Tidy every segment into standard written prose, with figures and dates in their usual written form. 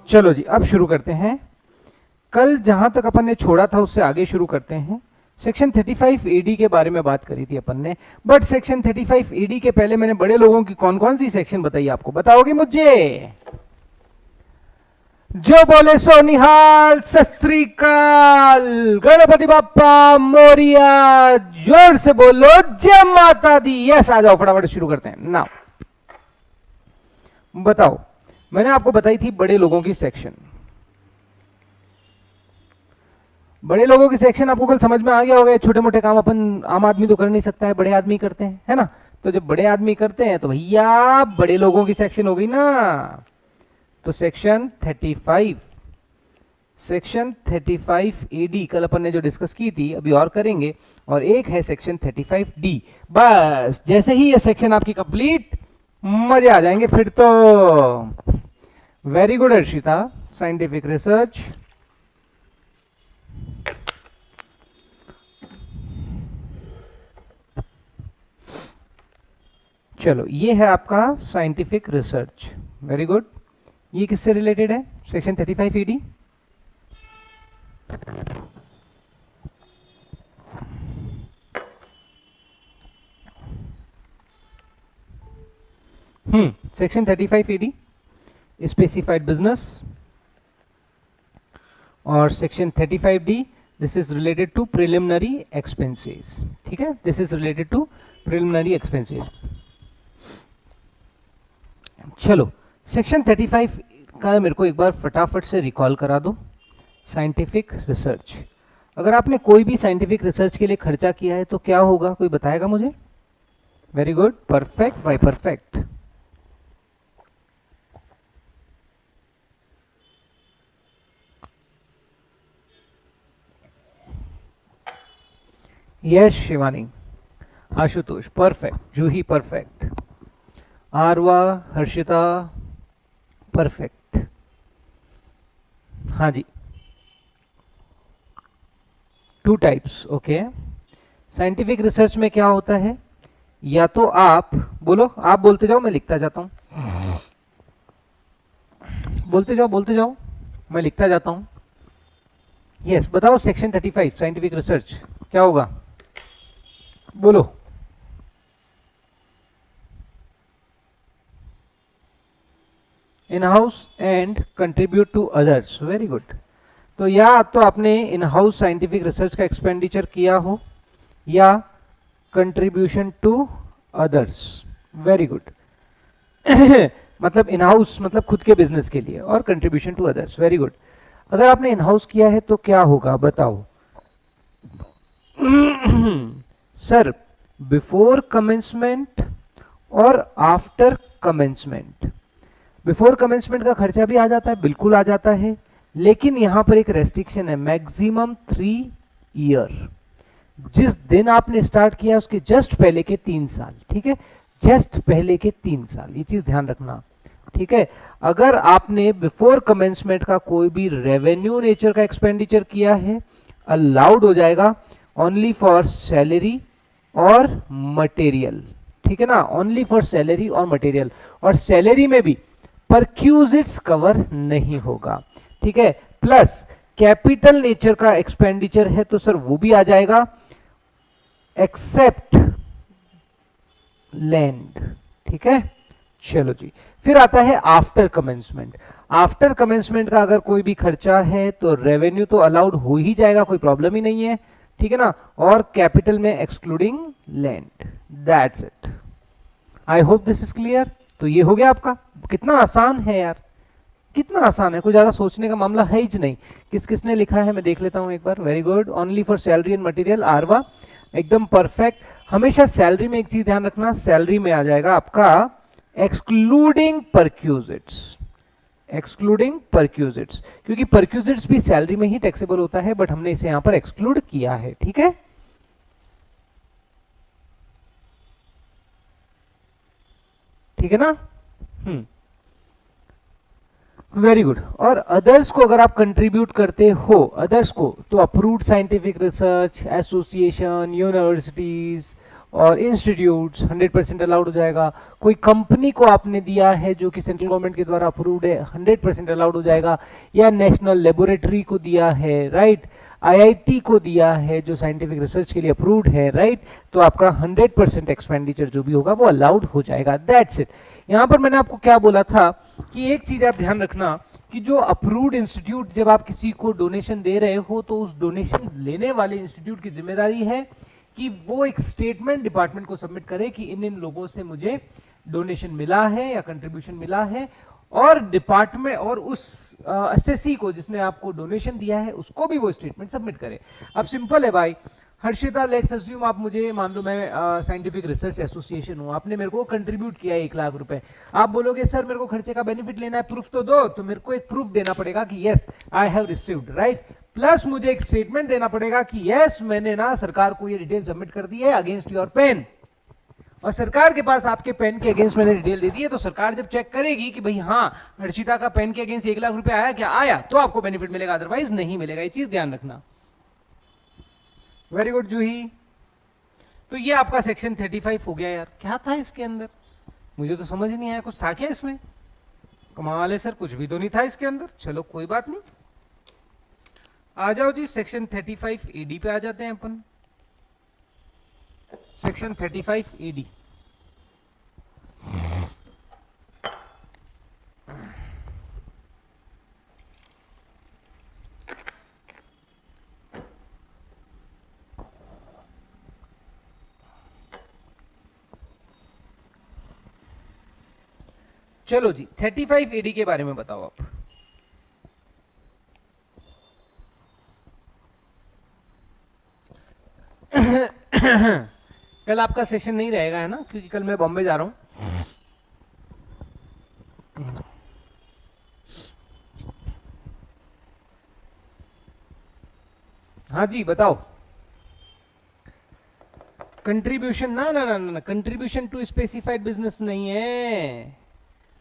चलो जी, अब शुरू करते हैं। कल जहां तक अपन ने छोड़ा था उससे आगे शुरू करते हैं। सेक्शन 35 एडी के बारे में बात करी थी अपन ने, बट सेक्शन 35 एडी के पहले मैंने बड़े लोगों की कौन कौन सी सेक्शन बताई आपको, बताओगे मुझे? जो बोले सो निहाल, सत श्री अकाल, गणपति बाप्पा मोरिया, जोर से बोलो जय माता दी। यस, आ जाओ फटाफट शुरू करते हैं ना। बताओ, मैंने आपको बताई थी बड़े लोगों की सेक्शन। बड़े लोगों की सेक्शन आपको कल समझ में आ गया होगा। छोटे मोटे काम अपन आम आदमी तो कर नहीं सकता है, बड़े आदमी करते हैं, है ना। तो जब बड़े आदमी करते हैं तो भैया बड़े लोगों की सेक्शन हो गई ना। तो सेक्शन 35 एडी कल अपन ने जो डिस्कस की थी अभी और करेंगे, और एक है सेक्शन 35 डी। बस जैसे ही ये सेक्शन आपकी कंप्लीट, मजे आ जाएंगे फिर तो। Very good Arshita, scientific research. चलो, ये है आपका साइंटिफिक रिसर्च। Very good. ये किससे रिलेटेड है? Section 35 AD. Section 35 AD specified business, और section 35 D this is related to preliminary expenses. ठीक है, this is related to preliminary expenses. चलो, सेक्शन 35 का मेरे को एक बार फटाफट से रिकॉल करा दो। साइंटिफिक रिसर्च, अगर आपने कोई भी साइंटिफिक रिसर्च के लिए खर्चा किया है तो क्या होगा, कोई बताएगा मुझे? Very good, perfect by perfect. Yes Shivani, Ashutosh perfect, Juhi perfect, Aarva, Harshita perfect. हाँ जी, 2 टाइप्स। ओके, साइंटिफिक रिसर्च में क्या होता है, या तो आप बोलो, आप बोलते जाओ मैं लिखता जाता हूं, बोलते जाओ मैं लिखता जाता हूं। यस, बताओ सेक्शन 35 साइंटिफिक रिसर्च क्या होगा, बोलो। In house and contribute to others. Very good. तो या तो आपने इन हाउस साइंटिफिक रिसर्च का एक्सपेंडिचर किया हो, या contribution to others. Very good. मतलब इन हाउस मतलब खुद के बिजनेस के लिए, और contribution to others. Very good. अगर आपने इन हाउस किया है तो क्या होगा बताओ। सर, बिफोर कमेंसमेंट और आफ्टर कमेंसमेंट। बिफोर कमेंसमेंट का खर्चा भी आ जाता है, बिल्कुल आ जाता है, लेकिन यहां पर एक रेस्ट्रिक्शन है, मैक्सिमम 3 ईयर। जिस दिन आपने स्टार्ट किया उसके जस्ट पहले के 3 साल। ठीक है, जस्ट पहले के 3 साल, ये चीज ध्यान रखना। ठीक है, अगर आपने बिफोर कमेंसमेंट का कोई भी रेवेन्यू नेचर का एक्सपेंडिचर किया है, अलाउड हो जाएगा ओनली फॉर सैलरी और मटेरियल। ठीक है ना, ओनली फॉर सैलरी और मटेरियल, और सैलरी में भी परक्यूजिट्स कवर नहीं होगा। ठीक है, प्लस कैपिटल नेचर का एक्सपेंडिचर है तो सर वो भी आ जाएगा, एक्सेप्ट लैंड। ठीक है, चलो जी, फिर आता है आफ्टर कमेंसमेंट। आफ्टर कमेंसमेंट का अगर कोई भी खर्चा है तो रेवेन्यू तो अलाउड हो ही जाएगा, कोई प्रॉब्लम ही नहीं है। ठीक है ना, और कैपिटल में excluding land. That's it. I hope this is clear. तो ये हो गया आपका। कितना आसान है यार, कितना आसान है, कोई ज्यादा सोचने का मामला है ही नहीं। किस किसने लिखा है मैं देख लेता हूं एक बार। Very good. Only for salary and material, Aarva एकदम परफेक्ट। हमेशा सैलरी में एक चीज ध्यान रखना, सैलरी में आ जाएगा आपका एक्सक्लूडिंग परक्यूजिट्स। एक्सक्लूडिंग परक्यूजिट्स, क्योंकि परक्यूजिट्स भी सैलरी में ही टैक्सेबल होता है, बट हमने इसे यहां पर एक्सक्लूड किया है। ठीक है, ठीक है ना। Very good. और अदर्स को अगर आप कंट्रीब्यूट करते हो, अदर्स को, तो approved scientific research association, universities और इंस्टीट्यूट्स 100% अलाउड हो जाएगा। कोई कंपनी को आपने दिया है जो कि सेंट्रल गवर्नमेंट के द्वारा अप्रूव्ड है, 100% अलाउड हो जाएगा। या नेशनल लेबोरेटरी को दिया है, राइट, आईआईटी को दिया है जो साइंटिफिक रिसर्च के लिए अप्रूव्ड है, राइट, तो आपका 100% एक्सपेंडिचर जो भी होगा वो अलाउड हो जाएगा। That's it. यहां पर मैंने आपको क्या बोला था कि एक चीज आप ध्यान रखना कि जो अप्रूव्ड इंस्टीट्यूट, जब आप किसी को डोनेशन दे रहे हो तो उस डोनेशन लेने वाले इंस्टीट्यूट की जिम्मेदारी है कि वो एक स्टेटमेंट डिपार्टमेंट को सबमिट करे कि इन इन लोगों से मुझे डोनेशन मिला है या कंट्रीब्यूशन मिला है, और डिपार्टमेंट और उस एसएससी को जिसने आपको डोनेशन दिया है उसको भी वो स्टेटमेंट सबमिट करे। अब सिंपल है भाई, हर्षिता, लेट्स अज्यूम आप मुझे, मान लो मैं साइंटिफिक रिसर्च एसोसिएशन हूं, आपने मेरे को कंट्रीब्यूट किया है 1 लाख रुपए। आप बोलोगे सर मेरे को खर्चे का बेनिफिट लेना है, प्रूफ तो दो, तो मेरे को एक प्रूफ देना पड़ेगा कि yes I have received, right, plus मुझे एक स्टेटमेंट देना पड़ेगा कि यस मैंने ना सरकार को ये डिटेल सबमिट कर दी है अगेंस्ट योर पेन, और सरकार के पास आपके पेन के अगेंस्ट मैंने डिटेल दे दी है, तो सरकार जब चेक करेगी कि भाई हाँ हर्षिता का पेन के अगेंस्ट 1 लाख रुपए आया क्या, आया, तो आपको बेनिफिट मिलेगा, अदरवाइज नहीं मिलेगा। ये चीज ध्यान रखना। वेरी गुड जूही। तो ये आपका सेक्शन 35 हो गया। यार क्या था इसके अंदर, मुझे तो समझ ही नहीं आया, कुछ था क्या इसमें? कमाल है सर, कुछ भी तो नहीं था इसके अंदर। चलो कोई बात नहीं, आ जाओ जी सेक्शन 35 एडी पे आ जाते हैं अपन। सेक्शन 35 एडी, चलो जी 35 एडी के बारे में बताओ आप। कल आपका सेशन नहीं रहेगा है ना, क्योंकि कल मैं बॉम्बे जा रहा हूं। हाँ जी बताओ। कंट्रीब्यूशन ना ना ना ना, कंट्रीब्यूशन टू स्पेसिफाइड बिजनेस नहीं है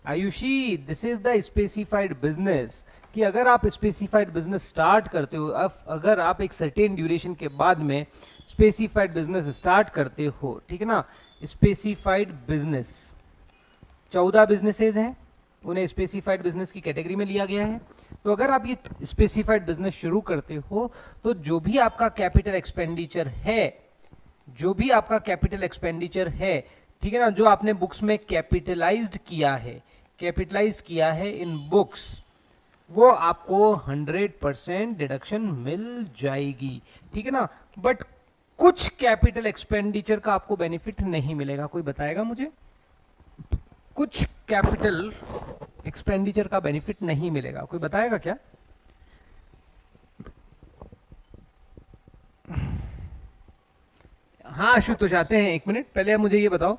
Ayushi, this is the specified business. कि अगर आप स्पेसिफाइड बिजनेस स्टार्ट करते हो, अगर आप एक सर्टेन ड्यूरेशन के बाद में स्पेसिफाइड बिजनेस स्टार्ट करते हो, ठीक है ना, स्पेसिफाइड बिजनेस 14 बिजनेसेस हैं, उन्हें स्पेसिफाइड बिजनेस की कैटेगरी में लिया गया है। तो अगर आप ये स्पेसिफाइड बिजनेस शुरू करते हो तो जो भी आपका कैपिटल एक्सपेंडिचर है, जो भी आपका कैपिटल एक्सपेंडिचर है, ठीक है ना, जो आपने बुक्स में कैपिटलाइज्ड किया है, कैपिटलाइज्ड किया है इन बुक्स, वो आपको 100% डिडक्शन मिल जाएगी, ठीक है ना। बट कुछ कैपिटल एक्सपेंडिचर का आपको बेनिफिट नहीं मिलेगा। कोई बताएगा मुझे? कुछ कैपिटल एक्सपेंडिचर का बेनिफिट नहीं मिलेगा, कोई बताएगा क्या? हाँ आशुतोष आते हैं, 1 मिनट पहले मुझे ये बताओ,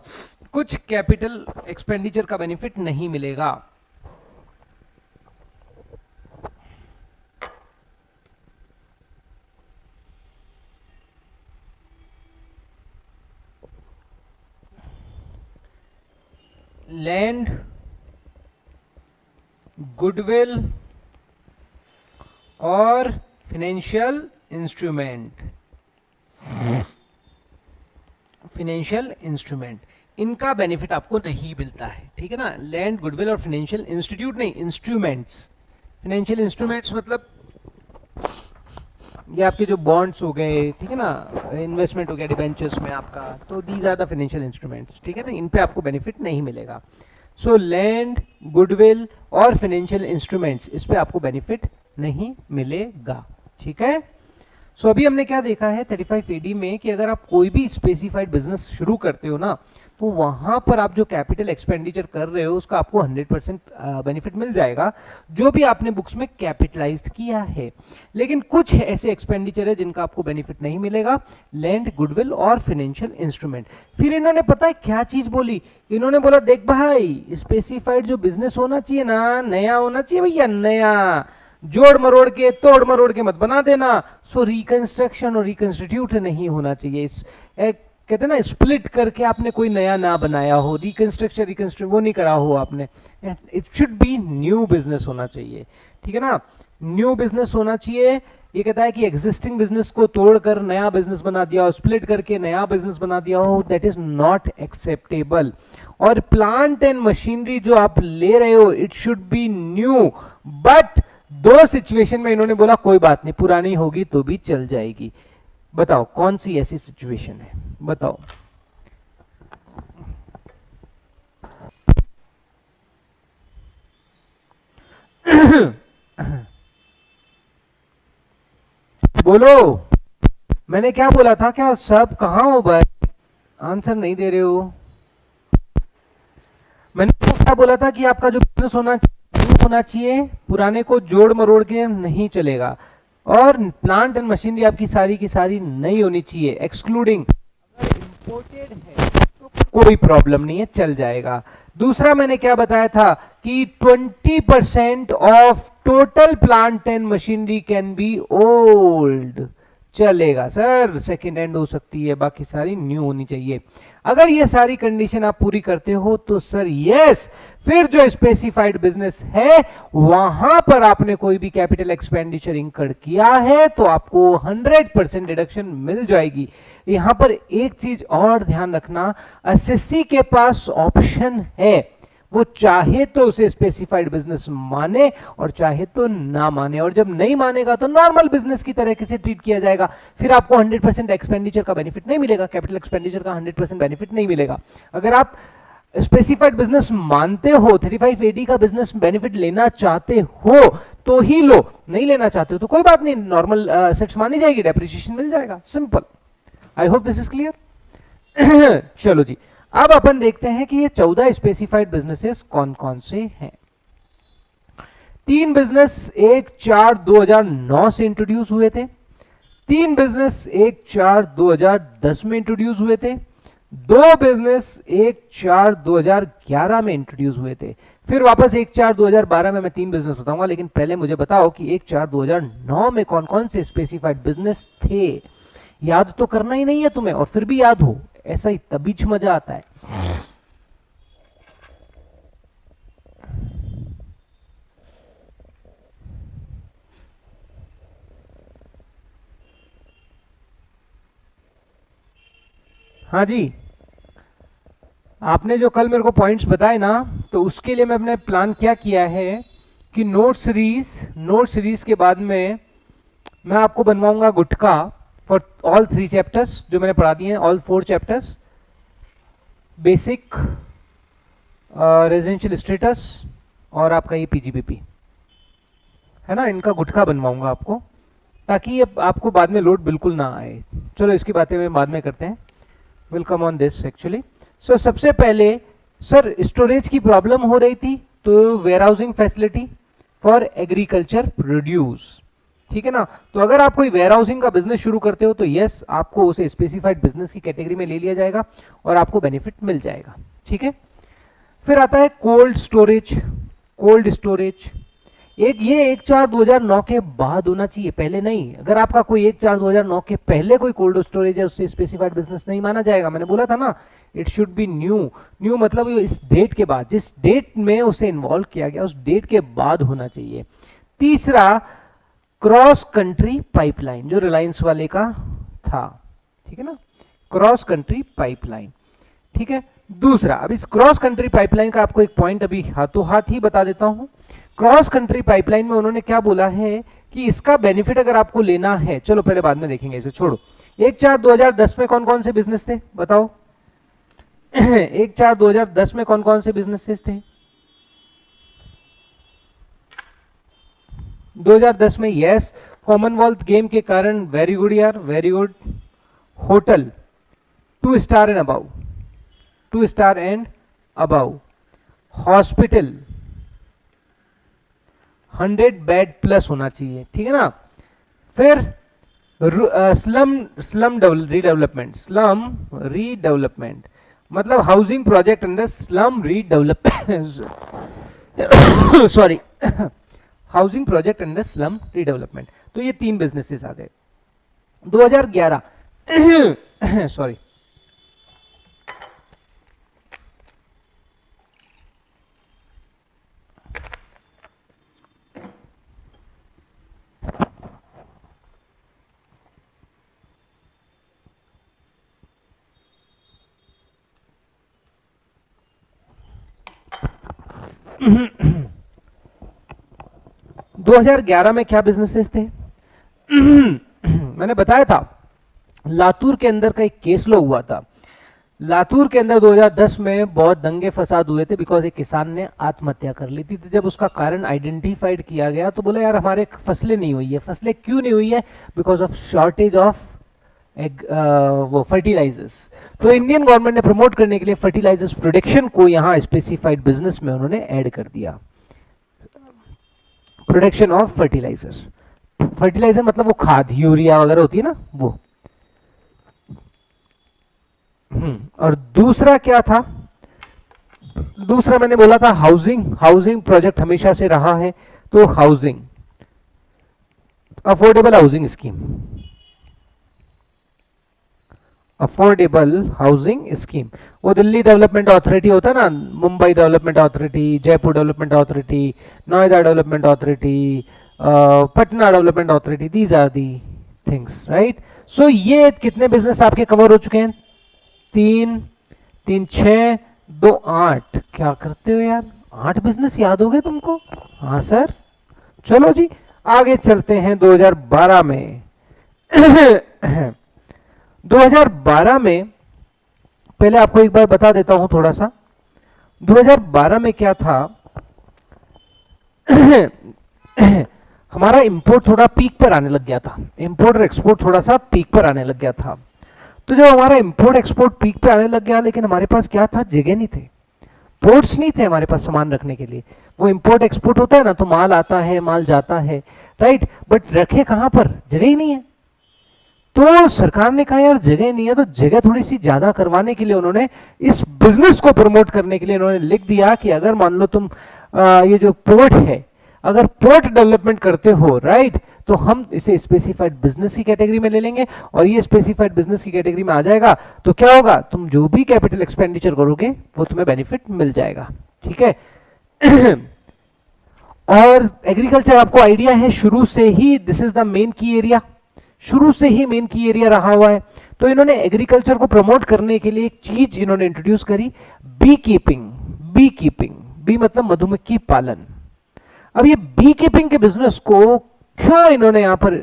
कुछ कैपिटल एक्सपेंडिचर का बेनिफिट नहीं मिलेगा। लैंड, गुडविल और फाइनेंशियल इंस्ट्रूमेंट, फाइनेंशियल इंस्ट्रूमेंट, इनका बेनिफिट आपको नहीं मिलता है, ठीक है ना। लैंड, गुडविल और फाइनेंशियल इंस्टीट्यूट नहीं, इंस्ट्रूमेंट्स। फाइनेंशियल इंस्ट्रूमेंट्स मतलब ये आपके जो बॉन्ड्स हो गए, ठीक है ना, इन्वेस्टमेंट हो गया डिबेंचर्स में आपका, तो these are the financial instruments, ठीक है ना, इन पे आपको बेनिफिट नहीं मिलेगा। सो लैंड, गुडविल और फाइनेंशियल इंस्ट्रूमेंट्स, इस पे आपको बेनिफिट नहीं मिलेगा, ठीक है। सो अभी हमने क्या देखा है 35 एडी में कि अगर आप कोई भी स्पेसिफाइड बिजनेस शुरू करते हो ना, तो वहां पर आप जो कैपिटल एक्सपेंडिचर कर रहे हो उसका आपको 100% बेनिफिट मिल जाएगा, जो भी आपने बुक्स में कैपिटलाइज्ड किया है। लेकिन कुछ ऐसे एक्सपेंडिचर है जिनका आपको बेनिफिट नहीं मिलेगा, लैंड, गुडविल और फाइनेंशियल इंस्ट्रूमेंट। फिर इन्होंने पता है क्या चीज बोली, इन्होंने बोला देख भाई स्पेसिफाइड जो बिजनेस होना चाहिए ना, नया होना चाहिए भैया, नया, जोड़ मरोड़ के तोड़ मरोड़ के मत बना देना। सो रिकंस्ट्रक्शन और रिकंस्टिट्यूट नहीं होना चाहिए, कहते हैं ना स्प्लिट करके आपने कोई नया ना बनाया हो, रिकंस्ट्रक्शन रिकंस्ट्रक्ट वो नहीं करा हो आपने, it should be new business होना चाहिए, ठीक है ना। न्यू बिजनेस होना चाहिए। ये कहता है कि एग्जिस्टिंग बिजनेस को तोड़कर नया बिजनेस बना दिया हो, स्प्लिट करके नया बिजनेस बना दिया हो, दैट इज नॉट एक्सेप्टेबल। और प्लांट एंड मशीनरी जो आप ले रहे हो it should be new, but दो सिचुएशन में इन्होंने बोला कोई बात नहीं पुरानी होगी तो भी चल जाएगी। बताओ कौन सी ऐसी सिचुएशन है, बताओ। बोलो, मैंने क्या बोला था, क्या सब कहां हो भाई, आंसर नहीं दे रहे हो। मैंने तो क्या बोला था कि आपका जो बिजनेस होना चाहिए, पुराने को जोड़ मरोड़ के नहीं चलेगा, और प्लांट एंड मशीनरी आपकी सारी की सारी नहीं होनी चाहिए, एक्सक्लूडिंग अगर इंपोर्टेड है तो कोई प्रॉब्लम नहीं है, चल जाएगा। दूसरा मैंने क्या बताया था कि 20% of total plant and machinery can be old, चलेगा सर, सेकेंड हैंड हो सकती है, बाकी सारी न्यू होनी चाहिए। अगर ये सारी कंडीशन आप पूरी करते हो तो सर यस, फिर जो स्पेसिफाइड बिजनेस है वहां पर आपने कोई भी कैपिटल एक्सपेंडिचर इंकर किया है तो आपको 100% डिडक्शन मिल जाएगी। यहां पर एक चीज और ध्यान रखना, एसएससी के पास ऑप्शन है, वो चाहे तो उसे स्पेसिफाइड बिजनेस माने और चाहे तो ना माने, और जब नहीं मानेगा तो नॉर्मल बिजनेस की तरह से ट्रीट किया जाएगा, फिर आपको 100% एक्सपेंडिचर का बेनिफिट नहीं मिलेगा, कैपिटल एक्सपेंडिचर का 100% बेनिफिट नहीं मिलेगा। अगर आप स्पेसिफाइड बिजनेस मानते हो, 35AD का बिजनेस बेनिफिट लेना चाहते हो तो ही लो, नहीं लेना चाहते हो तो कोई बात नहीं, नॉर्मल सेट्स मानी जाएगी, डेप्रिसिएशन मिल जाएगा, simple. I hope this is clear. चलो जी, अब अपन देखते हैं कि ये 14 स्पेसिफाइड बिजनेसेस कौन कौन से हैं। तीन बिजनेस 1/4/2009 से इंट्रोड्यूस हुए थे, तीन बिजनेस 1/4/2010 में इंट्रोड्यूस हुए थे, दो बिजनेस 1/4/2011 में इंट्रोड्यूस हुए थे, फिर वापस 1/4/2012 में मैं तीन बिजनेस बताऊंगा, लेकिन पहले मुझे बताओ कि 1/4/2009 में कौन कौन से स्पेसिफाइड बिजनेस थे। याद तो करना ही नहीं है तुम्हें, और फिर भी याद हो, ऐसा ही तभी मजा आता है। हाँ जी, आपने जो कल मेरे को पॉइंट्स बताए ना, तो उसके लिए मैंने प्लान क्या किया है कि नोट सीरीज के बाद में मैं आपको बनवाऊंगा गुटका फॉर ऑल 3 चैप्टर्स जो मैंने पढ़ा दिए हैं, all 4 chapters, basic, residential status और आपका ये पीजीबीपी है ना, इनका गुटका बनवाऊंगा आपको, ताकि ये आपको बाद में लोड बिल्कुल ना आए। चलो इसकी बातें मैं बाद में करते हैं, will come on this actually. So सबसे पहले सर स्टोरेज की प्रॉब्लम हो रही थी, तो warehousing facility for agriculture produce, ठीक है ना। तो अगर आप कोई वेयर हाउसिंग का बिजनेस शुरू करते हो तो यस, आपको उसे स्पेसिफाइड बिजनेस की कैटेगरी में ले लिया जाएगा और आपको बेनिफिट मिल जाएगा, ठीक है। फिर आता है कोल्ड स्टोरेज, कोल्ड स्टोरेज एक ये 1/4/2009 के बाद होना चाहिए, पहले नहीं। अगर आपका कोई 1/4/2009 के पहले कोई कोल्ड स्टोरेज है, उससे स्पेसिफाइड बिजनेस नहीं माना जाएगा। मैंने बोला था ना, it should be new. New मतलब इस डेट के बाद, जिस डेट में उसे इन्वॉल्व किया गया उस डेट के बाद होना चाहिए। तीसरा, क्रॉस कंट्री पाइपलाइन, जो रिलायंस वाले का था, ठीक है ना, क्रॉस कंट्री पाइपलाइन, ठीक है। दूसरा, अब इस क्रॉस कंट्री पाइपलाइन का आपको एक पॉइंट अभी हाथों हाथ ही बता देता हूं। क्रॉस कंट्री पाइपलाइन में उन्होंने क्या बोला है कि इसका बेनिफिट अगर आपको लेना है, चलो पहले बाद में देखेंगे, इसे छोड़ो। 1/4/2010 में कौन कौन से बिजनेस थे बताओ। 1/4/2010 में कौन कौन से बिजनेसेस थे? 2010 में यस, कॉमनवेल्थ गेम के कारण, वेरी गुड यार, very good. Hotel 2 star and above, 2 star and above. Hospital 100 bed plus होना चाहिए, ठीक है ना। फिर slum slum redevelopment, slum redevelopment मतलब housing project under slum redevelopment, sorry, housing project under slum redevelopment. तो ये तीन बिजनेसेस आ गए। 2011 सॉरी, 2011 में क्या बिजनेसेस थे? मैंने बताया था लातूर के अंदर का एक केस लो हुआ था। लातूर के अंदर 2010 में बहुत दंगे फसाद हुए थे बिकॉज एक किसान ने आत्महत्या कर ली थी। तो जब उसका कारण आइडेंटिफाइड किया गया तो बोला यार हमारे फसलें नहीं हुई है। फसलें क्यों नहीं हुई है? बिकॉज ऑफ शॉर्टेज ऑफ वो फर्टिलाइजर्स। तो इंडियन गवर्नमेंट ने प्रमोट करने के लिए फर्टिलाइजर्स प्रोडक्शन को यहां स्पेसिफाइड बिजनेस में उन्होंने ऐड कर दिया। प्रोडक्शन ऑफ फर्टिलाइजर, फर्टिलाइजर मतलब वो खाद यूरिया वगैरह होती है ना वो। और दूसरा क्या था? दूसरा मैंने बोला था हाउसिंग, हाउसिंग प्रोजेक्ट हमेशा से रहा है। तो housing, affordable housing scheme, affordable housing scheme. वो दिल्ली डेवलपमेंट अथॉरिटी होता है ना, Mumbai development authority, Jaipur development authority, Noida development authority, Patna development authority, these are the things, right. So ये कितने बिजनेस आपके कवर हो चुके हैं? 3, 3, 6, 2, 8। क्या करते हो यार, 8 बिजनेस याद हो गए तुमको? हाँ सर। चलो जी आगे चलते हैं 2012 में। 2012 में पहले आपको एक बार बता देता हूं थोड़ा सा। 2012 में क्या था? हमारा इंपोर्ट थोड़ा पीक पर आने लग गया था। इंपोर्ट और एक्सपोर्ट थोड़ा सा पीक पर आने लग गया था। तो जब हमारा इंपोर्ट एक्सपोर्ट पीक पे आने लग गया, लेकिन हमारे पास क्या था? जगह नहीं थे, पोर्ट्स नहीं थे हमारे पास सामान रखने के लिए। वो इंपोर्ट एक्सपोर्ट होता है ना, तो माल आता है माल जाता है, राइट, बट रखे कहां पर? जगह ही नहीं है। तो सरकार ने कहा यार जगह नहीं है, तो जगह थोड़ी सी ज्यादा करवाने के लिए उन्होंने इस बिजनेस को प्रमोट करने के लिए उन्होंने लिख दिया कि अगर मान लो तुम ये जो पोर्ट है, अगर पोर्ट डेवलपमेंट करते हो, राइट, तो हम इसे स्पेसिफाइड बिजनेस की कैटेगरी में ले लेंगे। और ये स्पेसिफाइड बिजनेस की कैटेगरी में आ जाएगा तो क्या होगा? तुम जो भी कैपिटल एक्सपेंडिचर करोगे वो तुम्हें बेनिफिट मिल जाएगा, ठीक है। और एग्रीकल्चर आपको आइडिया है शुरू से ही दिस इज द मेन की एरिया, शुरू से ही मेन की एरिया रहा हुआ है। तो इन्होंने एग्रीकल्चर को प्रमोट करने के लिए एक चीज इन्होंने इंट्रोड्यूस करी, beekeeping. Beekeeping, bee मतलब मधुमक्खी पालन। अब ये बी कीपिंग के बिजनेस को क्यों इन्होंने यहां पर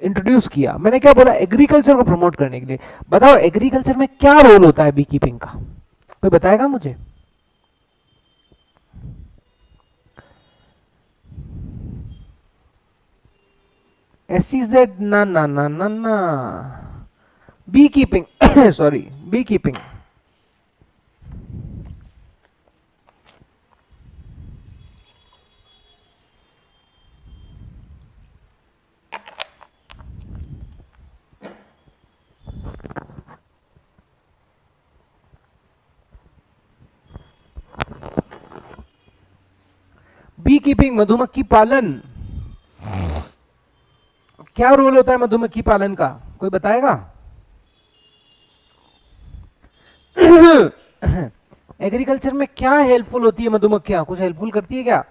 इंट्रोड्यूस किया? मैंने क्या बोला? एग्रीकल्चर को प्रमोट करने के लिए। बताओ एग्रीकल्चर में क्या रोल होता है बी कीपिंग का? कोई बताएगा मुझे? SEZ ना ना ना ना ना, beekeeping sorry, beekeeping. Beekeeping, मधुमक्खी पालन। क्या रोल होता है मधुमक्खी पालन का? कोई बताएगा? एग्रीकल्चर में क्या हेल्पफुल होती है मधुमक्खियां? कुछ हेल्पफुल करती है क्या?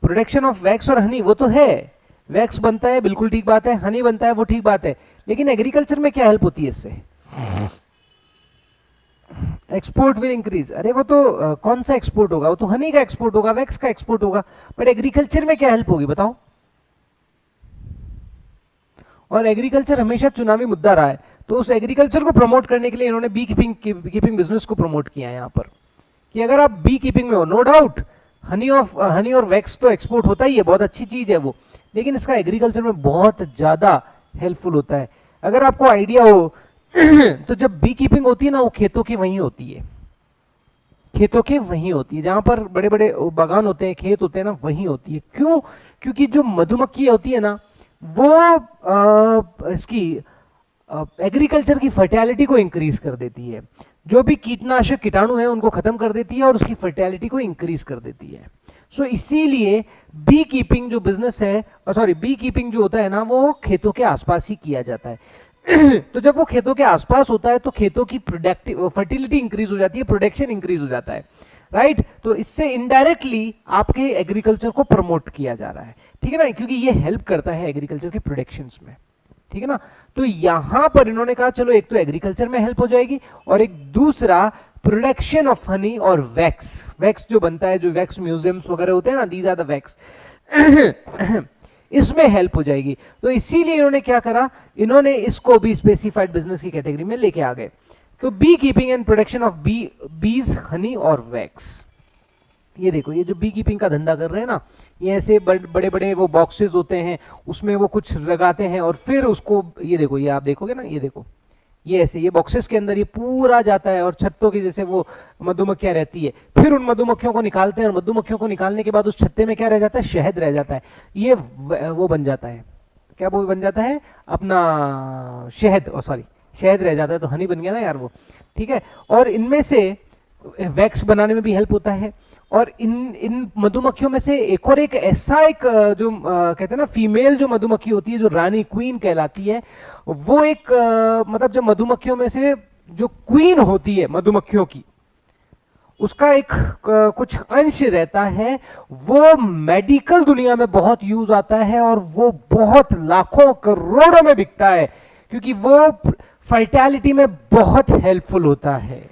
प्रोडक्शन ऑफ वैक्स और हनी, वो तो है, वैक्स बनता है, बिल्कुल ठीक बात है, हनी बनता है, वो ठीक बात है, लेकिन एग्रीकल्चर में क्या हेल्प होती है इससे? Export will increase. अरे वो तो कौन सा एक्सपोर्ट होगा? वो तो हनी का एक्सपोर्ट होगा, वैक्स का एक्सपोर्ट होगा, बट एग्रीकल्चर में क्या हेल्प होगी बताओ? और एग्रीकल्चर हमेशा चुनावी मुद्दा रहा है, तो उस एग्रीकल्चर को प्रमोट करने के लिए इन्होंने बी कीपिंग बिजनेस को प्रमोट किया है यहाँ पर, कि अगर आप बी कीपिंग में हो, नो डाउट हनी और वैक्स तो एक्सपोर्ट होता ही है, बहुत अच्छी चीज है वो, लेकिन इसका एग्रीकल्चर में बहुत ज्यादा हेल्पफुल होता है। अगर आपको आइडिया हो तो जब बी कीपिंग होती है ना, वो खेतों की वहीं होती है, खेतों के वहीं होती है, जहां पर बड़े बड़े बागान होते हैं, खेत होते हैं ना, वहीं होती है। क्यों? क्योंकि जो मधुमक्खी होती है ना, वो इसकी एग्रीकल्चर की फर्टिलिटी को इंक्रीज कर देती है, जो भी कीटनाशक कीटाणु है उनको खत्म कर देती है और उसकी फर्टिलिटी को इंक्रीज कर देती है। सो इसीलिए बी कीपिंग जो बिजनेस है, सॉरी बी कीपिंग जो होता है ना, वो खेतों के आसपास ही किया जाता है। तो जब वो खेतों के आसपास होता है तो खेतों की प्रोडक्टिव फर्टिलिटी इंक्रीज हो जाती है, प्रोडक्शन इंक्रीज हो जाता है, राइट। तो इससे इनडायरेक्टली आपके एग्रीकल्चर को प्रमोट किया जा रहा है, ठीक है ना, क्योंकि ये हेल्प करता है एग्रीकल्चर के प्रोडक्शंस में, ठीक है ना। तो यहां पर इन्होंने कहा चलो एक तो एग्रीकल्चर में हेल्प हो जाएगी और एक दूसरा प्रोडक्शन ऑफ हनी और वैक्स, वैक्स जो बनता है, जो वैक्स म्यूजियम्स वगैरह होते हैं ना, दीज आर द वैक्स, इसमें हेल्प हो जाएगी। तो इसीलिए इन्होंने क्या करा, इन्होंने इसको भी स्पेसिफाइड बिजनेस की कैटेगरी में लेके आ गए। तो B keeping and production of bees, honey और वैक्स। ये देखो, ये जो बी कीपिंग का धंधा कर रहे हैं ना, ये ऐसे बड़े बड़े वो बॉक्सेस होते हैं, उसमें वो कुछ लगाते हैं और फिर उसको, ये देखो, ये आप देखोगे ना, ये देखो, ये ऐसे ये बॉक्सेस के अंदर ये पूरा जाता है और छत्तों की जैसे वो मधुमक्खियां रहती है, फिर उन मधुमक्खियों को निकालते हैं और मधुमक्खियों को निकालने के बाद उस छत्ते में क्या रह जाता है, शहद रह जाता है। ये वो बन जाता है, क्या वो बन जाता है अपना शहद, सॉरी शहद रह जाता है, तो हनी बन गया ना यार वो, ठीक है। और इनमें से वैक्स बनाने में भी हेल्प होता है। और इन मधुमक्खियों में से एक और एक ऐसा एक जो कहते हैं ना फीमेल जो मधुमक्खी होती है, जो रानी क्वीन कहलाती है, वो एक मतलब जो मधुमक्खियों में से जो क्वीन होती है मधुमक्खियों की, उसका एक कुछ अंश रहता है, वो मेडिकल दुनिया में बहुत यूज आता है और वो बहुत लाखों करोड़ों में बिकता है, क्योंकि वो फर्टिलिटी में बहुत हेल्पफुल होता है,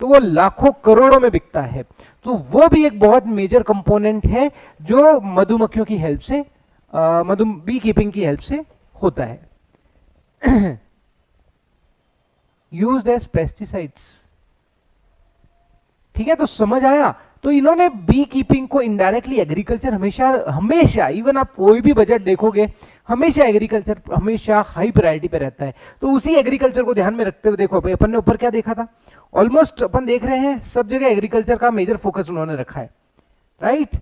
तो वो लाखों करोड़ों में बिकता है। तो वो भी एक बहुत मेजर कंपोनेंट है जो मधुमक्खियों की हेल्प से, बी कीपिंग की हेल्प से होता है। यूज्ड एज पेस्टिसाइड्स, ठीक है, तो समझ आया। तो इन्होंने बी कीपिंग को इनडायरेक्टली एग्रीकल्चर हमेशा इवन आप कोई भी बजट देखोगे, हमेशा एग्रीकल्चर हमेशा हाई प्रायोरिटी पे रहता है। तो उसी एग्रीकल्चर को ध्यान में रखते हुए देखो, अपन ने ऊपर क्या देखा था, ऑलमोस्ट अपन देख रहे हैं सब जगह एग्रीकल्चर का मेजर फोकस उन्होंने रखा है, राइट।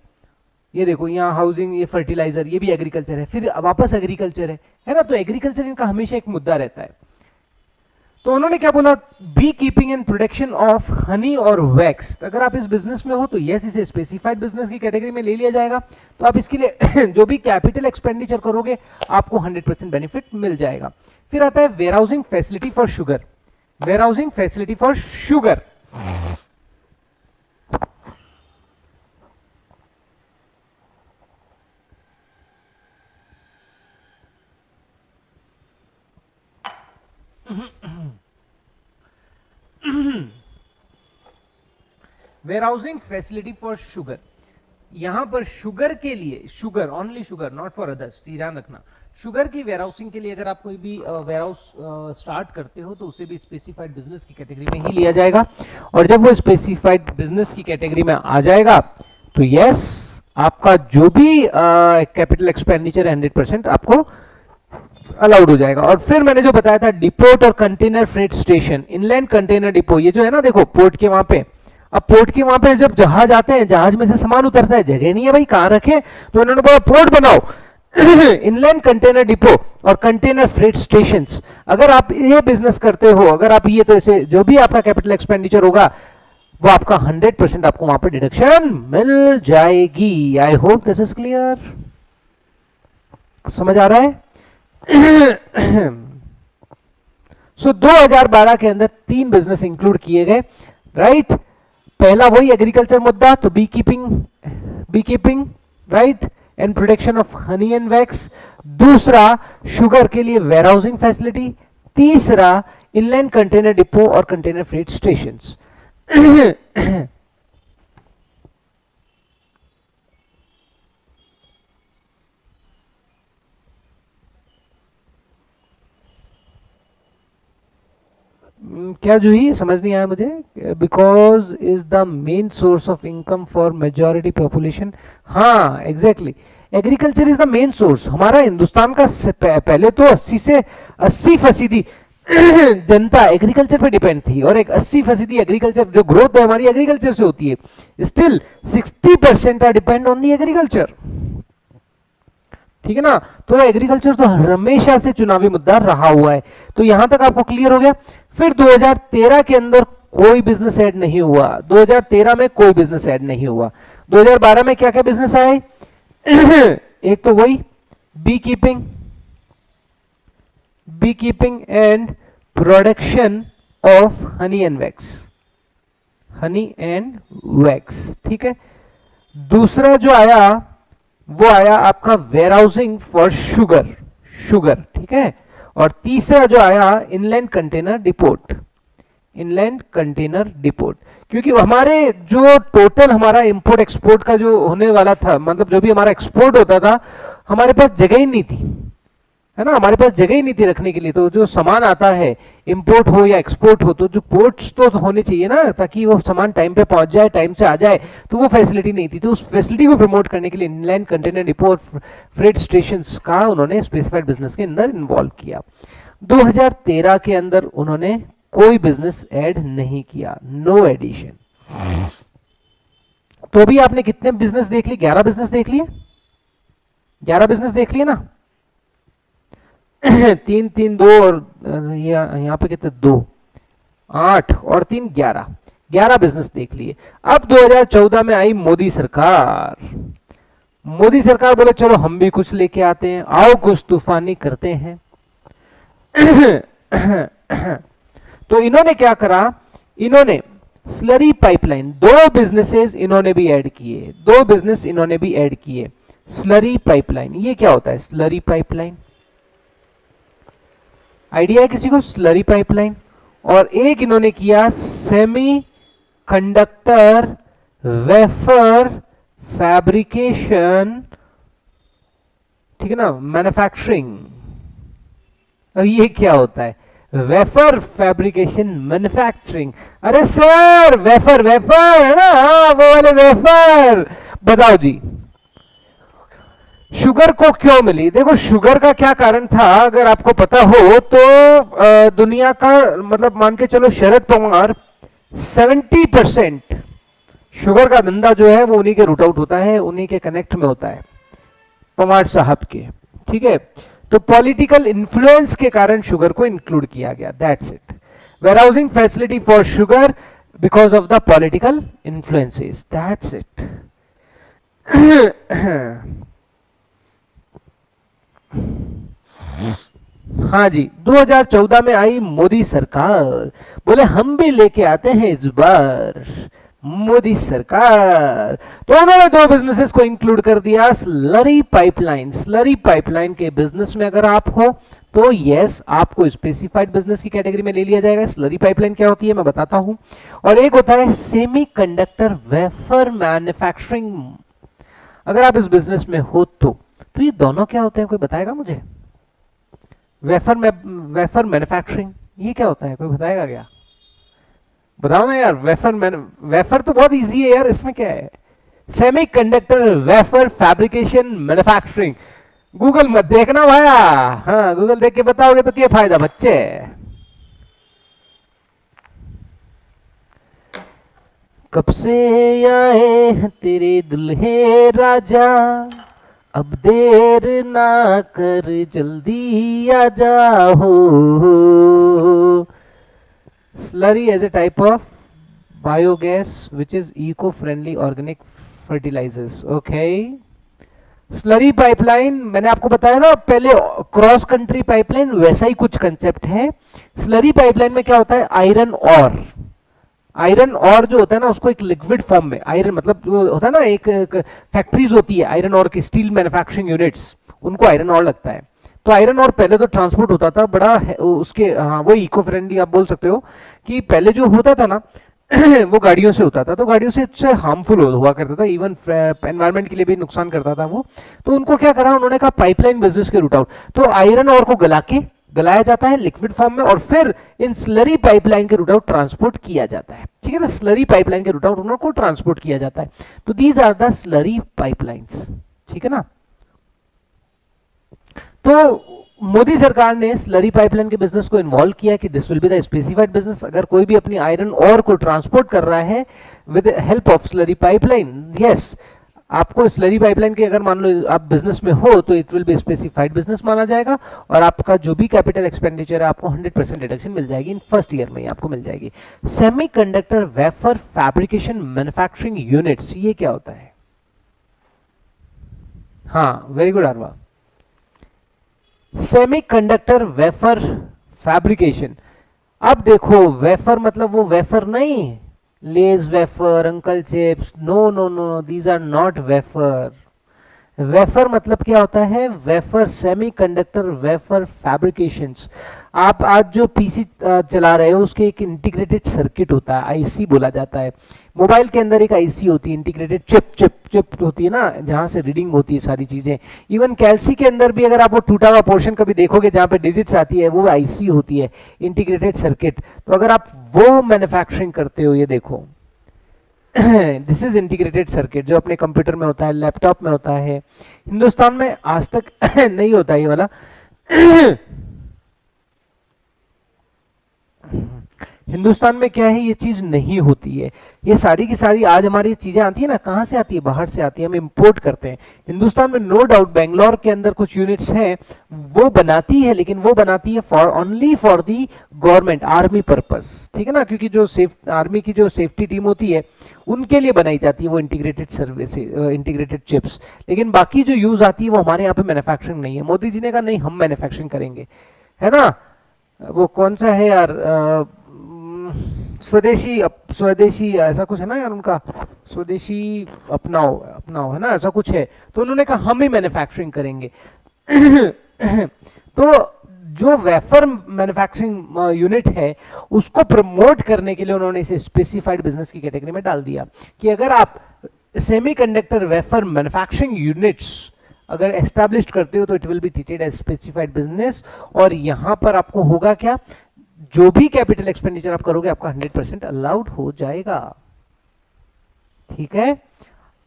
ये देखो, यहाँ हाउसिंग, ये फर्टिलाइजर, ये भी एग्रीकल्चर है, फिर वापस एग्रीकल्चर है ना, तो एग्रीकल्चर इनका हमेशा एक मुद्दा रहता है। तो उन्होंने क्या बोला, beekeeping and production of honey और वैक्स। अगर आप इस बिजनेस में हो तो यस, इसे स्पेसिफाइड बिजनेस की कैटेगरी में ले लिया जाएगा। तो आप इसके लिए जो भी कैपिटल एक्सपेंडिचर करोगे आपको 100% बेनिफिट मिल जाएगा। फिर आता है warehousing facility for sugar, warehousing facility for sugar. Warehousing facility for sugar, यहां पर शुगर के लिए, sugar only sugar, not for others, ध्यान रखना। शुगर की वेयरहाउसिंग के लिए अगर आप कोई भी वेयरहाउस स्टार्ट करते हो तो उसे भी स्पेसिफाइड बिजनेस की कैटेगरी में ही लिया जाएगा। और जब वो स्पेसिफाइड बिजनेस की कैटेगरी में आ जाएगा तो यस, आपका जो भी कैपिटल एक्सपेंडिचर 100% आपको अलाउड हो जाएगा। और फिर मैंने जो बताया था, डिपोट और container freight station, inland container depot, ये जो है ना, देखो पोर्ट के वहां पे, अब पोर्ट के वहां पे जब जहाज आते हैं, जहाज में से सामान उतरता है, जगह नहीं है भाई, कहां रखे, तो इन्होंने बोला पोर्ट बनाओ। इनलैंड कंटेनर डिपो और कंटेनर फ्रेट स्टेशंस, अगर आप ये बिजनेस करते हो, अगर आप ये, तो ऐसे जो भी आपका कैपिटल एक्सपेंडिचर होगा वो आपका 100% आपको वहां पर डिडक्शन मिल जाएगी। आई होप दिस इज क्लियर, समझ आ रहा है। सो 2012 के अंदर 3 बिजनेस इंक्लूड किए गए, राइट। पहला वही एग्रीकल्चर मुद्दा, तो B keeping right and production of honey and wax. दूसरा शुगर के लिए वेयरहाउसिंग फैसिलिटी। तीसरा इनलैंड कंटेनर डिपो और कंटेनर फ्रेट स्टेशंस। क्या जो ही समझ नहीं आया मुझे, because is the main source of income for majority population. हाँ exactly, agriculture is the main source. हमारा हिंदुस्तान का पहले तो 80 से 80% जनता एग्रीकल्चर पे डिपेंड थी, और एक 80% एग्रीकल्चर जो ग्रोथ है हमारी एग्रीकल्चर से होती है। Still 60% are depend on the agriculture, ठीक है ना। तो एग्रीकल्चर तो हमेशा से चुनावी मुद्दा रहा हुआ है। तो यहां तक आपको क्लियर हो गया। फिर 2013 के अंदर कोई बिजनेस ऐड नहीं हुआ, 2013 में कोई बिजनेस ऐड नहीं हुआ। 2012 में क्या क्या बिजनेस आए, एक तो वही beekeeping and production of honey and wax, ठीक है। दूसरा जो आया वो आया आपका वेयरहाउसिंग फॉर शुगर, ठीक है। और तीसरा जो आया inland container depot, inland container depot, क्योंकि हमारे जो टोटल हमारा इंपोर्ट एक्सपोर्ट का जो होने वाला था, मतलब जो भी हमारा एक्सपोर्ट होता था, हमारे पास जगह ही नहीं थी, है ना, हमारे पास जगह ही नहीं थी रखने के लिए। तो जो सामान आता है, इंपोर्ट हो या एक्सपोर्ट हो, तो जो पोर्ट्स तो होने चाहिए ना, ताकि वो सामान टाइम पे पहुंच जाए, टाइम से आ जाए, तो वो फैसिलिटी नहीं थी। तो उस फैसिलिटी को प्रमोट करने के लिए इनलैंड कंटेनर डिपो और फ्रेट स्टेशंस का उन्होंने स्पेसिफाइड बिजनेस के अंदर इन्वॉल्व किया। 2013 के अंदर उन्होंने कोई बिजनेस ऐड नहीं किया, नो एडिशन। तो भी आपने कितने बिजनेस देख लिए? 11 बिजनेस देख लिए, 11 बिजनेस देख लिए ना। 3 3 2 और यहाँ पे कितने, 2 8 और 3 11, 11 बिजनेस देख लिए। अब 2014 में आई मोदी सरकार। मोदी सरकार बोले चलो हम भी कुछ लेके आते हैं, आओ कुछ तूफानी करते हैं। तो इन्होंने क्या करा, इन्होंने स्लरी पाइपलाइन, 2 बिजनेसेस इन्होंने भी ऐड किए, 2 बिजनेस इन्होंने भी ऐड किए। स्लरी पाइपलाइन, ये क्या होता है स्लरी पाइपलाइन? आइडिया है किसी को स्लरी पाइपलाइन? और एक इन्होंने किया सेमी कंडक्टर वेफर फैब्रिकेशन, ठीक है ना, मैन्युफैक्चरिंग। अब ये क्या होता है? Wafer fabrication manufacturing. अरे सर वेफर, वेफर है ना, हाँ वो वाले वेफर। बताओ जी, शुगर को क्यों मिली? देखो शुगर का क्या कारण था, अगर आपको पता हो तो दुनिया का, मतलब मान के चलो शरद पवार 70% शुगर का धंधा जो है वो उन्हीं के रूट आउट होता है, उन्हीं के कनेक्ट में होता है, पवार साहब के, ठीक है। तो पॉलिटिकल इन्फ्लुएंस के कारण शुगर को इंक्लूड किया गया, that's it. Warehousing facility for sugar because of the political influences, that's it. हाँ जी, 2014 में आई मोदी सरकार, बोले हम भी लेके आते हैं इस बार मोदी सरकार। तो उन्होंने 2 बिजनेसेस को इंक्लूड कर दिया, स्लरी पाइपलाइन। स्लरी पाइपलाइन के बिजनेस में अगर आप हो तो यस, आपको स्पेसिफाइड बिजनेस की कैटेगरी में ले लिया जाएगा। स्लरी पाइपलाइन क्या होती है मैं बताता हूं। और एक होता है सेमी कंडक्टर वेफर मैन्युफैक्चरिंग। अगर आप इस बिजनेस में हो तो ये दोनों क्या होते हैं, कोई बताएगा मुझे? वेफर मैन्युफैक्चरिंग ये क्या होता है, कोई बताएगा क्या? बताओ ना यार। वेफर तो बहुत इजी है यार, इसमें क्या है? Semi conductor wafer fabrication manufacturing. Google मत देखना भाया, हाँ गूगल देख के बताओगे तो क्या फायदा बच्चे। कब से आए तेरे दुल्हे राजा, अब देर ना कर जल्दी आ जाओ। Slurry as a type of biogas which is eco-friendly organic fertilizers. Okay. Slurry pipeline मैंने आपको बताया था पहले, क्रॉस कंट्री पाइपलाइन वैसा ही कुछ कंसेप्ट है। स्लरी पाइपलाइन में क्या होता है, आयरन और, आयरन और जो होता है ना उसको एक लिक्विड फॉर्म में, आयरन मतलब जो होता है ना, एक फैक्ट्रीज होती है आयरन और की, स्टील मैन्युफैक्चरिंग यूनिट्स, उनको आयरन और लगता है। तो आयरन और पहले तो ट्रांसपोर्ट होता था बड़ा उसके, हाँ वो इको फ्रेंडली आप बोल सकते हो कि पहले जो होता था ना वो गाड़ियों से होता था, तो गाड़ियों से हार्मफुल हुआ करता था, इवन एनवायरनमेंट के लिए भी नुकसान करता था वो। तो उनको क्या करा उन्होंने, कहा पाइपलाइन बिजनेस के रूट आउट। तो आयरन और को गलाया जाता है लिक्विड फॉर्म में और फिर इन स्लरी पाइपलाइन के रूट आउट ट्रांसपोर्ट किया जाता है, ठीक है ना। स्लरी पाइपलाइन के रूट आउट उनको ट्रांसपोर्ट किया जाता है। तो these are the slurry pipelines, ठीक है ना। तो मोदी सरकार ने स्लरी पाइपलाइन के बिजनेस को इन्वॉल्व किया कि this will be the specified business. अगर कोई भी अपनी आयरन और को ट्रांसपोर्ट कर रहा है with help of slurry pipeline, yes आपको स्लरी पाइपलाइन के अगर मान लो आप बिजनेस में हो तो it will be specified business माना जाएगा और आपका जो भी कैपिटल एक्सपेंडिचर है आपको 100% डिडक्शन मिल जाएगी, इन फर्स्ट ईयर में ही आपको मिल जाएगी। Semi conductor wafer fabrication manufacturing units, ये क्या होता है? हाँ very good Aarva. Semiconductor wafer fabrication. अब देखो वेफर मतलब वो वेफर नहीं, Lay's wafer, Uncle Chips, no no no, these are not wafer. Wafer मतलब क्या होता है? Wafer semiconductor wafer fabrications. आप आज जो पीसी चला रहे हो उसके एक इंटीग्रेटेड सर्किट होता है, आईसी बोला जाता है। मोबाइल के अंदर एक आईसी होती है, इंटीग्रेटेड चिप होती है ना, जहां से रीडिंग होती है सारी चीजें। इवन कैलसी के अंदर भी अगर आप वो टूटा हुआ पोर्शन कभी देखोगे जहां पे डिजिट्स आती है, वो आईसी होती है, इंटीग्रेटेड सर्किट। तो अगर आप वो मैन्युफैक्चरिंग करते हो, ये देखो दिस इज इंटीग्रेटेड सर्किट, जो अपने कंप्यूटर में होता है, लैपटॉप में होता है। हिंदुस्तान में आज तक नहीं होता ये वाला हिंदुस्तान में क्या है, ये चीज नहीं होती है। ये सारी की सारी आज हमारी चीजें आती है ना, कहां से आती है? बाहर से आती है, हम इंपोर्ट करते हैं। हिंदुस्तान में नो डाउट बेंगलोर के अंदर कुछ यूनिट्स हैं वो बनाती है, लेकिन वो बनाती है for only for the government army purpose, ठीक है ना, क्योंकि जो आर्मी की जो सेफ्टी टीम होती है उनके लिए बनाई जाती है वो इंटीग्रेटेड सर्विस, इंटीग्रेटेड चिप्स। लेकिन बाकी जो यूज आती है वो हमारे यहाँ पे मैन्युफैक्चरिंग नहीं है। मोदी जी ने कहा नहीं, हम मैन्युफैक्चरिंग करेंगे, है ना। वो कौन सा है यार, स्वदेशी ऐसा कुछ है ना यार उनका, स्वदेशी अपनाओ अपनाओ, है ना, ऐसा कुछ है। तो उन्होंने कहा हम ही मैन्युफैक्चरिंग करेंगे तो जो वेफर मैन्युफैक्चरिंग यूनिट है उसको प्रमोट करने के लिए उन्होंने इसे स्पेसिफाइड बिजनेस की कैटेगरी में डाल दिया कि अगर आप सेमीकंडक्टर वेफर मैन्युफैक्चरिंग यूनिट्स अगर एस्टैब्लिश करते हो तो it will be treated as specified business. और यहां पर आपको होगा क्या, जो भी कैपिटल एक्सपेंडिचर आप करोगे आपका 100% अलाउड हो जाएगा, ठीक है।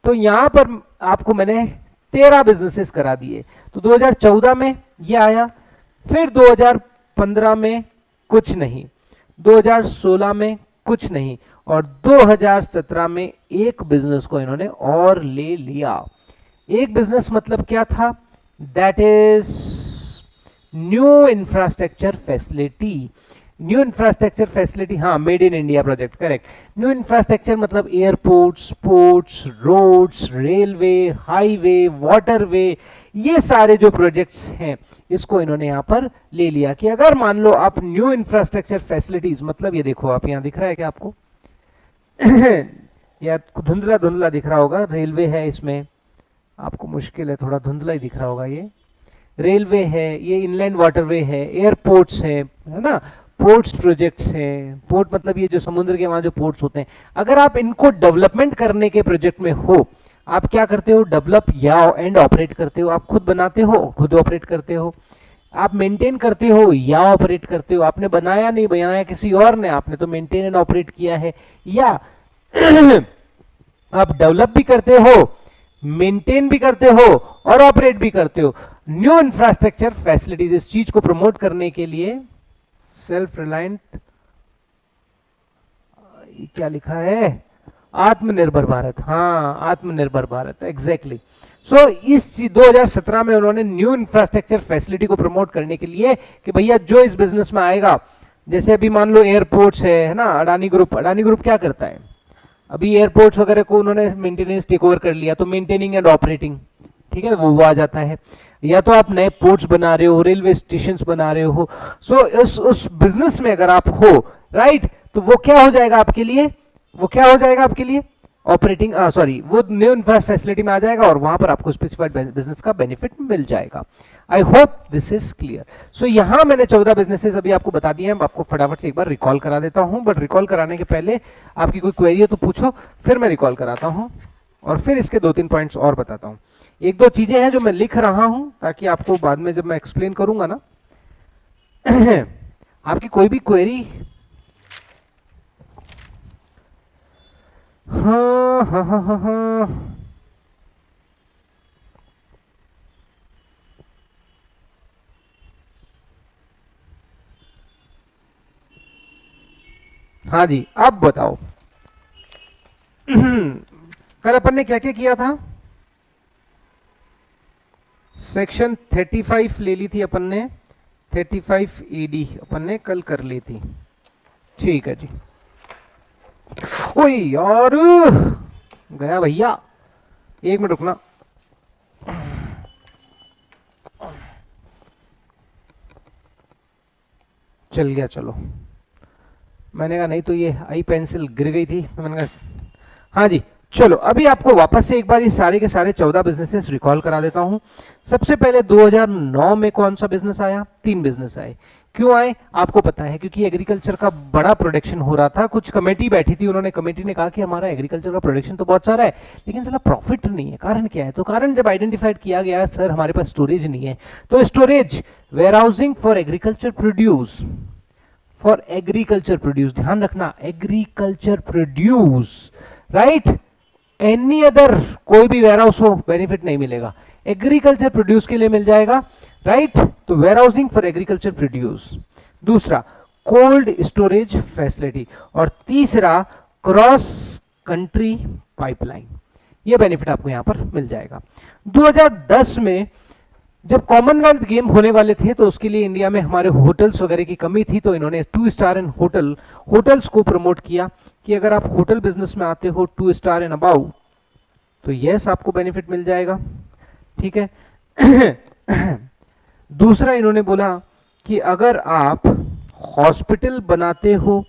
तो यहां पर आपको मैंने 13 बिजनेसेस करा दिए। तो 2014 में ये आया, फिर 2015 में कुछ नहीं, 2016 में कुछ नहीं, और 2017 में एक बिजनेस को इन्होंने और ले लिया। एक बिजनेस मतलब क्या था? That is new infrastructure facility. New infrastructure facility, हाँ, made in India project, correct. New infrastructure मतलब airports, ports, roads, railway, highway, waterway, ये सारे जो प्रोजेक्ट्स हैं इसको इन्होंने यहां पर ले लिया कि अगर मान लो आप न्यू इंफ्रास्ट्रक्चर फैसिलिटीज, मतलब ये देखो आप यहां दिख रहा है क्या आपको या धुंधला धुंधला दिख रहा होगा, रेलवे है इसमें, आपको मुश्किल है, थोड़ा धुंधला ही दिख रहा होगा। ये रेलवे है, ये इनलैंड वाटरवे है, एयरपोर्ट्स है ना, पोर्ट्स प्रोजेक्ट्स हैं। पोर्ट मतलब ये जो समुद्र के वहां जो पोर्ट्स होते हैं, अगर आप इनको डेवलपमेंट करने के प्रोजेक्ट में हो, आप क्या करते हो? डेवलप या एंड ऑपरेट करते हो। आप खुद बनाते हो, खुद ऑपरेट करते हो। आप मेंटेन करते हो या ऑपरेट करते हो। आपने बनाया नहीं, बनाया किसी और ने, आपने तो मेंटेन एंड ऑपरेट किया है। या आप डेवलप भी करते हो, मेंटेन भी करते हो और ऑपरेट भी करते हो। न्यू इंफ्रास्ट्रक्चर फैसिलिटीज, इस चीज को प्रमोट करने के लिए सेल्फ रिलायंट, क्या लिखा है, आत्मनिर्भर भारत, हाँ, आत्मनिर्भर भारत, एग्जैक्टली। सो इस 2017 में उन्होंने न्यू इंफ्रास्ट्रक्चर फैसिलिटी को प्रमोट करने के लिए कि भैया जो इस बिजनेस में आएगा, जैसे अभी मान लो एयरपोर्ट्स है ना, अडानी ग्रुप क्या करता है, अभी एयरपोर्ट्स वगैरह को उन्होंने मेंटेनेंस टेक ओवर कर लिया, तो मेंटेनिंग एंड ऑपरेटिंग, ठीक है, वो आ जाता है। या तो आप नए पोर्ट्स बना रहे हो, रेलवे स्टेशंस बना रहे हो, सो उस बिजनेस में अगर आप हो, राइट, तो वो क्या हो जाएगा आपके लिए, वो क्या हो जाएगा आपके लिए, ऑपरेटिंग, सॉरी, वो न्यू इंफ्रास्ट्रक्चर फैसिलिटी में आ जाएगा और वहां पर आपको स्पेसिफाइड बिजनेस का बेनिफिट मिल जाएगा। I hope this is clear. So यहां मैंने 14 बिजनेसेस अभी आपको बता दिए हैं, आपको फटाफट से एक बार रिकॉल करा देता हूं, बट रिकॉल कराने के पहले आपकी कोई क्वेरी है तो पूछो, फिर मैं रिकॉल कराता हूं और फिर इसके 2-3 पॉइंट्स और बताता हूं। एक दो चीजें हैं जो मैं लिख रहा हूं ताकि आपको बाद में जब मैं एक्सप्लेन करूंगा ना आपकी कोई भी क्वेरी, हाँ हाँ हाँ हाँ हाँ, हाँ जी, अब बताओ कल अपन ने क्या क्या किया था? सेक्शन 35 ले ली थी अपन ने, 35 ईडी अपन ने कल कर ली थी, ठीक है जी। ओए यार, गया भैया, 1 मिनट रुकना। चल गया, चलो। मैंने कहा नहीं तो ये आई पेंसिल गिर गई थी, तो मैंने कहा हाँ जी, चलो अभी आपको वापस से एक बार ये सारे के सारे 14 बिजनेसेस रिकॉल करा देता हूं। सबसे पहले 2009 में कौन सा बिजनेस आया? 3 बिजनेस आए। क्यों आए आपको पता है? क्योंकि एग्रीकल्चर का बड़ा प्रोडक्शन हो रहा था। कुछ कमेटी बैठी थी, उन्होंने कमेटी ने कहा कि हमारा एग्रीकल्चर का प्रोडक्शन तो बहुत सारा है लेकिन साला प्रॉफिट नहीं है। कारण क्या है? तो कारण जब आइडेंटिफाइड किया गया, सर हमारे पास स्टोरेज नहीं है, तो storage warehousing for agriculture produce, for agriculture produce, ध्यान रखना agriculture produce, right. Any other कोई भी वेयर हाउस हो बेनिफिट नहीं मिलेगा, एग्रीकल्चर प्रोड्यूस के लिए मिल जाएगा, राइट। तो warehousing for agriculture produce. दूसरा कोल्ड स्टोरेज फैसिलिटी, और तीसरा क्रॉस कंट्री पाइपलाइन। ये बेनिफिट आपको यहां पर मिल जाएगा। 2010 में जब कॉमनवेल्थ गेम होने वाले थे तो उसके लिए इंडिया में हमारे होटल्स वगैरह की कमी थी, तो इन्होंने 2 स्टार एंड होटल्स को प्रमोट किया कि अगर आप होटल बिजनेस में आते हो 2 स्टार एंड अबाउ तो यस आपको बेनिफिट मिल जाएगा, ठीक है। दूसरा इन्होंने बोला कि अगर आप हॉस्पिटल बनाते हो,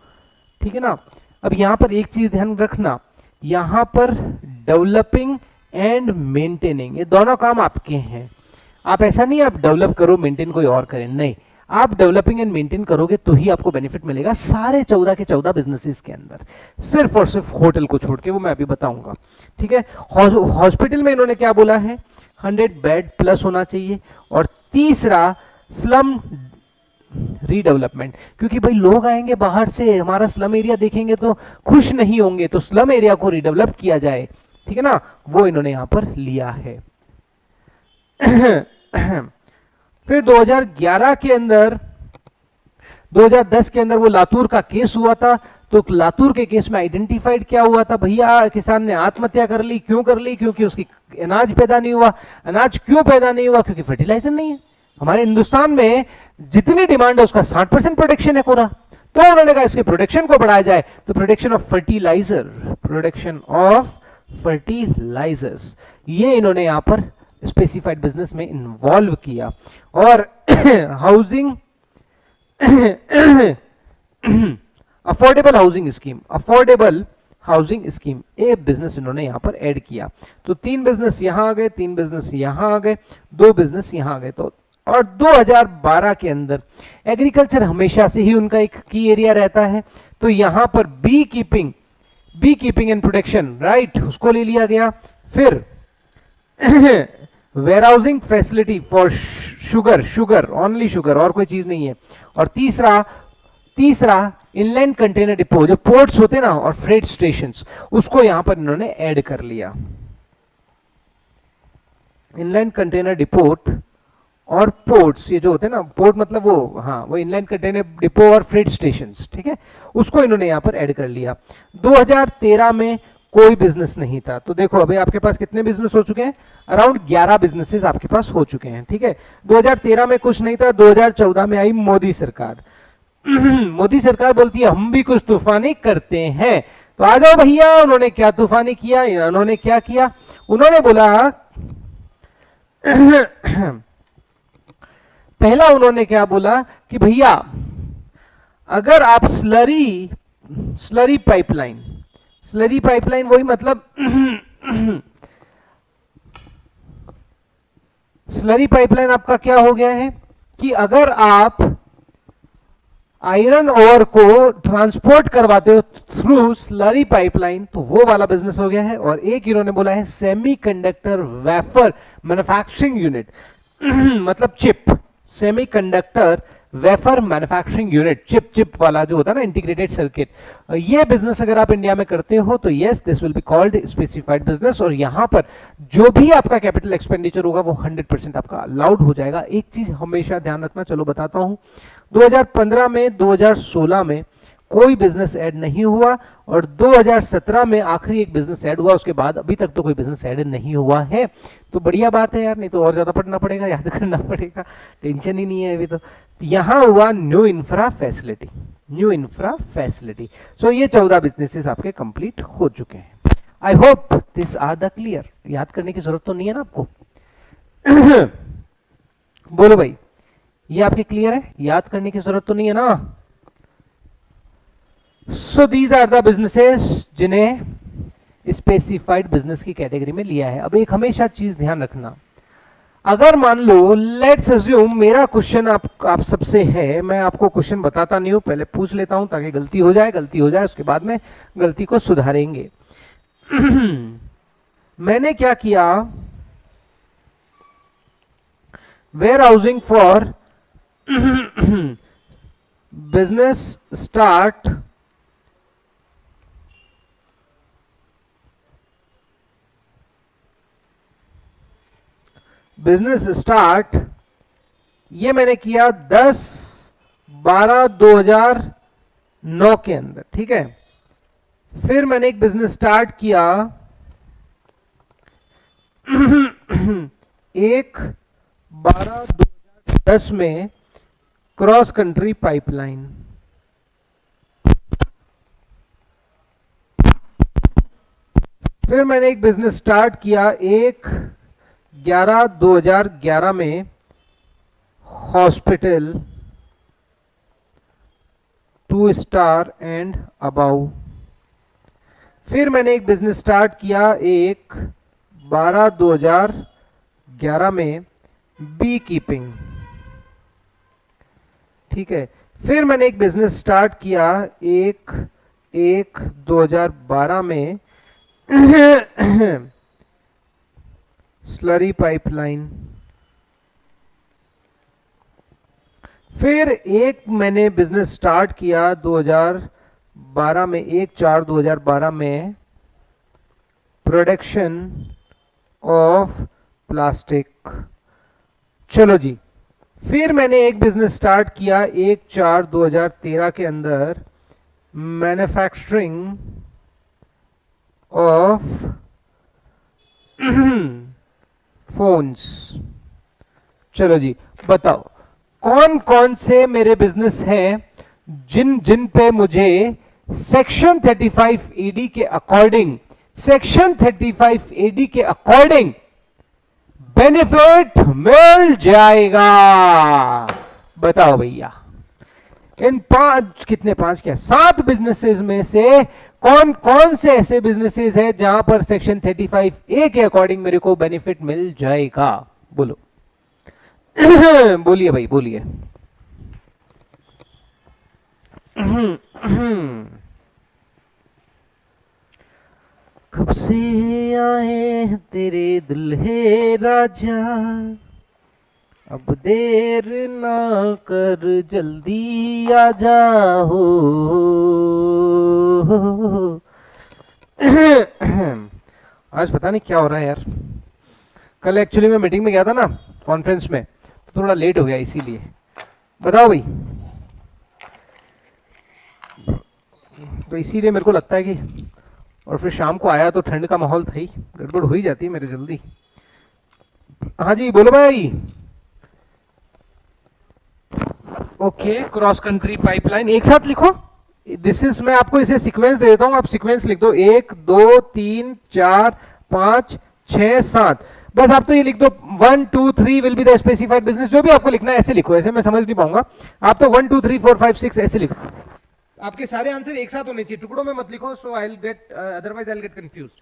ठीक है ना। अब यहां पर एक चीज ध्यान रखना, यहां पर डेवलपिंग एंड मेंटेनिंग ये दोनों काम आपके हैं। आप ऐसा नहीं आप डेवलप करो मेंटेन कोई और करे, नहीं, आप डेवलपिंग एंड मेंटेन करोगे तो ही आपको बेनिफिट मिलेगा सारे 14 के 14 बिजनेसेस के अंदर, सिर्फ और सिर्फ होटल को छोड़ के, वो मैं अभी बताऊंगा, ठीक है। हॉस्पिटल में इन्होंने क्या बोला है? 100 बेड प्लस होना चाहिए। और तीसरा स्लम रीडेवलपमेंट, क्योंकि भाई लोग आएंगे बाहर से, हमारा स्लम एरिया देखेंगे तो खुश नहीं होंगे, तो स्लम एरिया को रीडेवलप किया जाए, ठीक है ना, वो इन्होंने यहां पर लिया है। फिर 2011 के अंदर 2010 के अंदर वो लातूर का केस हुआ था, तो लातूर के केस में आइडेंटिफाइड क्या हुआ था? भैया किसान ने आत्महत्या कर ली, क्यों कर ली? क्योंकि उसकी अनाज पैदा नहीं हुआ। अनाज क्यों पैदा नहीं हुआ? क्योंकि फर्टिलाइजर नहीं है। हमारे हिंदुस्तान में जितनी डिमांड है उसका 60% प्रोडक्शन है कोरा, तो उन्होंने कहा इसके प्रोडक्शन को बढ़ाया जाए, तो प्रोडक्शन ऑफ फर्टिलाइजर्स ये इन्होंने यहां पर स्पेसिफाइड बिजनेस में इन्वॉल्व किया। और हाउसिंग अफोर्डेबल हाउसिंग स्कीम एक बिजनेस इन्होंने यहां पर ऐड किया। तो 3 बिजनेस यहां आ गए, 3 बिजनेस यहां आ गए, 2 बिजनेस यहां आ गए। तो और 2012 के अंदर एग्रीकल्चर हमेशा से ही उनका एक की एरिया रहता है, तो यहां पर beekeeping and production, right, उसको ले लिया गया। फिर warehousing facility for sugar only sugar, और कोई चीज नहीं है। और तीसरा इनलैंड कंटेनर डिपो, जो पोर्ट्स होते ना और फ्रेट स्टेशंस, उसको यहां पर इन्होंने ऐड कर लिया। इनलैंड कंटेनर डिपोट और पोर्ट्स, ये जो होते हैं ना, पोर्ट मतलब वो, हाँ, वो इनलैंड कंटेनर डिपो और फ्रेट स्टेशंस, ठीक है, उसको इन्होंने यहां पर ऐड कर लिया। 2013 में कोई बिजनेस नहीं था, तो देखो अभी आपके पास कितने बिजनेस हो चुके हैं? अराउंड 11 बिजनेसेस आपके पास हो चुके हैं, ठीक है। 2013 में कुछ नहीं था, 2014 में आई मोदी सरकार। मोदी सरकार बोलती है हम भी कुछ तूफानी करते हैं, तो आ जाओ भैया। उन्होंने क्या तूफानी किया? उन्होंने क्या किया? उन्होंने बोला पहला उन्होंने क्या बोला कि भैया अगर आप स्लरी पाइपलाइन वही मतलब स्लरी पाइपलाइन आपका क्या हो गया है कि अगर आप आयरन ओर को ट्रांसपोर्ट करवाते हो थ्रू स्लरी पाइपलाइन, तो वो वाला बिजनेस हो गया है। और एक इन्होंने बोला है सेमीकंडक्टर वेफर मैन्युफैक्चरिंग यूनिट, मतलब chip, semiconductor wafer manufacturing unit, chip वाला जो होता है ना, इंटीग्रेटेड सर्किट, ये बिजनेस अगर आप इंडिया में करते हो तो yes this will be called specified business. और यहां पर जो भी आपका कैपिटल एक्सपेंडिचर होगा वो 100% आपका अलाउड हो जाएगा। एक चीज हमेशा ध्यान रखना, चलो बताता हूं, 2015 में 2016 में कोई बिजनेस ऐड नहीं हुआ, और 2017 में आखिरी एक बिजनेस ऐड हुआ, उसके बाद अभी तक तो कोई बिजनेस ऐड नहीं हुआ है। तो बढ़िया बात है यार, नहीं तो और ज्यादा पढ़ना पड़ेगा, याद करना पड़ेगा, टेंशन ही नहीं है अभी तो। यहां हुआ न्यू इंफ्रा फैसिलिटी। सो ये 14 बिजनेसेस आपके कंप्लीट हो चुके हैं। I hope this are the clear. याद करने की जरूरत तो नहीं है ना आपको? बोलो भाई, ये आपके क्लियर है? याद करने की जरूरत तो नहीं है ना? So these are the businesses जिन्हें स्पेसिफाइड बिजनेस की कैटेगरी में लिया है। अब एक हमेशा चीज ध्यान रखना, अगर मान लो लेट्स अज्यूम मेरा क्वेश्चन आप सबसे है, मैं आपको क्वेश्चन बताता नहीं हूं, पहले पूछ लेता हूं ताकि गलती हो जाए उसके बाद में गलती को सुधारेंगे। मैंने क्या किया, warehousing for business start ये मैंने किया 10/12/2009 के अंदर, ठीक है। फिर मैंने एक बिजनेस स्टार्ट किया 1/12/2010 में, क्रॉस कंट्री पाइपलाइन। फिर मैंने एक बिजनेस स्टार्ट किया 1/11/2011 में, हॉस्पिटल 2 स्टार एंड अबाउ। फिर मैंने एक बिजनेस स्टार्ट किया 1/12/2011 में, बी कीपिंग, ठीक है। फिर मैंने एक बिजनेस स्टार्ट किया 1/1/2012 में, स्लरी पाइपलाइन। फिर एक मैंने बिजनेस स्टार्ट किया 2012 में, 1/4/2012 में, प्रोडक्शन ऑफ प्लास्टिक। चलो जी। फिर मैंने एक बिजनेस स्टार्ट किया 1/4/2013 के अंदर, मैन्युफैक्चरिंग ऑफ फोन्स। चलो जी, बताओ कौन कौन से मेरे बिजनेस हैं जिन पे मुझे सेक्शन 35 एडी के अकॉर्डिंग बेनिफिट मिल जाएगा। बताओ भैया, इन 7 बिजनेसेस में से कौन कौन से ऐसे बिजनेसेस हैं जहां पर सेक्शन 35A के अकॉर्डिंग मेरे को बेनिफिट मिल जाएगा? बोलो। बोलिए भाई, बोलिए। कब से आए तेरे दुल्हे राजा, अब देर ना कर जल्दी आ जाओ। आज पता नहीं क्या हो रहा है यार। कल एक्चुअली मैं मीटिंग में गया था ना, कॉन्फ्रेंस में, तो थोड़ा लेट हो गया इसीलिए। बताओ भाई। तो इसीलिए मेरे को लगता है कि, और फिर शाम को आया तो ठंड का माहौल था ही, गड़बड़ हो ही जाती है मेरे जल्दी। हाँ जी बोलो भाई। ओके, क्रॉस कंट्री पाइपलाइन एक साथ लिखो। दिस इज, मैं आपको इसे सीक्वेंस दे देता हूं, आप सीक्वेंस लिख दो। 1 2 3 4 5 6 7। बस आप तो ये लिख दो 1 2 3 will be the specified business. जो भी आपको लिखना है ऐसे लिखो, ऐसे मैं समझ नहीं पाऊंगा। आप तो 1 2 3 4 5 6 ऐसे लिखो। आपके सारे आंसर एक साथ होने चाहिए, टुकड़ों में मत लिखो, so I will get, otherwise I will get confused.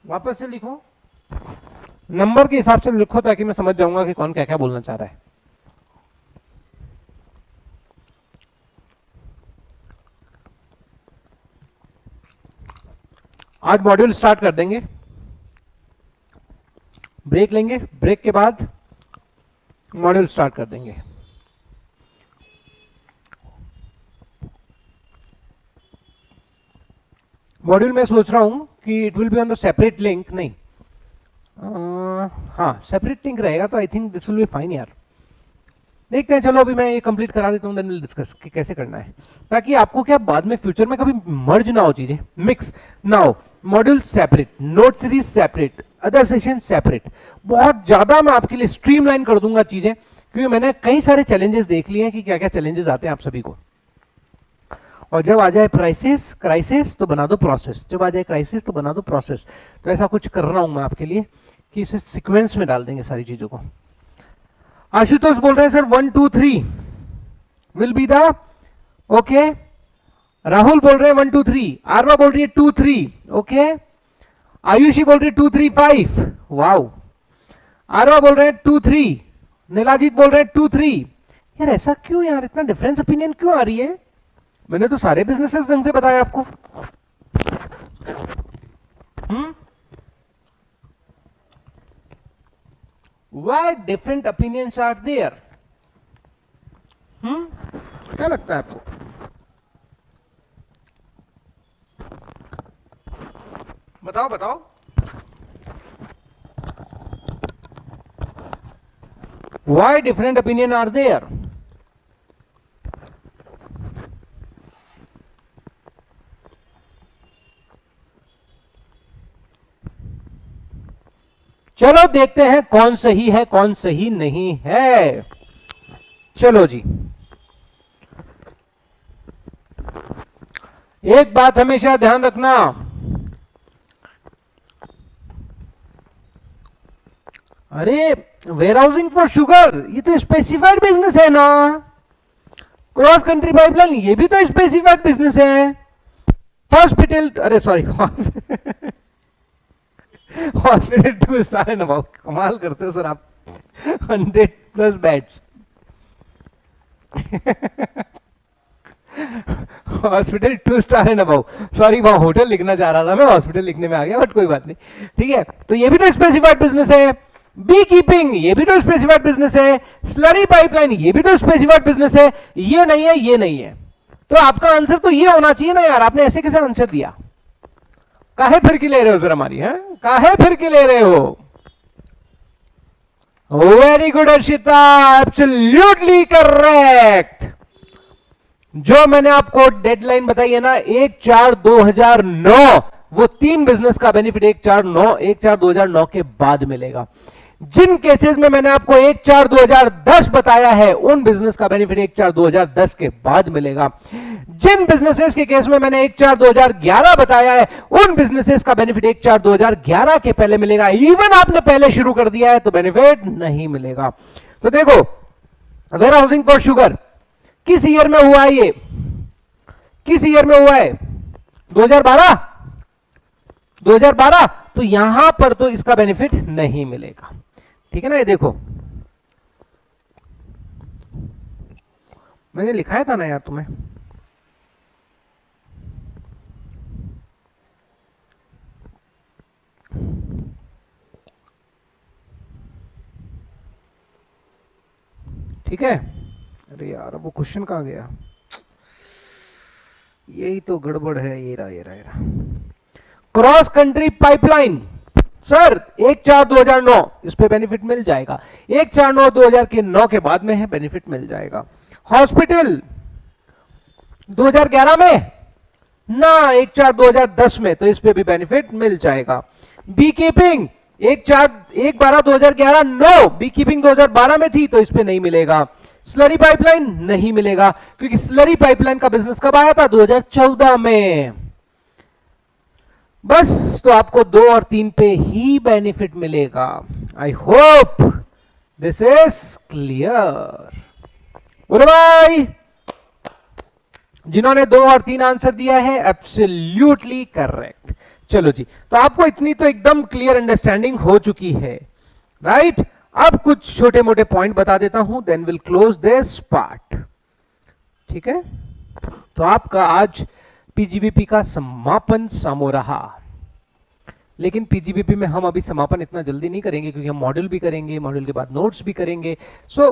वापस से लिखो, नंबर के हिसाब से लिखो ताकि मैं समझ जाऊंगा कि कौन क्या क्या बोलना चाह रहा है। आज मॉड्यूल स्टार्ट कर देंगे, ब्रेक लेंगे, ब्रेक के बाद मॉड्यूल स्टार्ट कर देंगे। मॉड्यूल में सोच रहा हूं कि it will be on the separate link, नहीं हाँ सेपरेट लिंक रहेगा, तो I think this will be fine यार। देखते हैं, चलो अभी मैं ये कंप्लीट करा देता हूँ, देन विल डिस्कस कि कैसे करना है, ताकि आपको क्या बाद में फ्यूचर में कभी मर्ज ना हो चीजें, मिक्स ना हो। Module separate, note series separate, other session separate. बहुत ज्यादा मैं आपके लिए स्ट्रीमलाइन कर दूंगा चीजें, क्योंकि मैंने कई सारे चैलेंजेस देख लिए हैं कि क्या क्या चैलेंजेस आते हैं आप सभी को। और जब आ जाए क्राइसिस तो बना दो प्रोसेस, जब आ जाए क्राइसिस तो बना दो प्रोसेस। तो ऐसा कुछ कर रहा हूं मैं आपके लिए कि इसे सीक्वेंस में डाल देंगे सारी चीजों को। आशुतोष बोल रहे हैं sir 1 2 3 will be the okay. Rahul बोल रहे हैं 1 2 3, आरवा बोल रही है 2 3 ओके, आयुषी बोल रही है 2 3 5 वाओ, आरवा बोल रहे हैं 2 3, नीलाजीत बोल रहे हैं 2 3। यार ऐसा क्यों यार, इतना डिफरेंस ओपिनियन क्यों आ रही है? मैंने तो सारे बिजनेसेस ढंग से बताया आपको। Why different opinions are there? क्या लगता है आपको? बताओ बताओ। Why different opinion are there? चलो देखते हैं कौन सही है कौन सही नहीं है। चलो जी, एक बात हमेशा ध्यान रखना, अरे वेयर हाउसिंग फॉर शुगर ये तो स्पेसिफाइड बिजनेस है ना, क्रॉस कंट्री पाइपलाइन ये भी तो स्पेसिफाइड बिजनेस है। हॉस्पिटल, अरे sorry hospital 2 star and above, कमाल करते हो सर आप, 100+ beds hospital 2 star and above, sorry वहां होटल लिखना चाह रहा था मैं, हॉस्पिटल लिखने में आ गया, बट कोई बात नहीं, ठीक है। तो ये भी तो स्पेसिफाइड बिजनेस है। बी कीपिंग ये भी तो स्पेसिफाइड बिजनेस है। स्लरी पाइपलाइन ये भी तो स्पेसिफाइड बिजनेस है। ये नहीं है, ये नहीं है, तो आपका आंसर तो ये होना चाहिए ना यार, आपने ऐसे कैसे आंसर दिया? काहे फिर की ले रहे हो सर हमारी, है काहे फिर की ले रहे हो? Very good Arshita, absolutely correct. जो मैंने आपको डेडलाइन बताई है ना 1/4/2009, वो 3 बिजनेस का बेनिफिट 1/4/2009 के बाद मिलेगा। जिन केसेस में मैंने आपको 1/4/2010 बताया है उन बिजनेस का बेनिफिट 1/4/2010 के बाद मिलेगा। जिन बिजनेसेस के केस में मैंने 1/4/2011 बताया है उन बिजनेसेस का बेनिफिट 1/4/2011 के पहले मिलेगा। इवन आपने पहले शुरू कर दिया है तो बेनिफिट नहीं मिलेगा। तो देखो, वेयर हाउसिंग फॉर शुगर किस ईयर में हुआ है? ये किस ईयर में हुआ है? 2012। 2012, तो यहां पर तो इसका बेनिफिट नहीं मिलेगा, ठीक है ना। ये देखो मैंने लिखाया था ना यार तुम्हें, ठीक है। अरे यार अब वो क्वेश्चन कहां गया? यही तो गड़बड़ है, ये रहा। क्रॉस कंट्री पाइपलाइन सर 1/4/2009 इस पे बेनिफिट मिल जाएगा। 1/4/2009 के बाद में है, बेनिफिट मिल जाएगा। हॉस्पिटल 2011 में ना, 1/4/2010 में, तो इस पे भी बेनिफिट मिल जाएगा। Beekeeping 1/12/2011 no, beekeeping 2012 में थी तो इस पे नहीं मिलेगा। स्लरी पाइपलाइन नहीं मिलेगा क्योंकि स्लरी पाइपलाइन का बिजनेस कब आया था? 2014 में। बस तो आपको 2 और 3 पे ही बेनिफिट मिलेगा। आई होप दिस इज क्लियर। बोलो भाई, जिन्होंने 2 और 3 आंसर दिया है एब्सोल्युटली करेक्ट। चलो जी, तो आपको इतनी तो एकदम क्लियर अंडरस्टैंडिंग हो चुकी है, राइट? अब कुछ छोटे मोटे पॉइंट बता देता हूं, then will close this part, ठीक है। तो आपका आज पीजीबीपी का समापन समो रहा, लेकिन पीजीबीपी में हम अभी समापन इतना जल्दी नहीं करेंगे क्योंकि हम मॉड्यूल भी करेंगे, मॉड्यूल के बाद नोट्स भी करेंगे, सो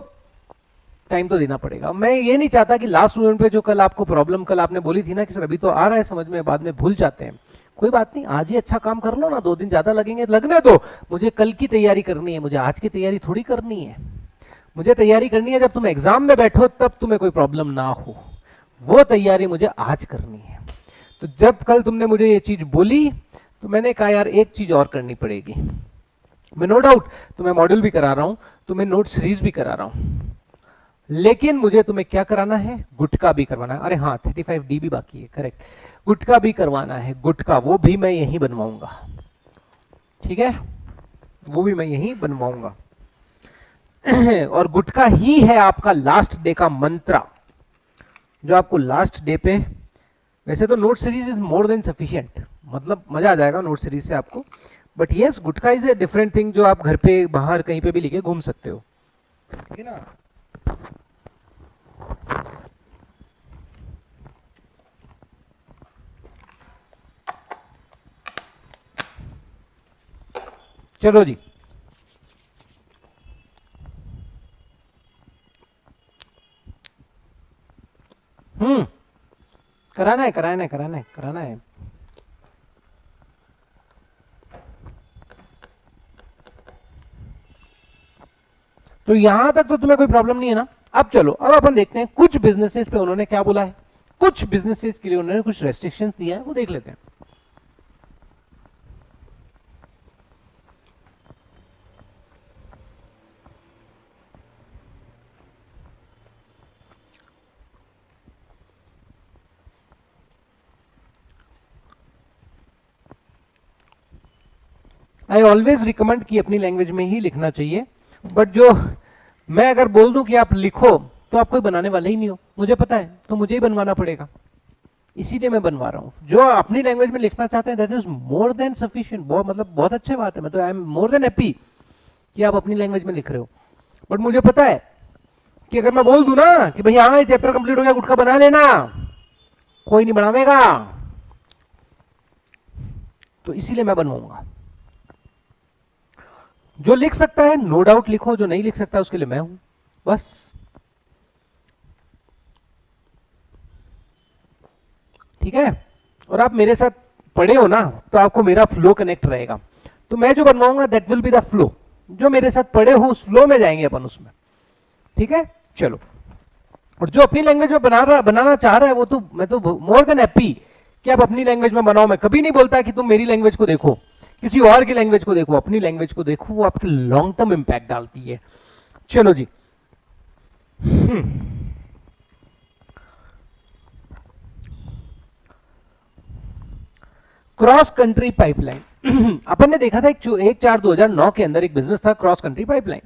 टाइम तो देना पड़ेगा। मैं ये नहीं चाहता कि लास्ट मोमेंट पे जो कल आपको प्रॉब्लम कल आपने बोली थी ना कि सर अभी तो आ रहा है समझ में, बाद में भूल जाते हैं, कोई बात नहीं, आज ही अच्छा काम कर लो ना, 2 दिन ज्यादा लगेंगे लगने दो। मुझे कल की तैयारी करनी है, मुझे आज की तैयारी थोड़ी करनी है। मुझे तैयारी करनी है जब तुम एग्जाम में बैठो तब तुम्हें कोई प्रॉब्लम ना हो, वो तैयारी मुझे आज करनी है। तो जब कल तुमने मुझे ये चीज बोली तो मैंने कहा यार एक चीज और करनी पड़ेगी। मैं नो डाउट तुम्हें मॉड्यूल भी करा रहा हूं, तुम्हें नोट सीरीज भी करा रहा हूं, लेकिन मुझे तुम्हें क्या कराना है, गुटखा भी करवाना है। अरे हाँ 35D भी बाकी है, करेक्ट, गुटखा भी करवाना है, गुटखा वो भी मैं यहीं बनवाऊंगा, ठीक है, वो भी मैं यहीं बनवाऊंगा। और गुटखा ही है आपका लास्ट डे का मंत्रा, जो आपको लास्ट डे पे, वैसे तो note series is more than sufficient, मतलब मजा आ जाएगा नोट सीरीज से आपको, but yes gutkha is a different thing जो आप घर पे बाहर कहीं पे भी लेके घूम सकते हो, ठीक है ना। चलो जी, कराना है कराना है कराना है कराना है। तो यहां तक तो तुम्हें कोई प्रॉब्लम नहीं है ना। अब चलो, अब अपन देखते हैं कुछ बिजनेसेस पे उन्होंने क्या बोला है, कुछ बिजनेसेस के लिए उन्होंने कुछ रेस्ट्रिक्शंस दिया है, वो देख लेते हैं। आई ऑलवेज रिकमेंड कि अपनी लैंग्वेज में ही लिखना चाहिए, बट जो मैं अगर बोल दूं कि आप लिखो तो आप कोई बनाने वाले ही नहीं हो, मुझे पता है, तो मुझे ही बनवाना पड़ेगा, इसीलिए मैं बनवा रहा हूं। जो अपनी लैंग्वेज में लिखना चाहते हैं that is more than sufficient, बहुत मतलब बहुत अच्छी बात है, मैं तो I am more than happy कि आप अपनी लैंग्वेज में लिख रहे हो। बट मुझे पता है कि अगर मैं बोल दूं ना कि भैया हाँ ये चैप्टर कंप्लीट हो गया, गुटखा बना लेना, कोई नहीं बनावेगा, तो इसीलिए मैं बनवाऊंगा। जो लिख सकता है नो डाउट लिखो, जो नहीं लिख सकता उसके लिए मैं हूं, बस। ठीक है, और आप मेरे साथ पढ़े हो ना, तो आपको मेरा फ्लो कनेक्ट रहेगा, तो मैं जो बनवाऊंगा that will be the flow, जो मेरे साथ पढ़े हो उस फ्लो में जाएंगे अपन उसमें, ठीक है। चलो, और जो अपनी लैंग्वेज में बनाना चाह रहा है वो तो मैं तो मोर देन हैप्पी कि आप अपनी लैंग्वेज में बनाओ। मैं कभी नहीं बोलता कि तुम मेरी लैंग्वेज को देखो, किसी और की लैंग्वेज को देखो, अपनी लैंग्वेज को देखो, वो आपके लॉन्ग टर्म इंपैक्ट डालती है। चलो जी, क्रॉस कंट्री पाइपलाइन अपन ने देखा था 1/4/2009 के अंदर एक बिजनेस था cross country pipeline.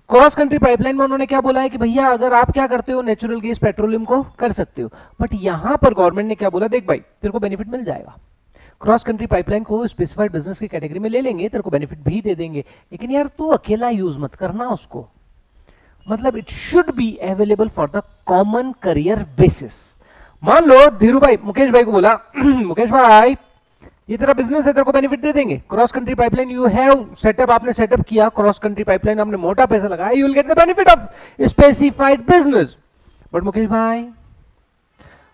Cross country pipeline में उन्होंने क्या बोला है कि भैया अगर आप क्या करते हो नेचुरल गैस पेट्रोलियम को कर सकते हो, बट यहां पर गवर्नमेंट ने क्या बोला, देख भाई तेरे को बेनिफिट मिल जाएगा, क्रॉस कंट्री पाइपलाइन को स्पेसिफाइड बिजनेस की कैटेगरी में ले लेंगे, तेरे को बेनिफिट भी दे देंगे, लेकिन यार तू अकेला यूज मत करना उसको, मतलब it should be available for the common career basis. मान लो धीरू भाई मुकेश भाई को बोला मुकेश भाई ये तेरा बिजनेस है, तेरे को बेनिफिट दे देंगे, cross country pipeline you have setup, आपने सेटअप किया क्रॉस कंट्री पाइपलाइन, आपने मोटा पैसा लगाया, you will get the benefit of specified business. But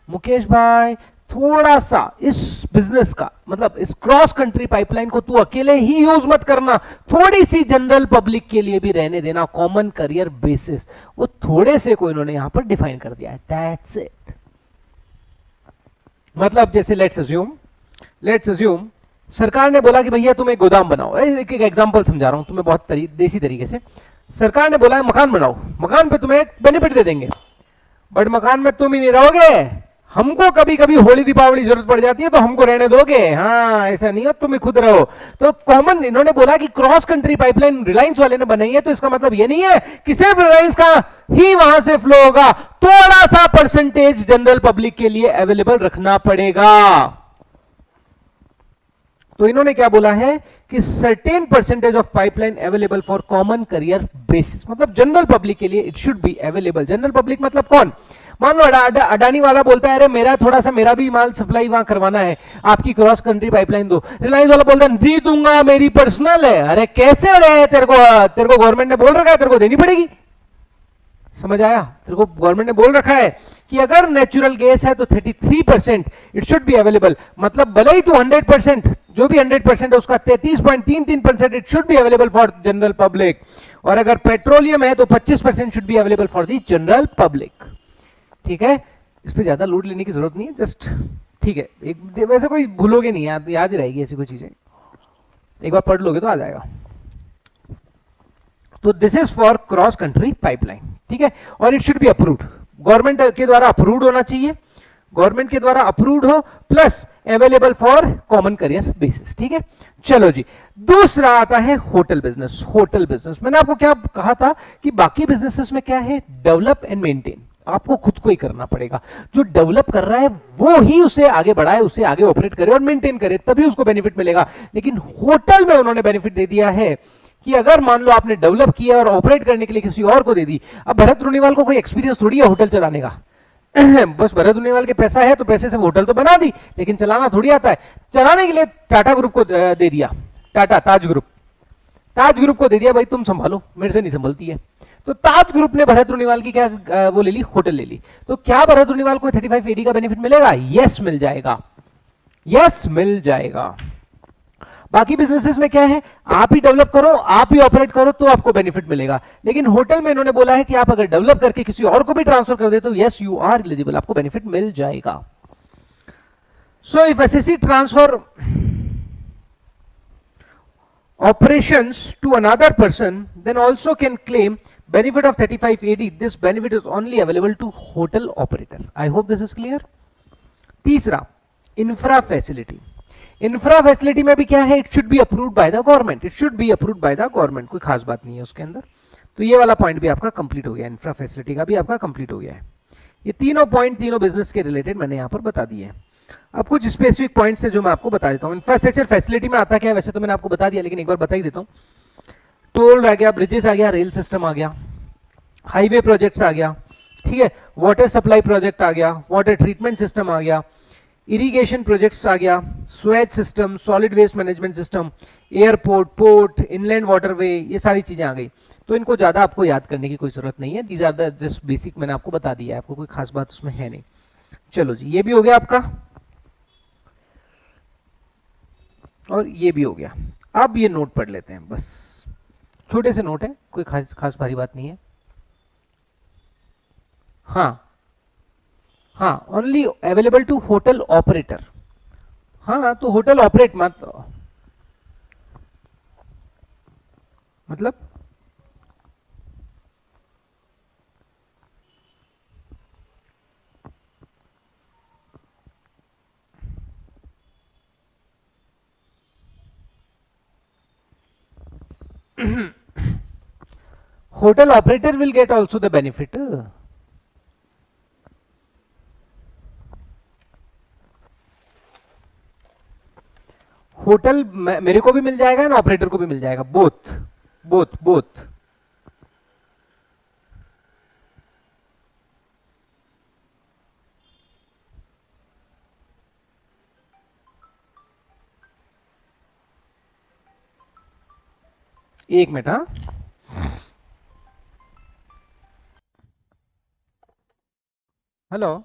Mukesh भाई थोड़ा सा इस बिजनेस का, मतलब इस क्रॉस कंट्री पाइपलाइन को तू अकेले ही यूज मत करना, थोड़ी सी जनरल पब्लिक के लिए भी रहने देना, कॉमन करियर बेसिस, वो थोड़े से को इन्होंने यहां पर डिफाइन कर दिया है, दैट्स इट। मतलब जैसे लेट्स अज्यूम सरकार ने बोला कि भैया तुम एक गोदाम बनाओ, एक एग्जांपल समझा रहा हूं तुम्हें बहुत देसी तरीके से, सरकार ने बोला है मकान बनाओ, मकान पे तुम्हें बेनिफिट दे देंगे, बट मकान में तुम ही नहीं रहोगे, हमको कभी कभी होली दीपावली जरूरत पड़ जाती है तो हमको रहने दोगे, हाँ ऐसा नहीं हो, तुम ही खुद रहो। तो कॉमन इन्होंने बोला कि क्रॉस कंट्री पाइपलाइन रिलायंस वाले ने बनाई है, तो इसका मतलब ये नहीं है कि सिर्फ रिलायंस का ही वहां से फ्लो होगा, थोड़ा सा परसेंटेज जनरल पब्लिक के लिए अवेलेबल रखना पड़ेगा। तो इन्होंने क्या बोला है कि certain percentage of pipeline available for common career basis, मतलब जनरल पब्लिक के लिए it should be available. General public मतलब कौन, मान लो अडानी वाला बोलता है अरे मेरा थोड़ा सा मेरा भी माल सप्लाई वहां करवाना है, आपकी क्रॉस कंट्री पाइपलाइन दो, रिलायंस वाला बोलता है नहीं दूंगा मेरी पर्सनल है, अरे कैसे रहे, तेरे को गवर्नमेंट ने बोल रखा है तेरे को देनी पड़ेगी, समझ आया, तेरे को गवर्नमेंट ने बोल रखा है कि अगर नेचुरल गैस है तो 33% इट शुड बी अवेलेबल, मतलब भले ही तू 100%, जो भी 100% है उसका 33.33% it should be available for general public, और अगर पेट्रोलियम है तो 25% should be available for the general public. ठीक है, इस पर ज्यादा लोड लेने की जरूरत नहीं है, जस्ट ठीक है, एक वैसे कोई भूलोगे नहीं, याद ही रहेगी ऐसी कोई चीजें, एक बार पढ़ लोगे तो आ जाएगा। तो this is for cross country pipeline. ठीक है, और it should be approved, government के द्वारा अप्रूव्ड होना चाहिए, गवर्नमेंट के द्वारा अप्रूव्ड हो, plus available for common career basis. ठीक है, चलो जी, दूसरा आता है होटल बिजनेस। होटल बिजनेस मैंने आपको क्या कहा था कि बाकी बिजनेसेस में क्या है, डेवलप एंड मेंटेन, आपको खुद को ही करना पड़ेगा। जो डेवलप कर रहा है वो ही उसे आगे बढ़ाए, उसे आगे ऑपरेट करे और मेंटेन करे, तभी उसको बेनिफिट मिलेगा। लेकिन होटल में उन्होंने बेनिफिट दे दिया है कि अगर मान लो आपने डेवलप किया और ऑपरेट करने के लिए किसी और को दे दी, अब भरत रूनीवाल को कोई एक्सपीरियंस थोड़ी है होटल चलाने का बस भरत रूनीवाल के पैसा है तो पैसे से होटल तो बना दी, लेकिन चलाना थोड़ी आता है। चलाने के लिए टाटा ग्रुप को दे दिया, टाटा ताज ग्रुप को दे दिया, भाई तुम संभालो, मेरे से नहीं संभलती है। तो ताज ग्रुप ने भरत रूनीवाल की क्या वो ले ली, होटल ले ली। तो क्या भरत रूनीवाल को 35 AD का बेनिफिट मिलेगा? यस मिल जाएगा, यस मिल जाएगा। बाकी बिजनेसेस में क्या है, आप ही डेवलप करो, आप ही ऑपरेट करो तो आपको बेनिफिट मिलेगा। लेकिन होटल में इन्होंने बोला है कि आप अगर डेवलप करके किसी और को भी ट्रांसफर कर दे तो यस यू आर एलिजिबल, आपको बेनिफिट मिल जाएगा। So if SSC transfer operations to another person, then also can claim benefit of 35 AD. This benefit is only available to hotel operator. I hope this is clear. तीसरा, infra facility. Infra facility में भी क्या है, it should be approved by the government, it should be approved by the government, कोई खास बात नहीं है उसके अंदर। तो ये वाला पॉइंट भी आपका कंप्लीट हो गया, इंफ्रा फैसिलिटी का भी आपका कंप्लीट हो गया है। ये तीनों पॉइंट तीनों बिजनेस के रिलेटेड मैंने यहां पर बता दिए हैं। अब कुछ स्पेसिफिक पॉइंट्स है जो मैं आपको बता देता हूं। इंफ्रास्ट्रक्चर फैसिलिटी में आता क्या है, वैसे तो मैंने आपको बता दिया, लेकिन एक बार बता ही देता हूं। टोल आ गया, ब्रिजेस आ गया, रेल सिस्टम आ गया, हाईवे प्रोजेक्ट्स आ गया, ठीक है, वाटर सप्लाई प्रोजेक्ट आ गया, वाटर ट्रीटमेंट सिस्टम आ गया, इरिगेशन प्रोजेक्ट्स आ गया, sewage system, solid waste management system, airport, port, inland waterway, ये सारी चीजें आ गई। तो इनको ज्यादा आपको याद करने की कोई जरूरत नहीं है, these are the just basic, मैंने आपको बता दिया है, आपको कोई खास बात उसमें है नहीं। चलो जी, ये भी हो गया आपका और ये भी हो गया। अब ये नोट पढ़ लेते हैं, बस छोटे से नोट है, कोई खास भारी बात नहीं है। हाँ हाँ, only available to hotel operator. हाँ, तो होटल ऑपरेट मत मतलब hotel operator will get also the benefit. Hotel मेरे को भी मिल जाएगा ना, ऑपरेटर को भी मिल जाएगा, बोथ बोथ बोथ। एक मिनट, हाँ हेलो,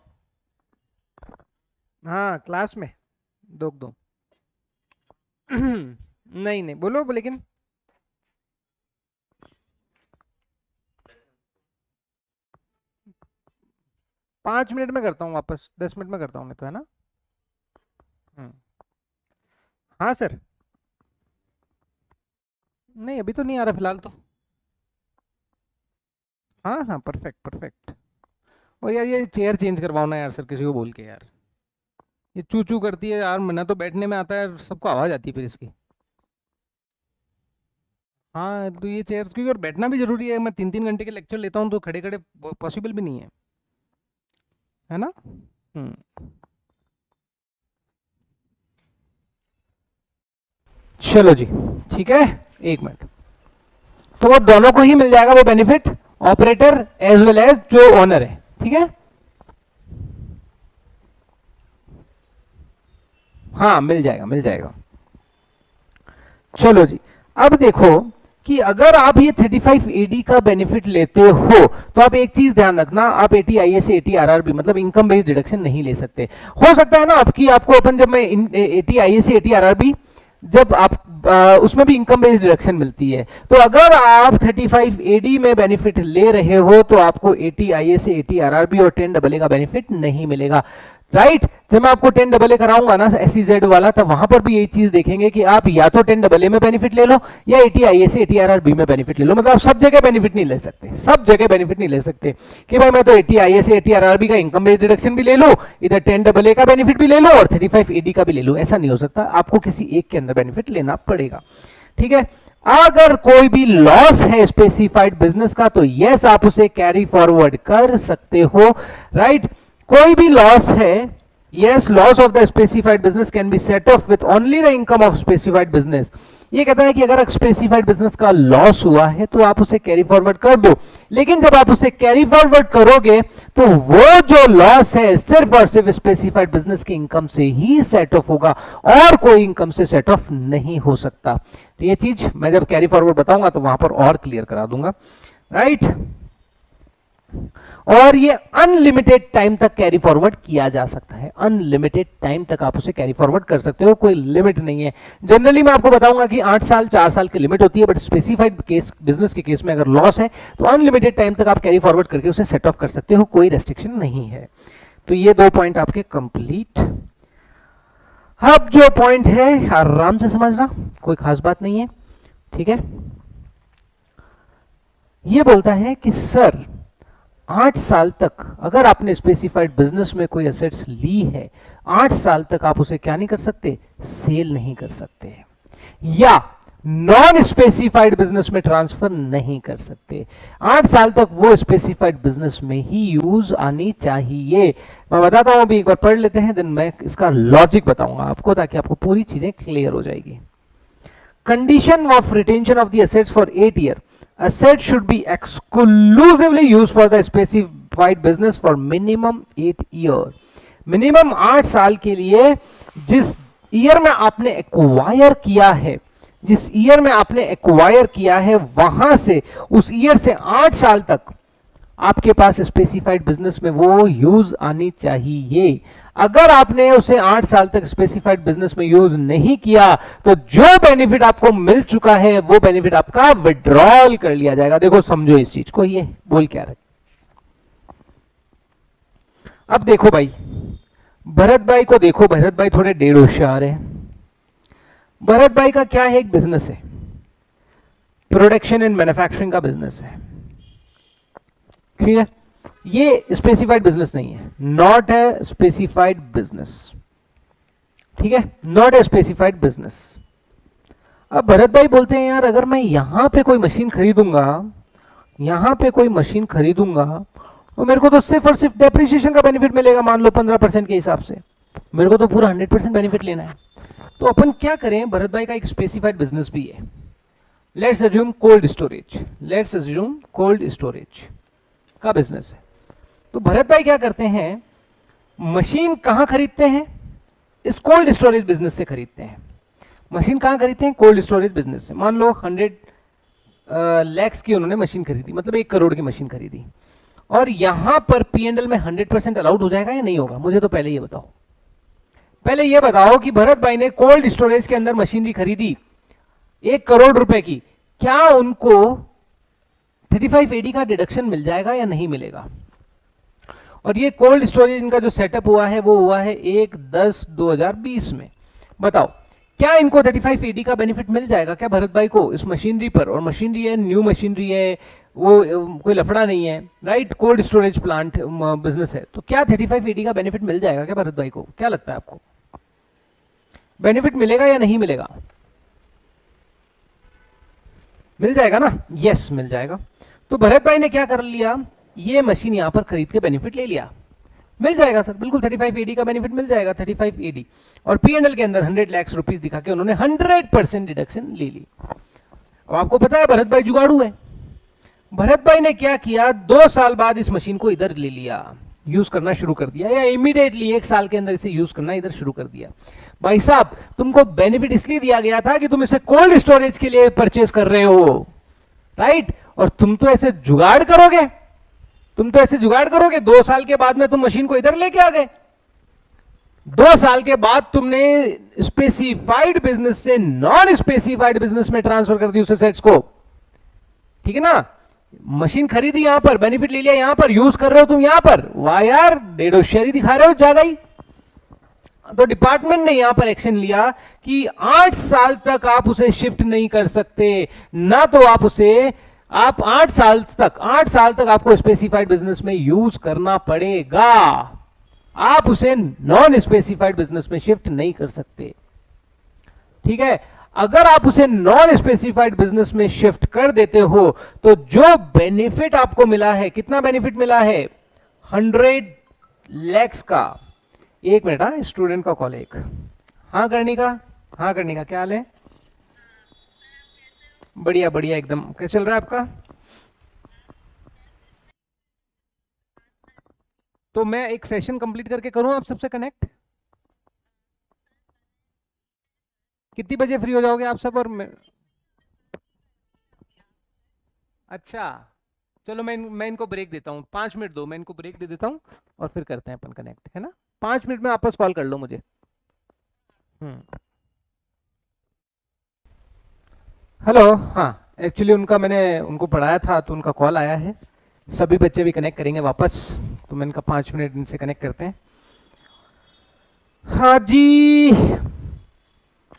हाँ क्लास में दो नहीं नहीं बोलो, लेकिन 5 मिनट में करता हूँ वापस, 10 मिनट में करता हूँ मैं तो, है ना। हाँ सर, नहीं अभी तो नहीं आ रहा फिलहाल तो। हाँ हाँ, परफेक्ट परफेक्ट। और यार ये चेयर चेंज करवाओ ना यार सर, किसी को बोल के यार, ये चू चू करती है यार, मना तो बैठने में आता है, सबको आवाज आती है फिर इसकी। हाँ तो ये चेयर, क्योंकि और बैठना भी जरूरी है, मैं 3-3 घंटे के लेक्चर लेता हूँ तो खड़े खड़े पॉसिबल भी नहीं है ना। चलो जी, ठीक है, एक मिनट। तो वो दोनों को ही मिल जाएगा वो benefit, operator as well as जो ओनर है, ठीक है। हाँ मिल जाएगा मिल जाएगा। चलो जी, अब देखो कि अगर आप ये 35 AD का बेनिफिट लेते हो तो आप एक चीज ध्यान रखना, आप 80 ISA 80 RRB मतलब इनकम बेस्ड डिडक्शन नहीं ले सकते। हो सकता है ना आपकी, आपको अपन जब मैं 80 ISA 80 RRB जब आप उसमें भी इनकम बेस्ड डिडक्शन मिलती है, तो अगर आप 35 AD में बेनिफिट ले रहे हो तो आपको 80 ISA 80 RRB और 10 AA का बेनिफिट नहीं मिलेगा। राइट। जब मैं आपको 10AA कराऊंगा ना SEZ वाला, तब वहां पर भी यही चीज देखेंगे कि आप या तो 10AA में बेनिफिट ले लो या ATIA से ATRRB में बेनिफिट ले लो। मतलब आप सब जगह बेनिफिट नहीं ले सकते, सब जगह बेनिफिट नहीं ले सकते कि भाई मैं तो ATIA से ATRRB का इनकम बेस्ड डिडक्शन भी ले लूं, इधर 10AA का बेनिफिट भी ले लो और 35AD का भी ले लूं। ऐसा नहीं हो सकता, आपको किसी एक के अंदर बेनिफिट लेना पड़ेगा। ठीक है। अगर कोई भी लॉस है स्पेसिफाइड बिजनेस का तो यस आप उसे कैरी फॉरवर्ड कर सकते हो, राइट। कोई भी लॉस है, yes, loss of the specified business can be set off with only the income of specified business। ये कहता है कि अगर स्पेसिफाइड बिजनेस का लॉस हुआ है तो आप उसे कैरी फॉरवर्ड कर दो, लेकिन जब आप उसे कैरी फॉरवर्ड करोगे तो वो जो लॉस है सिर्फ और सिर्फ स्पेसिफाइड बिजनेस की इनकम से ही सेट ऑफ होगा और कोई इनकम से सेट ऑफ नहीं हो सकता। तो ये चीज मैं जब कैरी फॉरवर्ड बताऊंगा तो वहां पर और क्लियर करा दूंगा, राइट। और ये अनलिमिटेड टाइम तक कैरी फॉरवर्ड किया जा सकता है, अनलिमिटेड टाइम तक आप उसे कैरी फॉरवर्ड कर सकते हो, कोई लिमिट नहीं है। जनरली मैं आपको बताऊंगा कि 8 साल 4 साल की लिमिट होती है, बट स्पेसिफाइड केस बिजनेस के केस में अगर लॉस है तो अनलिमिटेड टाइम तक आप कैरी फॉरवर्ड करके उसे सेट ऑफ कर सकते हो, कोई रेस्ट्रिक्शन नहीं है। तो ये 2 पॉइंट आपके कंप्लीट। अब जो पॉइंट है आराम से समझना, कोई खास बात नहीं है, ठीक है। ये बोलता है कि सर 8 साल तक अगर आपने स्पेसिफाइड बिजनेस में कोई एसेट्स ली है, 8 साल तक आप उसे क्या नहीं कर सकते, सेल नहीं कर सकते, या नॉन स्पेसिफाइड बिजनेस में ट्रांसफर नहीं कर सकते। 8 साल तक वो स्पेसिफाइड बिजनेस में ही यूज आनी चाहिए। मैं बताता हूं, अभी एक बार पढ़ लेते हैं, देन मैं इसका लॉजिक बताऊंगा आपको ताकि आपको पूरी चीजें क्लियर हो जाएगी। Condition of retention of the assets for 8 year, assets should be exclusively used for the specified business for minimum 8 year। Minimum 8 साल के लिए जिस ईयर में आपने एक्वायर किया है, जिस ईयर में आपने एक्वायर किया है वहां से, उस ईयर से 8 साल तक आपके पास स्पेसिफाइड बिजनेस में वो यूज आनी चाहिए। अगर आपने उसे 8 साल तक स्पेसिफाइड बिजनेस में यूज नहीं किया तो जो बेनिफिट आपको मिल चुका है वो बेनिफिट आपका विड्रॉल कर लिया जाएगा। देखो समझो इस चीज को, ये बोल क्या रहे। अब देखो भाई, भरत भाई को देखो, भरत भाई थोड़े डेढ़ होशियार है। भरत भाई का क्या है, एक बिजनेस है, प्रोडक्शन एंड मैन्युफैक्चरिंग का बिजनेस है, ठीक है। ये स्पेसिफाइड बिजनेस नहीं है, नॉट ए स्पेसिफाइड बिजनेस, ठीक है, नॉट ए स्पेसिफाइड बिजनेस। अब भरत भाई बोलते हैं यार अगर मैं यहां पे कोई मशीन खरीदूंगा, यहां पे कोई मशीन खरीदूंगा तो मेरे को तो सिर्फ और सिर्फ डेप्रिसिएशन का बेनिफिट मिलेगा, मान लो 15% के हिसाब से, मेरे को तो पूरा 100% बेनिफिट लेना है। तो अपन क्या करें, भरत भाई का एक स्पेसिफाइड बिजनेस भी है, let's assume cold storage, let's assume cold storage का बिजनेस है। तो भरत भाई क्या करते हैं, मशीन कहां खरीदते हैं, इस कोल्ड स्टोरेज बिजनेस से खरीदते हैं। मशीन कहां खरीदते हैं, कोल्ड स्टोरेज बिजनेस से। मान लो 100 लाख की उन्होंने मशीन खरीदी, मतलब 1 करोड़ की मशीन खरीदी, और यहां पर P&L में 100% अलाउड हो जाएगा या नहीं होगा, मुझे तो पहले ये बताओ। पहले ये बताओ कि भरत भाई ने कोल्ड स्टोरेज के अंदर मशीनरी खरीदी 1 करोड़ रुपए की, क्या उनको 35AD का डिडक्शन मिल जाएगा या नहीं मिलेगा। और ये कोल्ड स्टोरेज इनका जो सेटअप हुआ है वो हुआ है 1/10/2020 में। बताओ क्या इनको 35AD का बेनिफिट मिल जाएगा क्या भरत भाई को इस मशीनरी पर, और मशीनरी है, न्यू मशीनरी है, वो कोई लफड़ा नहीं है, right, cold storage plant business है, तो क्या 35AD का बेनिफिट मिल जाएगा क्या भरत भाई को, क्या लगता है आपको, बेनिफिट मिलेगा या नहीं मिलेगा, मिल जाएगा ना, यस मिल जाएगा। तो भरत भाई ने क्या कर लिया, ये मशीन यहां पर खरीद के बेनिफिट ले लिया, मिल जाएगा सर, बिल्कुल 35AD का बेनिफिट मिल जाएगा, 35AD, और P&L के अंदर 100 लाख रुपीस दिखा के उन्होंने 100% डिडक्शन ले ली। अब आपको पता है भरत भाई जुगाड़ू है, भरत भाई ने क्या किया, 2 साल बाद इस मशीन को इधर ले लिया, यूज करना शुरू कर दिया, या इमीडिएटली 1 साल के अंदर इसे यूज करना इधर शुरू कर दिया। भाई साहब तुमको बेनिफिट इसलिए दिया गया था कि तुम इसे कोल्ड स्टोरेज के लिए परचेस कर रहे हो, राइट, और तुम तो ऐसे जुगाड़ करोगे, तुम तो ऐसे जुगाड़ करोगे, 2 साल के बाद में तुम मशीन को इधर लेके आ गए, 2 साल के बाद तुमने स्पेसिफाइड बिजनेस से नॉन स्पेसिफाइड बिजनेस में ट्रांसफर कर दी उस एसेट्स को, ठीक है ना, मशीन खरीदी यहां पर, बेनिफिट ले लिया यहां पर, यूज कर रहे हो तुम यहां पर, वाह यार 1.5 शेयर दिखा रहे हो ज्यादा ही, तो डिपार्टमेंट ने यहां पर एक्शन लिया कि 8 साल तक आप उसे शिफ्ट नहीं कर सकते, ना तो आप उसे आप 8 साल तक आपको स्पेसिफाइड बिजनेस में यूज करना पड़ेगा, आप उसे नॉन स्पेसिफाइड बिजनेस में शिफ्ट नहीं कर सकते। ठीक है, अगर आप उसे नॉन स्पेसिफाइड बिजनेस में शिफ्ट कर देते हो तो जो बेनिफिट आपको मिला है, कितना बेनिफिट मिला है, 100 lakhs का। एक मिनट, हाँ स्टूडेंट का कॉल, एक हाँ करने का, हाँ करने का, क्या हाल है? बढ़िया बढ़िया एकदम। कैसे चल रहा है आपका? तो मैं एक सेशन कंप्लीट करके करूं आप सबसे कनेक्ट? कितनी बजे फ्री हो जाओगे आप सब? और मैं, अच्छा चलो मैं इनको ब्रेक देता हूँ, 5 मिनट दो, मैं इनको ब्रेक दे देता हूँ और फिर करते हैं अपन कनेक्ट, है ना? 5 मिनट में वापस कॉल कर लो मुझे। हेलो, हाँ एक्चुअली मैंने उनको पढ़ाया था तो उनका कॉल आया है, सभी बच्चे भी कनेक्ट करेंगे वापस, तो मैंने कहा 5 मिनट इनसे कनेक्ट करते हैं। हाँ जी,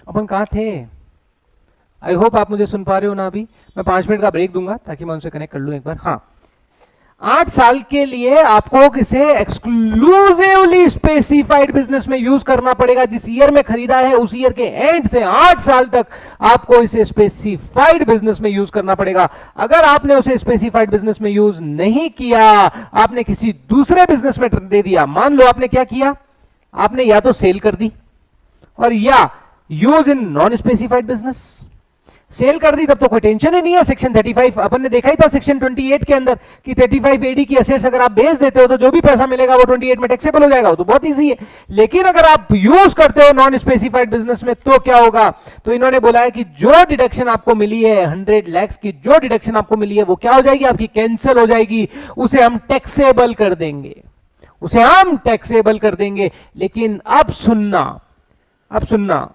अपन कहाँ थे? आई होप आप मुझे सुन पा रहे हो ना? अभी मैं 5 मिनट का ब्रेक दूंगा ताकि मैं उनसे कनेक्ट कर लूं एक बार। हाँ, 8 साल के लिए आपको किसे एक्सक्लूसिवली स्पेसिफाइड बिजनेस में यूज करना पड़ेगा। जिस ईयर में खरीदा है उस ईयर के एंड से 8 साल तक आपको इसे स्पेसिफाइड बिजनेस में यूज करना पड़ेगा। अगर आपने उसे स्पेसिफाइड बिजनेस में यूज नहीं किया, आपने किसी दूसरे बिजनेस में दे दिया, मान लो आपने क्या किया, आपने या तो सेल कर दी और या use in non specified business. Sell कर दी तब तो कोई टेंशन ही नहीं है, सेक्शन 35 अपन ने देखा ही था सेक्शन 28 के अंदर कि 35 एडी की एसेट्स अगर आप बेच देते हो तो जो भी पैसा मिलेगा वो 28 में टैक्सेबल हो जाएगा, वो तो बहुत इजी है। लेकिन अगर आप यूज करते हो नॉन स्पेसिफाइड बिजनेस में तो क्या होगा, तो इन्होंने बोला है कि जो डिडक्शन आपको मिली है 100 lakhs की, जो डिडक्शन आपको मिली है वो क्या हो जाएगी, आपकी कैंसिल हो जाएगी, उसे हम टैक्सेबल कर देंगे, उसे हम टैक्सेबल कर देंगे। लेकिन अब सुनना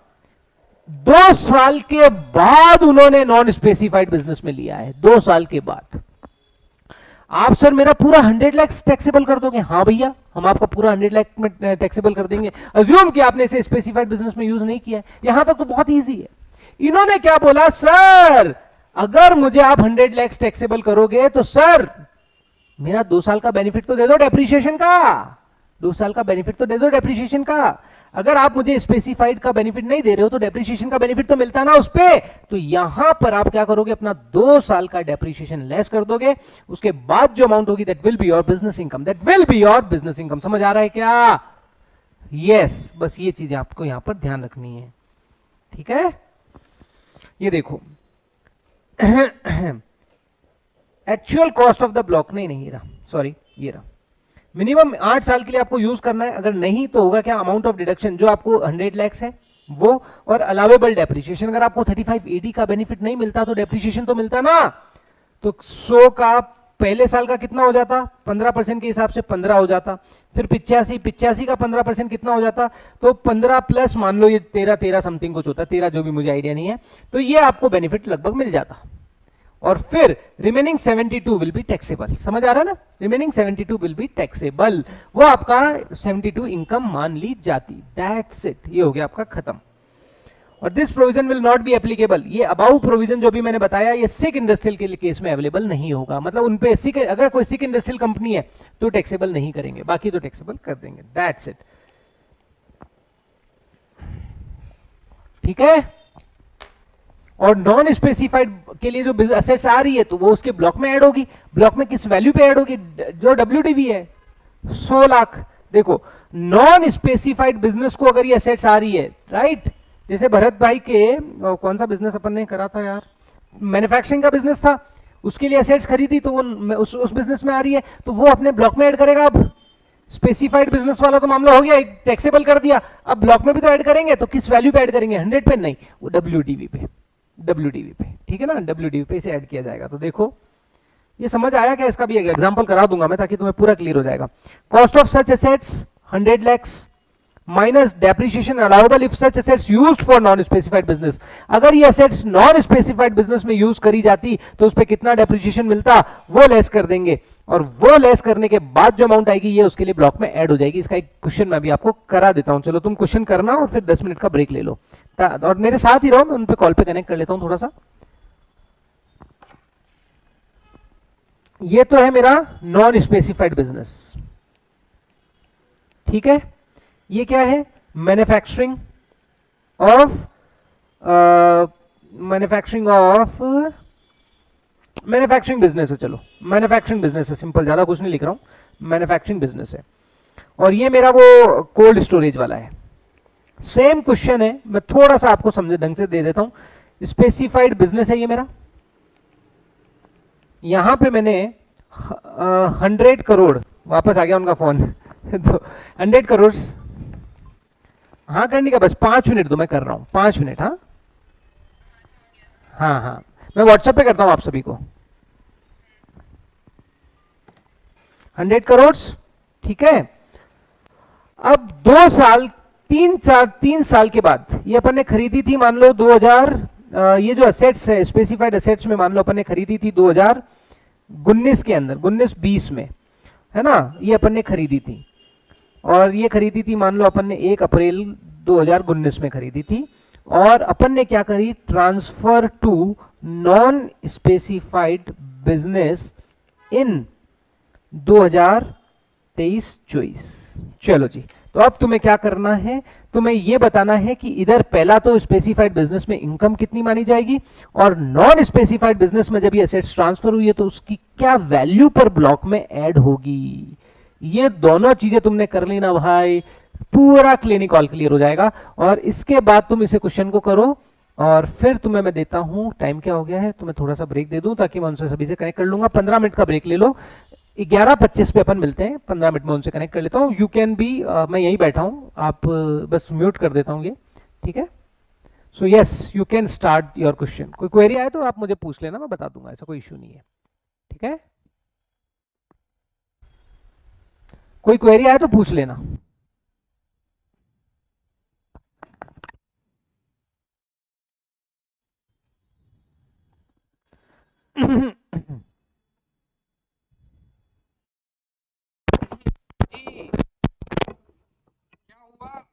2 साल के बाद उन्होंने नॉन स्पेसिफाइड बिजनेस में लिया है, 2 साल के बाद। आप सर मेरा पूरा 100 lakhs टैक्सेबल कर दोगे? हाँ भैया, हम आपका पूरा 100 लाख में टैक्सेबल कर देंगे। अज्यूम कि आपने इसे स्पेसिफाइड बिजनेस में यूज नहीं किया है, यहां तक तो बहुत इजी है। इन्होंने क्या बोला, सर अगर मुझे आप 100 lakhs टैक्सेबल करोगे तो सर मेरा 2 साल का बेनिफिट तो दे दो डेप्रिसिएशन का, 2 साल का बेनिफिट तो दे दो डेप्रिसिएशन का। अगर आप मुझे स्पेसिफाइड का बेनिफिट नहीं दे रहे हो तो डेप्रिसिएशन का बेनिफिट तो मिलता ना उस पे। तो यहां पर आप क्या करोगे, अपना 2 साल का डेप्रिसिएशन लेस कर दोगे, उसके बाद जो अमाउंट होगी that will be your business income, that will be your business income. समझ आ रहा है क्या? यस, बस ये चीजें आपको यहां पर ध्यान रखनी है, ठीक है? ये देखो actual cost of the block, नहीं ये रहा, सॉरी ये रहा, मिनिमम 8 साल के लिए आपको यूज करना है। अगर नहीं तो होगा क्या, अमाउंट ऑफ डिडक्शन जो आपको 100 lakhs है वो, और अलावेबल डेप्रिसिएशन। अगर आपको 35 AD का बेनिफिट नहीं मिलता तो डेप्रिसिएशन तो मिलता ना, तो 100 का पहले साल का कितना हो जाता, 15% के हिसाब से 15 हो जाता, फिर 85 का 15% कितना हो जाता, तो 15 प्लस मान लो ये 13 समथिंग कुछ होता, 13 जो भी मुझे आइडिया नहीं है, तो ये आपको बेनिफिट लगभग मिल जाता। और फिर रिमेनिंग 72 विल बी टैक्सेबल। समझ आ रहा है ना? रिमेनिंग 72 विल बी टैक्सेबल, वो आपका 72 इनकम मान ली जाती। दैट्स इट, ये हो गया आपका खत्म। और this provision will not be applicable, ये अबाउ प्रोविजन जो भी मैंने बताया ये सिक इंडस्ट्रियल के केस में अवेलेबल नहीं होगा। मतलब उन पे सिक, अगर कोई सिक इंडस्ट्रियल कंपनी है तो टैक्सेबल नहीं करेंगे, बाकी तो टैक्सेबल कर देंगे। दैट्स इट, ठीक है? और नॉन स्पेसिफाइड के लिए जो असेट्स आ रही है तो वो उसके ब्लॉक में ऐड होगी। ब्लॉक में किस वैल्यू पे ऐड होगी, जो WDV है 100 लाख। देखो नॉन स्पेसिफाइड बिजनेस को अगर ये असेट्स आ रही है, राइट, जैसे भरत भाई के कौन सा बिजनेस अपन ने करा था यार, मैन्युफैक्चरिंग का बिजनेस था, उसके लिए असेट्स खरीदी तो वो उस बिजनेस में आ रही है तो वो अपने ब्लॉक में ऐड करेगा। अब स्पेसिफाइड बिजनेस वाला तो मामला हो गया, टैक्सेबल कर दिया, अब ब्लॉक में भी तो ऐड करेंगे, तो किस वैल्यू पे ऐड करेंगे, 100 पे नहीं, वो WDV पे, ठीक है ना, WDV पे इसे ऐड किया जाएगा। तो देखो ये समझ आया क्या? इसका भी एक एग्जांपल करा दूंगा मैं ताकि तुम्हें पूरा क्लियर हो जाएगा। Cost of such assets 100 lakhs minus depreciation allowable if such assets used for non specified business. अगर ये एसेट्स नॉन स्पेसिफाइड बिजनेस में यूज करी जाती तो उस पर कितना डेप्रिसिएशन मिलता वो लेस कर देंगे। और वो लेस करने के बाद जो अमाउंट आएगी ये उसके लिए ब्लॉक में ऐड हो जाएगी। इसका एक क्वेश्चन मैं भी आपको करा देता हूं, चलो तुम क्वेश्चन करना और फिर 10 मिनट का ब्रेक ले लो और मेरे साथ ही रहो, मैं उन पे कॉल पे कनेक्ट कर लेता हूं थोड़ा सा। ये तो है मेरा नॉन स्पेसिफाइड बिजनेस, ठीक है। ये क्या है, मैन्युफैक्चरिंग बिजनेस है। चलो मैन्युफैक्चरिंग बिजनेस है, सिंपल, ज्यादा कुछ नहीं लिख रहा हूं, मैन्युफैक्चरिंग बिजनेस है। और ये मेरा वो कोल्ड स्टोरेज वाला है। सेम क्वेश्चन है, मैं थोड़ा सा आपको समझे ढंग से दे देता हूं। स्पेसिफाइड बिजनेस है ये मेरा, यहां पे मैंने 100 करोड़, वापस आ गया उनका फोन तो 100 करोड़, हाँ करने का, बस 5 मिनट दो, मैं कर रहा हूं 5 मिनट। हाँ हाँ हाँ, मैं व्हाट्सएप पे करता हूं आप सभी को। 100 करोड़, ठीक है। अब 2 साल 3 साल के बाद ये अपन ने खरीदी थी, मान लो 2000, ये जो असेट्स है स्पेसिफाइड असेट्स में, मान लो अपन ने खरीदी थी 2019 के अंदर, 19-20 में, है ना, ये अपन ने खरीदी थी। और ये खरीदी थी मान लो अपन ने 1 अप्रैल 2019 में खरीदी थी। और अपन ने क्या करी, transfer to non specified business in 2023-24। चलो जी, तो अब तुम्हें क्या करना है, तुम्हें यह बताना है कि इधर पहला तो स्पेसिफाइड बिजनेस में इनकम कितनी मानी जाएगी, और नॉन स्पेसिफाइड बिजनेस में जब ये एसेट्स ट्रांसफर हुई है तो उसकी क्या वैल्यू पर ब्लॉक में ऐड होगी। ये दोनों चीजें तुमने कर ली ना भाई, पूरा क्लिनिक ऑल क्लियर हो जाएगा। और इसके बाद तुम इसे क्वेश्चन को करो, और फिर तुम्हें मैं देता हूं, टाइम क्या हो गया है, तुम्हें थोड़ा सा ब्रेक दे दूं ताकि मैं उनसे सभी से कनेक्ट कर लूंगा। 15 मिनट का ब्रेक ले लो, 11:25 पे अपन मिलते हैं। 15 मिनट में उनसे कनेक्ट कर लेता हूँ। यू कैन बी, मैं यहीं बैठा हूँ, आप बस म्यूट कर देता हूँ ये, ठीक है। So yes, you can start your question. कोई क्वेरी आए तो आप मुझे पूछ लेना, मैं बता दूंगा, ऐसा कोई इश्यू नहीं है, ठीक है। कोई क्वेरी आए तो पूछ लेना। जी क्या हुआ,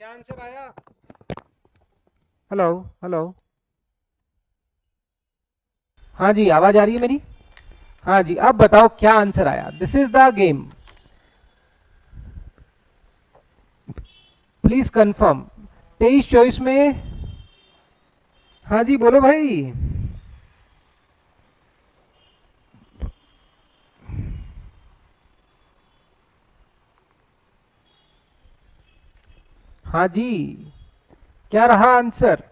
क्या आंसर आया? हेलो हेलो, हाँ जी आवाज आ रही है मेरी? हाँ जी, अब बताओ क्या आंसर आया। This is the game, please confirm. 23-24 में, हाँ जी बोलो भाई। हाँ जी, क्या रहा आंसर,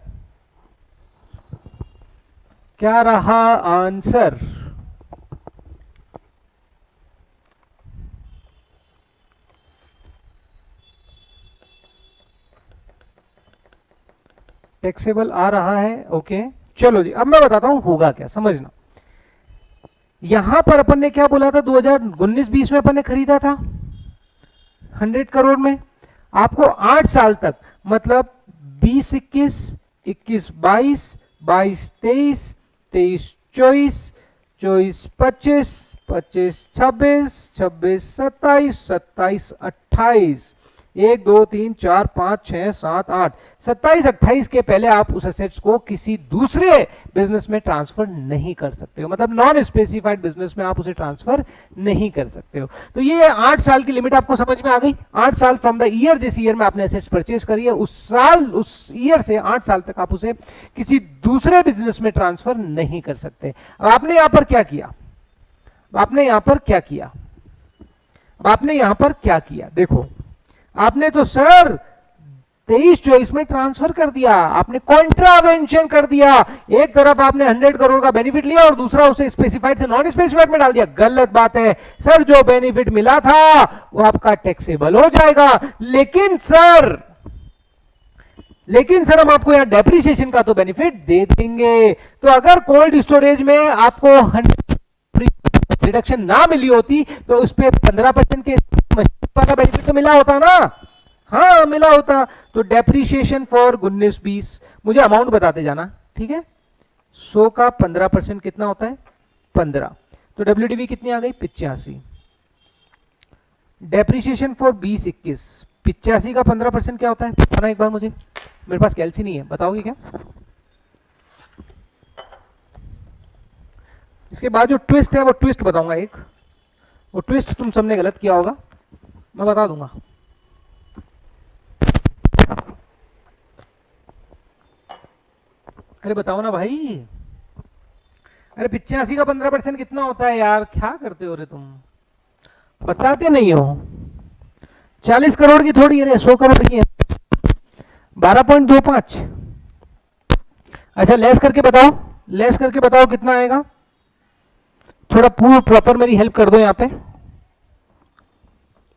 क्या रहा आंसर? टैक्सेबल आ रहा है, ओके। चलो जी, अब मैं बताता हूं होगा क्या, समझना। यहां पर अपन ने क्या बोला था, 2019-20 में अपन ने खरीदा था 100 करोड़ में। आपको 8 साल तक, मतलब 20-21, 21-22, 22-23, 23-24, 24-25, 25-26, 26-27, 27-28, 1 2 3 4 5 6 7 8, 27-28 के पहले आप उस एसेट्स को किसी दूसरे बिजनेस में ट्रांसफर नहीं कर सकते हो, मतलब नॉन स्पेसिफाइड बिजनेस में आप उसे ट्रांसफर नहीं कर सकते हो। तो ये 8 साल की लिमिट आपको समझ में आ गई। 8 साल फ्रॉम द ईयर, जिस ईयर में आपने एसेट्स परचेज करी है, उस साल, उस ईयर से 8 साल तक आप उसे किसी दूसरे बिजनेस में ट्रांसफर नहीं कर सकते। अब आपने यहां पर क्या किया, आपने यहां पर क्या किया, आपने यहां पर क्या किया, देखो आपने तो सर 23-24 में ट्रांसफर कर दिया, आपने कॉन्ट्रावेंशन कर दिया। एक तरफ आपने 100 करोड़ का बेनिफिट लिया और दूसरा उसे स्पेसिफाइड से नॉन स्पेसिफाइड में डाल दिया। गलत बात है सर, जो बेनिफिट मिला था वो आपका टैक्सेबल हो जाएगा, लेकिन सर हम आपको यहां डेप्रिसिएशन का तो बेनिफिट दे देंगे। तो अगर कोल्ड स्टोरेज में आपको 100 रिडक्शन ना मिली होती तो उस पर 15% के वाला बेनिफिट तो मिला होता ना, हाँ मिला होता। तो डेप्रिसिएशन फॉर 19-20, मुझे अमाउंट बताते जाना, ठीक है। 100 का 15% कितना होता है, 15। तो WDV कितनी आ गई 85। डेप्रिसिएशन फॉर 20-21, 85 का 15% क्या होता है बताना एक बार मुझे, मेरे पास कैलसी नहीं है, बताओगे क्या? इसके बाद जो ट्विस्ट है वो ट्विस्ट बताऊंगा एक, वो ट्विस्ट तुम सबने गलत किया होगा, मैं बता दूंगा। अरे बताओ ना भाई, अरे 85 का 15% कितना होता है यार, क्या करते हो रे तुम, बताते नहीं हो। 40 करोड़ की थोड़ी है, 100 करोड़ की है, 12.25। अच्छा लेस करके बताओ, लेस करके बताओ कितना आएगा, थोड़ा पूरा प्रॉपर मेरी हेल्प कर दो यहाँ पे।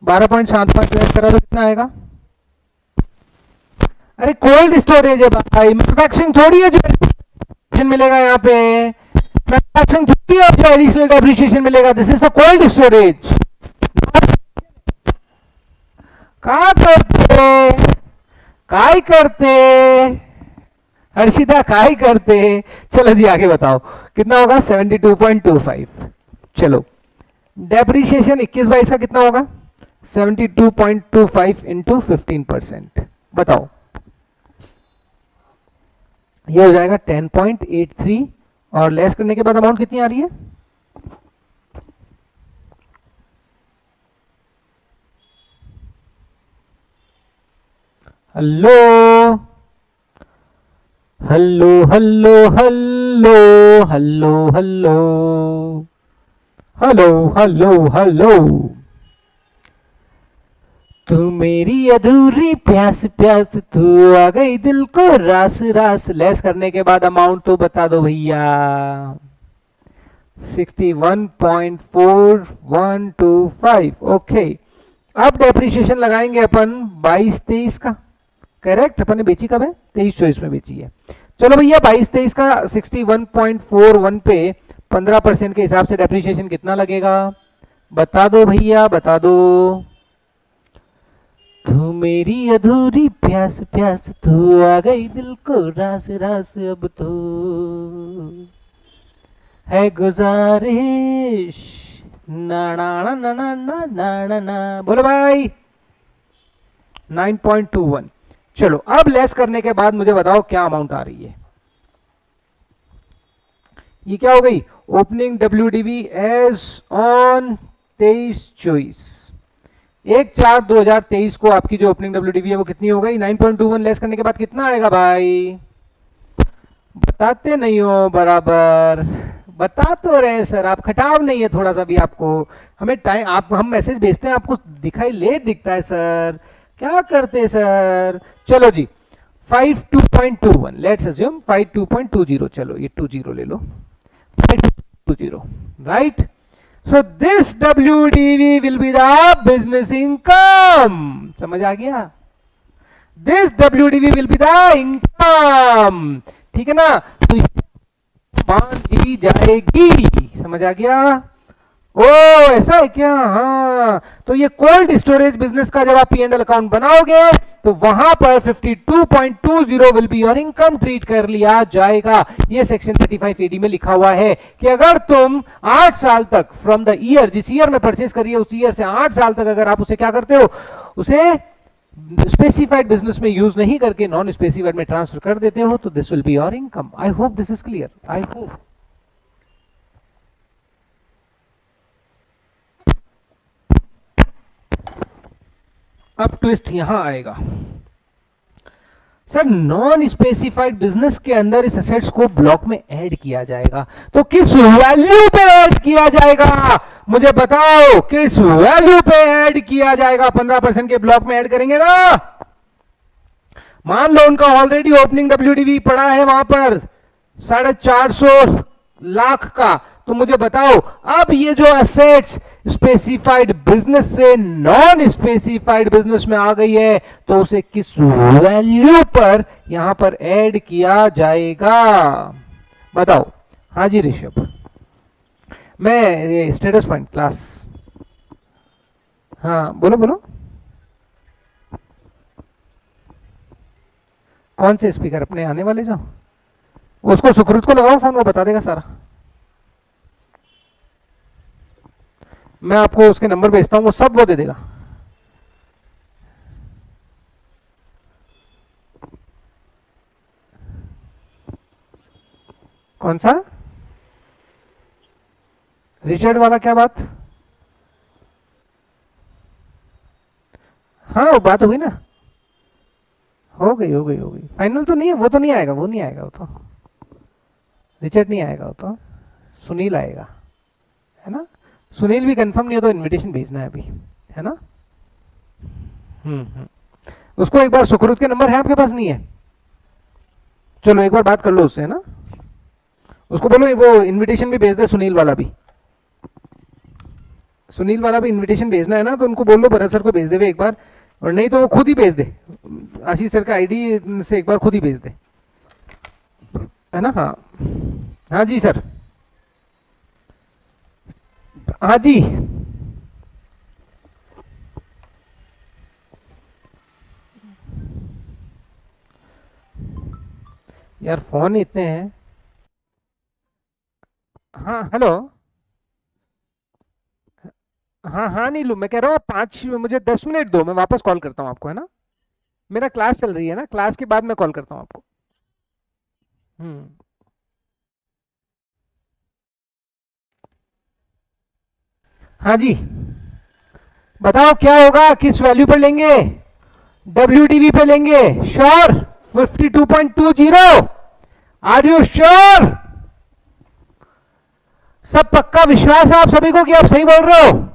12.75 लेस करा तो कितना आएगा? अरे कोल्ड स्टोरेज है भाई, मैन्युफैक्चरिंग थोड़ी है जो मिलेगा यहाँ पे, मैन्युफैक्चरिंग थोड़ी है जो एडिशनल डेप्रिसिएशन मिलेगा, this is the cold storage. क्या करते, काय करते हर्षिता, काय करते। चलो जी आगे बताओ कितना होगा 72.25। चलो डेप्रिसिएशन 21-22 का कितना होगा 72.25 इंटू 15%, बताओ ये हो जाएगा 10.83, और लेस करने के बाद अमाउंट कितनी आ रही है? Hello hello hello hello hello hello hello hello hello, तू मेरी अधूरी प्यास प्यास, तू आ गई दिल को रास रास। लेस करने के बाद अमाउंट तो बता दो भैया। 61.4125। ओके, अब डेप्रिसिएशन लगाएंगे अपन 22-23 का, करेक्ट, अपन ने बेची कब है 23-24 में बेची है। चलो भैया 22-23 का 61.41 पे 15% के हिसाब से डेप्रिसिएशन कितना लगेगा बता दो भैया, बता दो। तू मेरी अधूरी प्यास प्यास, तू आ गई दिल को रास रास, अब तो है गुजारिश ना ना ना ना ना ना ना ना ना, बोलो भाई 9.21। चलो अब लेस करने के बाद मुझे बताओ क्या अमाउंट आ रही है। ये क्या हो गई ओपनिंग WDV एज ऑन 23-24, 1/4/2023 को आपकी जो ओपनिंग WDV है वो कितनी हो गई 9.21। लेस करने के बाद कितना आएगा भाई, बताते नहीं हो बराबर, बता तो रहे सर, आप खटाव नहीं है थोड़ा सा भी आपको, हमें टाइम, आप हम मैसेज भेजते हैं आपको दिखाई लेट दिखता है सर, क्या करते सर। चलो जी 52.21, लेट्स अज्यूम 52.20, चलो ये 20 ले लो, 5220, right. So this WDV will be the business income, समझ आ गया, this WDV will be the income, ठीक है ना, तो मान ली जाएगी, समझ आ गया। ओ ऐसा है क्या, हाँ, तो ये कोल्ड स्टोरेज बिजनेस का जब आप P&L अकाउंट बनाओगे तो वहां पर 52.20 will be your income treat कर लिया जाएगा। ये सेक्शन 35 AD में लिखा हुआ है कि अगर तुम 8 साल तक फ्रॉम द ईयर, जिस ईयर में परचेज करिए उस ईयर से 8 साल तक अगर आप उसे क्या करते हो, उसे स्पेसिफाइड बिजनेस में यूज नहीं करके नॉन स्पेसिफाइड में ट्रांसफर कर देते हो, तो this will be your income. I hope this is clear, I hope. अब ट्विस्ट यहां आएगा, सर नॉन स्पेसिफाइड बिजनेस के अंदर इस एसेट्स को ब्लॉक में ऐड किया जाएगा, तो किस वैल्यू पे ऐड किया जाएगा मुझे बताओ, किस वैल्यू पे ऐड किया जाएगा। 15% के ब्लॉक में ऐड करेंगे ना, मान लो उनका ऑलरेडी ओपनिंग WDV पड़ा है वहां पर 450 लाख का, तो मुझे बताओ अब ये जो एसेट्स स्पेसिफाइड बिजनेस से नॉन स्पेसिफाइड बिजनेस में आ गई है तो उसे किस वैल्यू पर यहां पर ऐड किया जाएगा बताओ। हाँ जी ऋषभ, मैं ये स्टेटस पॉइंट क्लास, हाँ बोलो बोलो, कौन से स्पीकर अपने आने वाले जो, उसको सुकृत को लगाओ फोन, वो बता देगा सारा। मैं आपको उसके नंबर भेजता हूँ, वो सब वो दे देगा। कौन सा रिचर्ड वाला, क्या बात? हाँ वो बात हो गई ना, हो गई हो गई हो गई, फाइनल तो नहीं है, वो तो नहीं आएगा, वो नहीं आएगा, वो तो रिचर्ड नहीं आएगा, वो तो सुनील आएगा, है ना? सुनील भी कंफर्म नहीं हो तो इनविटेशन भेजना है अभी, है ना? हम्म। उसको एक बार, सुखरुत के नंबर है आपके पास? नहीं है? चलो एक बार बात कर लो उससे, है ना? उसको बोलो वो इनविटेशन भी भेज दे, सुनील वाला भी, सुनील वाला भी इनविटेशन भेजना है ना, तो उनको बोल लो भरत सर को भेज दे एक बार, और नहीं तो वो खुद ही भेज दे, आशीष सर का आईडी से एक बार खुद ही भेज दे, है ना? हाँ हाँ जी सर, हाँ जी। यार फोन इतने हैं। हाँ हेलो। हाँ हाँ नीलू, मैं कह रहा हूँ 10 मिनट दो, मैं वापस कॉल करता हूँ आपको, है ना? मेरा क्लास चल रही है ना, क्लास के बाद मैं कॉल करता हूँ आपको। हम्म। हाँ जी, बताओ क्या होगा, किस वैल्यू पर लेंगे? WDV पे लेंगे, श्योर? 52.20, are you sure? सब पक्का विश्वास है आप सभी को कि आप सही बोल रहे हो?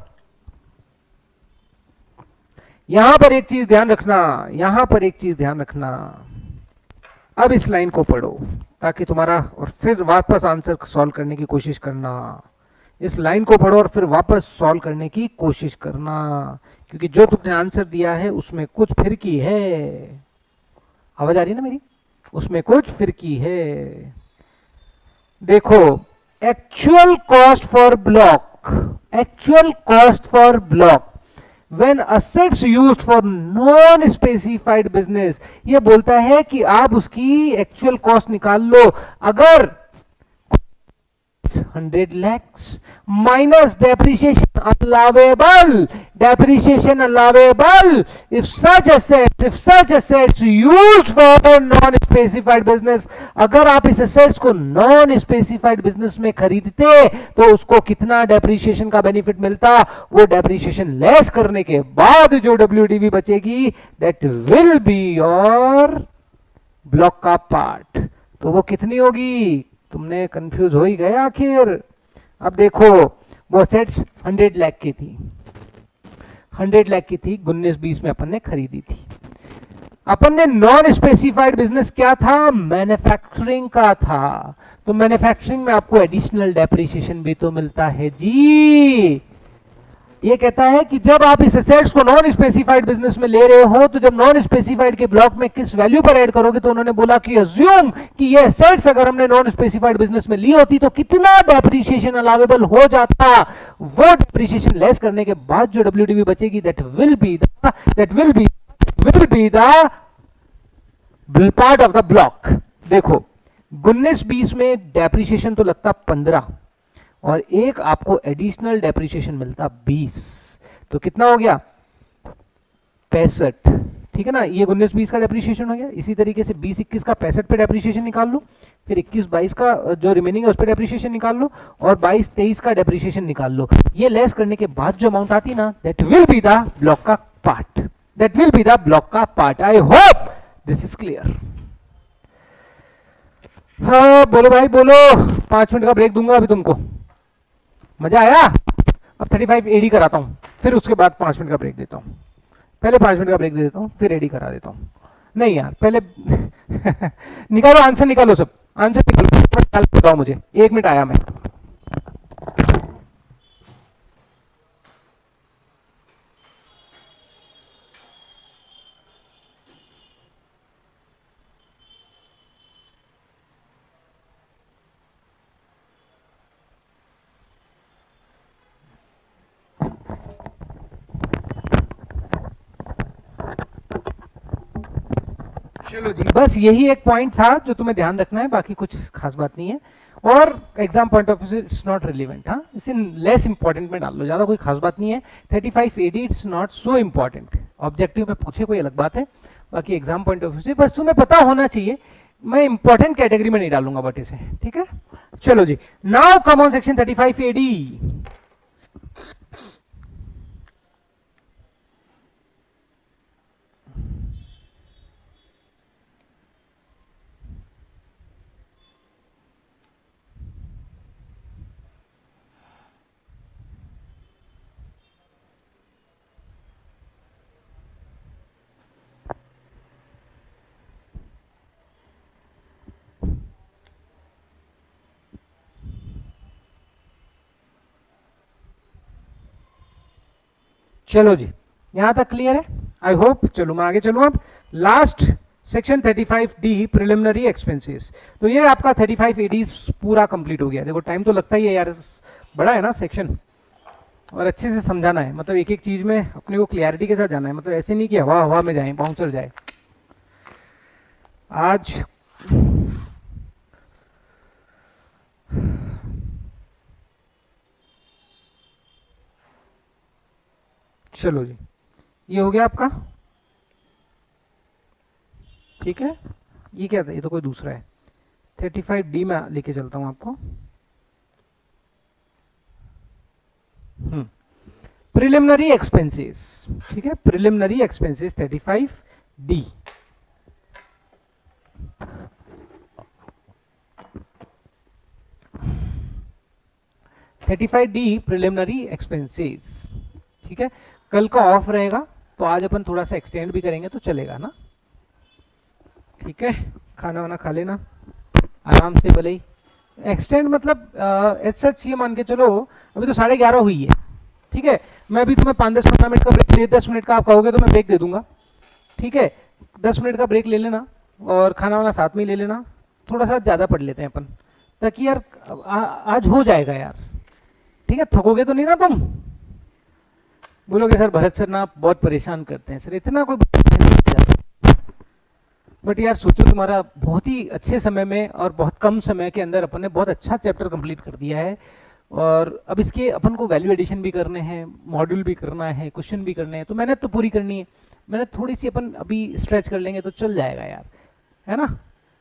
यहां पर एक चीज ध्यान रखना, यहां पर एक चीज ध्यान रखना, अब इस लाइन को पढ़ो ताकि तुम्हारा, और फिर वापस आंसर सॉल्व करने की कोशिश करना। इस लाइन को पढ़ो और फिर वापस सॉल्व करने की कोशिश करना, क्योंकि जो तुमने आंसर दिया है उसमें कुछ फिरकी है। आवाज आ रही है ना मेरी? उसमें कुछ फिरकी है। देखो, actual cost for block, actual cost for block when assets used for non specified business, ये बोलता है कि आप उसकी एक्चुअल कॉस्ट निकाल लो। अगर 100 lakhs minus depreciation allowable if such assets used for non specified business, अगर आप इस assets को non specified business में खरीदते तो उसको कितना depreciation का benefit मिलता? वो depreciation less करने के बाद जो WDV बचेगी that will be your block का पार्ट, तो वो कितनी होगी? तुमने कंफ्यूज हो ही गए आखिर। अब देखो, वो सेट्स 100 लाख की थी, 100 लाख की थी, 19-20 में अपन ने खरीदी थी। अपन ने नॉन स्पेसिफाइड बिजनेस क्या था? मैन्युफैक्चरिंग का था। तो मैन्युफैक्चरिंग में आपको एडिशनल डेप्रिसिएशन भी तो मिलता है जी। ये कहता है कि जब आप इस एसेट्स को नॉन स्पेसिफाइड बिजनेस में ले रहे हो, तो जब नॉन स्पेसिफाइड के ब्लॉक में किस वैल्यू पर ऐड करोगे? तो उन्होंने बोला कि अज्यूम कि ये एसेट्स अगर हमने नॉन स्पेसिफाइड बिजनेस में ली होती तो कितना डेप्रिसिएशन अलाउेबल हो जाता। वो डेप्रिसिएशन लेस करने के बाद जो डब्ल्यूडीवी बचेगी that will be the part of the block. देखो, 19-20 में डेप्रिसिएशन तो लगता 15 और एक आपको एडिशनल डेप्रिसिएशन मिलता 20, तो कितना हो गया? 65। ठीक है ना? ये 19-20 का डेप्रिसिएशन हो गया। इसी तरीके से 20-21 का 65 पे डेप्रिसिएशन निकाल लो, फिर 21-22 का जो रिमेनिंग है उस पे डेप्रिसिएशन निकाल लो, और 22-23 का डेप्रिसिएशन निकाल लो। ये लेस करने के बाद जो अमाउंट आती ना, that will be the block का part, that will be the block का part. I hope this is clear. हाँ बोलो भाई बोलो, 5 मिनट का ब्रेक दूंगा अभी तुमको। मजा आया? अब 35 एडी कराता हूं, फिर उसके बाद 5 मिनट का ब्रेक देता हूं। पहले 5 मिनट का ब्रेक दे देता हूं, फिर एडी करा देता हूं। नहीं यार, पहले निकालो आंसर, निकालो सब आंसर निकालो, बताओ मुझे। 1 मिनट आया मैं। चलो जी, बस यही एक पॉइंट था जो तुम्हें ध्यान रखना है, बाकी कुछ खास बात नहीं है। और एग्जाम पॉइंट ऑफ व्यू से इट्स नॉट रिलेवेंट, हाँ इसे लेस इंपॉर्टेंट में डाल लो, ज्यादा कोई खास बात नहीं है। 35 AD it's not so important, objective में पूछे कोई अलग बात है, बाकी एग्जाम पॉइंट ऑफ व्यू से बस तुम्हें पता होना चाहिए, मैं इंपॉर्टेंट कैटेगरी में नहीं डालूंगा बट इसे, ठीक है। चलो जी, now come on section 35 AD। चलो जी, यहां तक क्लियर है आई होप। चलो मैं आगे चलूं अब, last section 35D preliminary expenses. तो ये आपका 35 AD पूरा कंप्लीट हो गया। देखो टाइम तो लगता ही है यार, बड़ा है ना सेक्शन, और अच्छे से समझाना है, मतलब एक एक चीज में अपने को क्लियरिटी के साथ जाना है, मतलब ऐसे नहीं कि हवा हवा में जाए, बाउंसर जाए। आज चलो जी, ये हो गया आपका, ठीक है। ये क्या था, ये तो कोई दूसरा है। 35D में लेके चलता हूं आपको। प्रिलिमिनरी एक्सपेंसेस, ठीक है, preliminary expenses 35D। Preliminary expenses, ठीक है। कल का ऑफ रहेगा तो आज अपन थोड़ा सा एक्सटेंड भी करेंगे तो चलेगा ना, ठीक है। खाना वाना खा लेना आराम से, भले ही एक्सटेंड मतलब सच ये मान के चलो, अभी तो 11:30 हुई है, ठीक है। मैं अभी तुम्हें 5-10-15 मिनट का ब्रेक दे, 10 मिनट का आप कहोगे तो मैं ब्रेक दे दूंगा, ठीक है। 10 मिनट का ब्रेक ले लेना और खाना वाना साथ में ले लेना, थोड़ा सा ज़्यादा पढ़ लेते हैं अपन, ताकि यार आज हो जाएगा यार, ठीक है। थकोगे तो नहीं ना तुम, बोलोगे सर भरत सर ना आप बहुत परेशान करते हैं सर, इतना कोई बट यार सोचो तुम्हारा बहुत ही अच्छे समय में और बहुत कम समय के अंदर अपन ने बहुत अच्छा चैप्टर कंप्लीट कर दिया है, और अब इसके अपन को वैल्यू एडिशन भी करने हैं, मॉड्यूल भी करना है, क्वेश्चन भी करने हैं, तो मेहनत तो पूरी करनी है। मेहनत थोड़ी सी अपन अभी स्ट्रेच कर लेंगे तो चल जाएगा यार, है ना,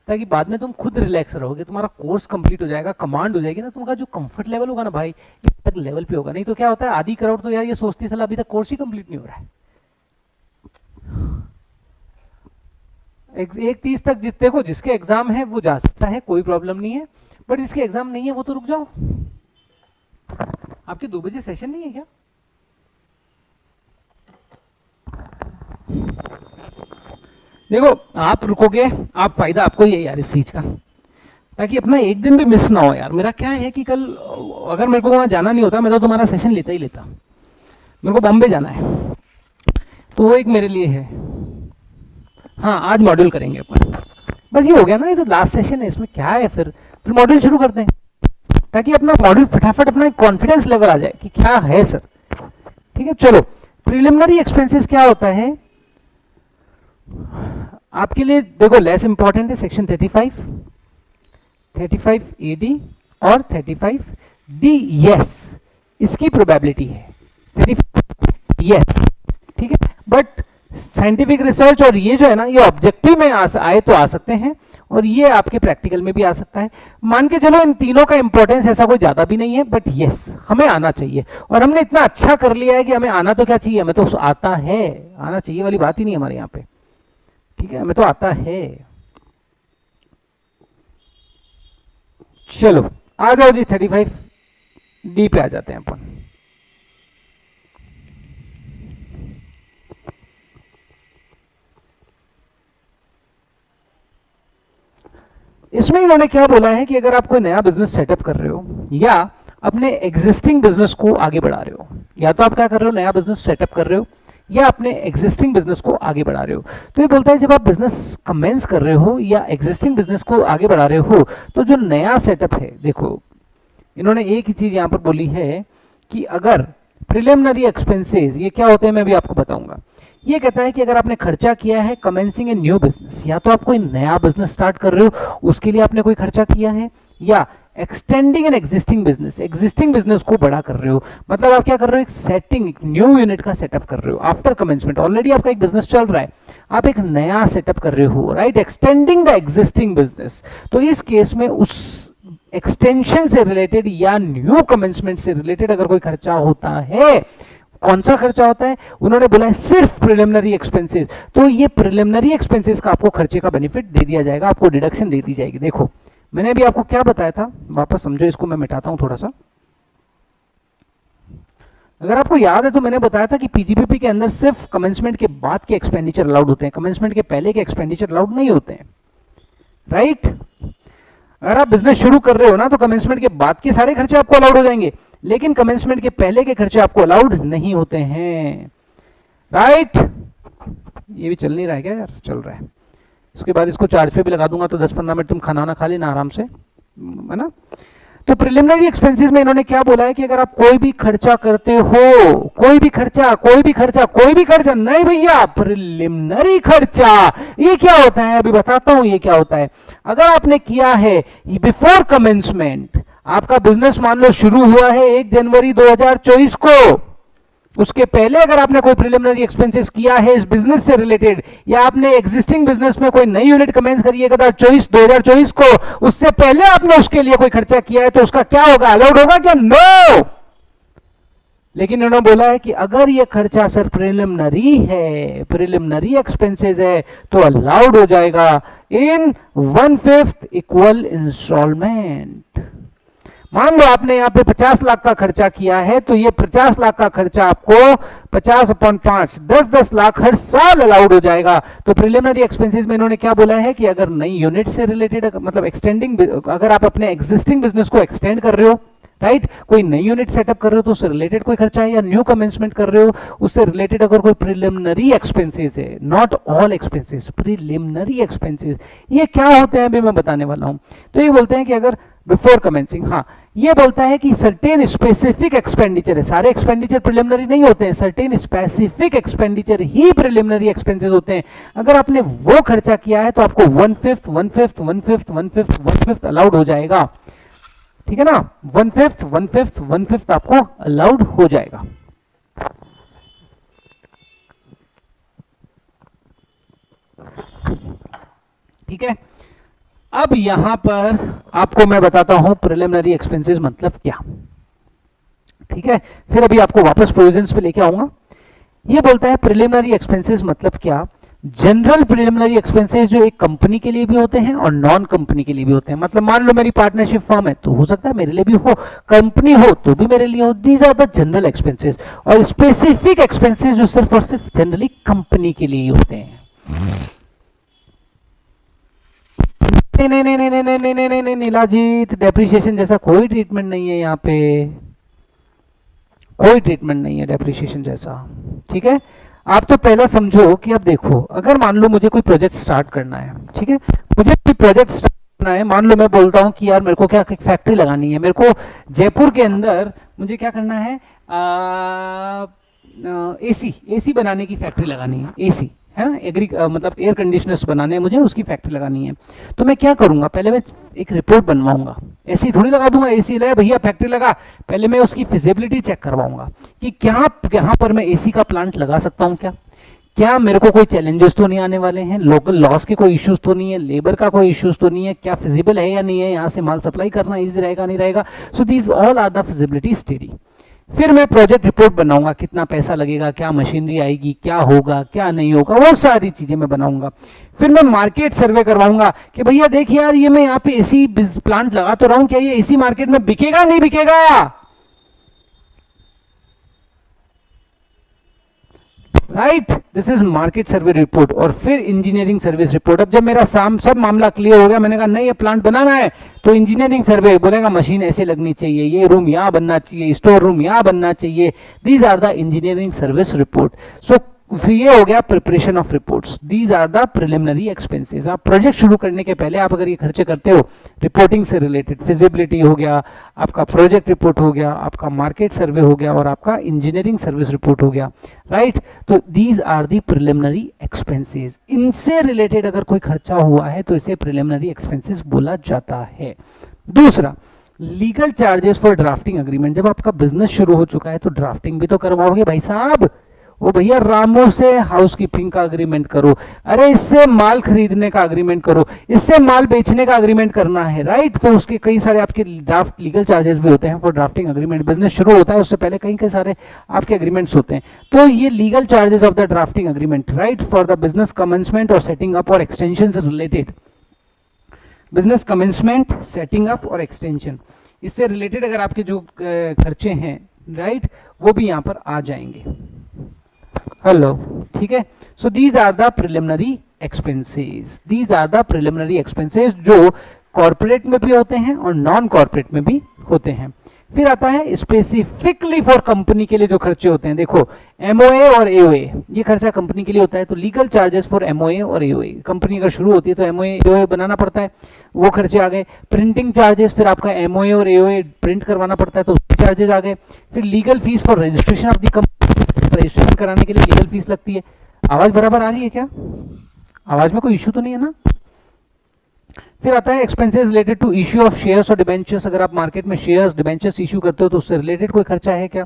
ताकि बाद में तुम खुद रिलैक्स रहोगे, तुम्हारा कोर्स कंप्लीट हो जाएगा, कमांड हो जाएगी ना, तुम्हारा जो कंफर्ट लेवल होगा ना भाई, इस तक लेवल पे होगा। नहीं तो क्या होता है, आधी करोड़ तो यार ये सोचती सलाह अभी तक कोर्स ही कंप्लीट नहीं हो रहा है। 1:30 तक जिस देखो जिसके एग्जाम है वो जा सकता है, कोई प्रॉब्लम नहीं है, बट जिसके एग्जाम नहीं है वो तो रुक जाओ। आपके 2 बजे सेशन नहीं है क्या? देखो आप रुकोगे, आप फायदा आपको ही है यार इस चीज का, ताकि अपना एक दिन भी मिस ना हो यार। मेरा क्या है कि कल अगर मेरे को वहां जाना नहीं होता, मैं तो तुम्हारा सेशन लेता ही लेता। मेरे को बॉम्बे जाना है तो वो एक मेरे लिए है। हाँ आज मॉड्यूल करेंगे अपन, बस ये हो गया ना, ये तो लास्ट सेशन है, इसमें क्या है, फिर मॉड्यूल शुरू करते हैं, ताकि अपना मॉड्यूल फटाफट अपना कॉन्फिडेंस लेवल आ जाए कि क्या है सर, ठीक है। चलो प्रिलिमिनरी एक्सपेंसेस क्या होता है आपके लिए, देखो लेस इंपॉर्टेंट है सेक्शन 35 AD और 35D, यस इसकी प्रोबेबिलिटी है 35 यस, ठीक है। बट साइंटिफिक रिसर्च और ये जो है ना, ये ऑब्जेक्टिव में आए तो आ सकते हैं, और ये आपके प्रैक्टिकल में भी आ सकता है। मान के चलो इन तीनों का इंपॉर्टेंस ऐसा कोई ज्यादा भी नहीं है, बट यस हमें आना चाहिए, और हमने इतना अच्छा कर लिया है कि हमें आना तो क्या चाहिए, हमें तो आता है, आना चाहिए वाली बात ही नहीं हमारे यहाँ पे, ठीक है, हमें तो आता है। चलो आ जाओ जी, 35D पे आ जाते हैं अपन। इसमें इन्होंने क्या बोला है कि अगर आप कोई नया बिजनेस सेटअप कर रहे हो या अपने एग्जिस्टिंग बिजनेस को आगे बढ़ा रहे हो, या तो आप क्या कर रहे हो, नया बिजनेस सेटअप कर रहे हो या अपने एग्जिस्टिंग बिजनेस को आगे बढ़ा रहे हो, तो ये बोलता है जब आप बिजनेस कमेंस कर रहे हो या एग्जिस्टिंग बिजनेस को आगे बढ़ा रहे हो, तो जो नया सेटअप है, देखो इन्होंने एक ही चीज यहां पर बोली है कि अगर प्रिलिमिनरी एक्सपेंसेस, ये क्या होते हैं मैं भी आपको बताऊंगा। ये कहता है कि अगर आपने खर्चा किया है कमेंसिंग ए न्यू बिजनेस, या तो आप कोई नया बिजनेस स्टार्ट कर रहे हो उसके लिए आपने कोई खर्चा किया है, या extending an existing business, existing business को बड़ा कर रहे हो, मतलब आप क्या कर रहे हो, एक सेटिंग, एक न्यू यूनिट का सेटअप कर रहे हो आफ्टर कमेंसमेंट। ऑलरेडी आपका एक बिजनेस चल रहा है, आप एक नया सेटअप कर रहे हो, right, extending the existing business. तो इस केस में उस एक्सटेंशन से रिलेटेड या न्यू कमेंसमेंट से रिलेटेड अगर कोई खर्चा होता है, कौन सा खर्चा होता है, उन्होंने बोला है सिर्फ प्रिलिमिनरी एक्सपेंसेस। तो ये प्रिलिमिनरी एक्सपेंसेस का आपको खर्चे का बेनिफिट दे दिया जाएगा, आपको डिडक्शन दे दी जाएगी। देखो मैंने अभी आपको क्या बताया था, वापस समझो, इसको मैं मिटाता हूं थोड़ा सा। अगर आपको याद है तो मैंने बताया था कि पीजीपीपी के अंदर सिर्फ कमेंसमेंट के बाद के एक्सपेंडिचर अलाउड होते हैं, कमेंसमेंट के पहले के एक्सपेंडिचर अलाउड नहीं होते हैं, राइट। अगर आप बिजनेस शुरू कर रहे हो ना तो कमेंसमेंट के बाद के सारे खर्चे आपको अलाउड हो जाएंगे, लेकिन कमेंसमेंट के पहले के खर्चे आपको अलाउड नहीं होते हैं, राइट। ये भी चल नहीं रहा है क्या यार, चल रहा है। इसके बाद इसको चार्ज पे भी लगा दूंगा तो 10-15 मिनट तुम खाना खा लेना आराम से, है ना। तो प्रिलिमिनरी एक्सपेंसेस में इन्होंने क्या बोला है कि अगर आप कोई भी खर्चा करते हो, कोई भी खर्चा नहीं भैया, प्रिलिमिनरी खर्चा, ये क्या होता है, अभी बताता हूं ये क्या होता है। अगर आपने किया है बिफोर कमेंसमेंट, आपका बिजनेस मान लो शुरू हुआ है 1 जनवरी 2024 को, उसके पहले अगर आपने कोई प्रिलिमिनरी एक्सपेंसेस किया है इस बिजनेस से रिलेटेड, या आपने एग्जिस्टिंग बिजनेस में कोई नई यूनिट कमेंस करी है 2024 को, उससे पहले आपने उसके लिए कोई खर्चा किया है, तो उसका क्या होगा, अलाउड होगा क्या, नो। लेकिन उन्होंने बोला है कि अगर ये खर्चा सर प्रिलिमिनरी है, प्रिलिमिनरी एक्सपेंसेस है, तो अलाउड हो जाएगा इन 1/5 इक्वल इंस्टॉलमेंट। मान लो आपने यहाँ पे 50 लाख का खर्चा किया है, तो ये 50 लाख का खर्चा आपको 50/5 10 लाख हर साल अलाउड हो जाएगा। तो प्रिलिमिनरी एक्सपेंसेस में इन्होंने क्या बोला है कि अगर नई यूनिट से रिलेटेड, मतलब एक्सटेंडिंग, अगर आप अपने एग्जिस्टिंग बिजनेस को एक्सटेंड कर रहे हो, राइट, कोई नई यूनिट सेटअप कर रहे हो तो उससे रिलेटेड कोई खर्चा है, या न्यू कमेंसमेंट कर रहे हो उससे रिलेटेड अगर कोई प्रिलिमिनरी एक्सपेंसेस है, not all expenses, preliminary expenses, ये क्या होते हैं अभी मैं बताने वाला हूं। तो ये बोलते हैं कि अगर बिफोर कमेंसिंग, हाँ, ये बोलता है कि सर्टेन स्पेसिफिक एक्सपेंडिचर है, सारे एक्सपेंडिचर प्रिलिमिनरी नहीं होते हैं, सर्टेन स्पेसिफिक एक्सपेंडिचर ही प्रिलिमिनरी एक्सपेंसेस होते हैं। अगर आपने वो खर्चा किया है तो आपको 1/5 अलाउड हो जाएगा, ठीक है ना, 1/5 आपको अलाउड हो जाएगा। ठीक है, अब यहां पर आपको मैं बताता हूं प्रिलिमिनरी एक्सपेंसेस मतलब क्या, ठीक है। फिर अभी आपको वापस प्रोविजंस पे लेके आऊंगा। ये बोलता है प्रिलिमिनरी एक्सपेंसेस मतलब क्या, जनरल प्रिलिमिनरी एक्सपेंसेस जो एक कंपनी के लिए भी होते हैं और नॉन कंपनी के लिए भी होते हैं। मतलब मान लो मेरी पार्टनरशिप फर्म है तो हो सकता है मेरे लिए भी हो, कंपनी हो तो भी मेरे लिए हो, these are the general expenses. और स्पेसिफिक एक्सपेंसेस जो सिर्फ और सिर्फ जनरली कंपनी के लिए होते हैं। नहीं नहीं नहीं नहीं नहीं नहीं नहीं नहीं नीलाजीत, डेप्रिसिएशन जैसा कोई ट्रीटमेंट नहीं है यहाँ पे, कोई ट्रीटमेंट नहीं है डेप्रिसिएशन जैसा, ठीक है। आप तो पहला समझो कि अब देखो, अगर मान लो मुझे कोई प्रोजेक्ट स्टार्ट करना है, ठीक है, मुझे कोई प्रोजेक्ट स्टार्ट करना है, मान लो मैं बोलता हूँ कि यार मेरे को क्या फैक्ट्री लगानी है, मेरे को जयपुर के अंदर मुझे क्या करना है, एसी बनाने की फैक्ट्री लगानी है, एसी है ना, मतलब एयर कंडीशनर्स बनाने हैं मुझे, उसकी फैक्ट्री लगानी है। तो मैं क्या करूंगा, पहले मैं एक रिपोर्ट बनवाऊंगा, ऐसी थोड़ी लगा दूंगा एसी ले भैया फैक्ट्री लगा, पहले मैं उसकी फिजिबिलिटी चेक करवाऊंगा कि क्या यहाँ पर मैं एसी का प्लांट लगा सकता हूँ, क्या मेरे को कोई चैलेंजेस तो नहीं आने वाले हैं, लोकल लॉस के कोई इश्यूज तो नहीं है, लेबर का कोई इश्यूज तो नहीं है, क्या फिजिबल है या नहीं है, यहाँ से माल सप्लाई करना ईजी रहेगा नहीं रहेगा। So these all are the feasibility study. फिर मैं प्रोजेक्ट रिपोर्ट बनाऊंगा, कितना पैसा लगेगा, क्या मशीनरी आएगी, क्या होगा क्या नहीं होगा, वो सारी चीजें मैं बनाऊंगा। फिर मैं मार्केट सर्वे करवाऊंगा कि भैया देखिए यार ये मैं यहाँ पे एसी प्लांट लगा तो रहा हूं, क्या ये एसी मार्केट में बिकेगा नहीं बिकेगा, right, this is market survey report. और फिर इंजीनियरिंग सर्विस रिपोर्ट। अब जब मेरा सब मामला क्लियर हो गया, मैंने कहा नहीं ये प्लांट बनाना है, तो इंजीनियरिंग सर्वे बोलेगा मशीन ऐसे लगनी चाहिए, ये रूम यहाँ बनना चाहिए, स्टोर रूम यहाँ बनना चाहिए, these are the engineering service report. So ये हो गया preparation of reports, these are the preliminary expenses. आप प्रोजेक्ट शुरू करने के पहले आप अगर ये खर्चे करते हो, रिपोर्टिंग से रिलेटेड फिजिबिलिटी हो गया, आपका प्रोजेक्ट रिपोर्ट हो गया, आपका मार्केट सर्वे हो गया और आपका इंजीनियरिंग सर्विस रिपोर्ट हो गया, राइट। तो these are the preliminary expenses. इनसे रिलेटेड अगर कोई खर्चा हुआ है तो इसे प्रिलिमिनरी एक्सपेंसेस बोला जाता है। दूसरा, legal charges for drafting agreement, जब आपका बिजनेस शुरू हो चुका है तो ड्राफ्टिंग भी तो करवाओगे भाई साहब। वो भैया रामू से हाउसकीपिंग का अग्रीमेंट करो, अरे इससे माल खरीदने का अग्रीमेंट करो, इससे माल बेचने का अग्रीमेंट करना है, राइट। तो उसके कई सारे आपके ड्राफ्ट लीगल चार्जेस भी होते हैं फॉर ड्राफ्टिंग अग्रीमेंट। बिजनेस शुरू होता है उससे पहले कई सारे आपके अग्रीमेंट्स होते हैं। तो ये legal charges of the drafting agreement, right, for the business commencement और सेटिंग अप और एक्सटेंशन से related, business commencement, setting up और एक्सटेंशन, इससे रिलेटेड अगर आपके जो खर्चे हैं, राइट, वो भी यहां पर आ जाएंगे। हेलो, ठीक है। So these are the preliminary expenses, these are the preliminary expenses जो कॉर्पोरेट में भी होते हैं और नॉन कॉर्पोरेट में भी होते हैं। फिर आता है स्पेसिफिकली फॉर कंपनी के लिए जो खर्चे होते हैं। देखो एमओए और एओए, ये खर्चा कंपनी के लिए होता है, तो लीगल चार्जेस फॉर एमओए और एओए, कंपनी अगर शुरू होती है तो एमओए एओए बनाना पड़ता है, वो खर्चे आ गए। प्रिंटिंग चार्जेस, फिर आपका एमओए और एओए प्रिंट करवाना पड़ता है तो उसके चार्जेस आ गए। फिर legal fees for registration of the company, registration कराने के लिए लीगल फीस लगती है। आवाज बराबर आ रही है क्या? आवाज में कोई इश्यू तो नहीं है ना? फिर आता है expenses related to issue of shares और डिबेंचर्स, अगर आप मार्केट में शेयर्स डिबेंचर्स इश्यू करते हो तो उससे रिलेटेड कोई खर्चा है क्या?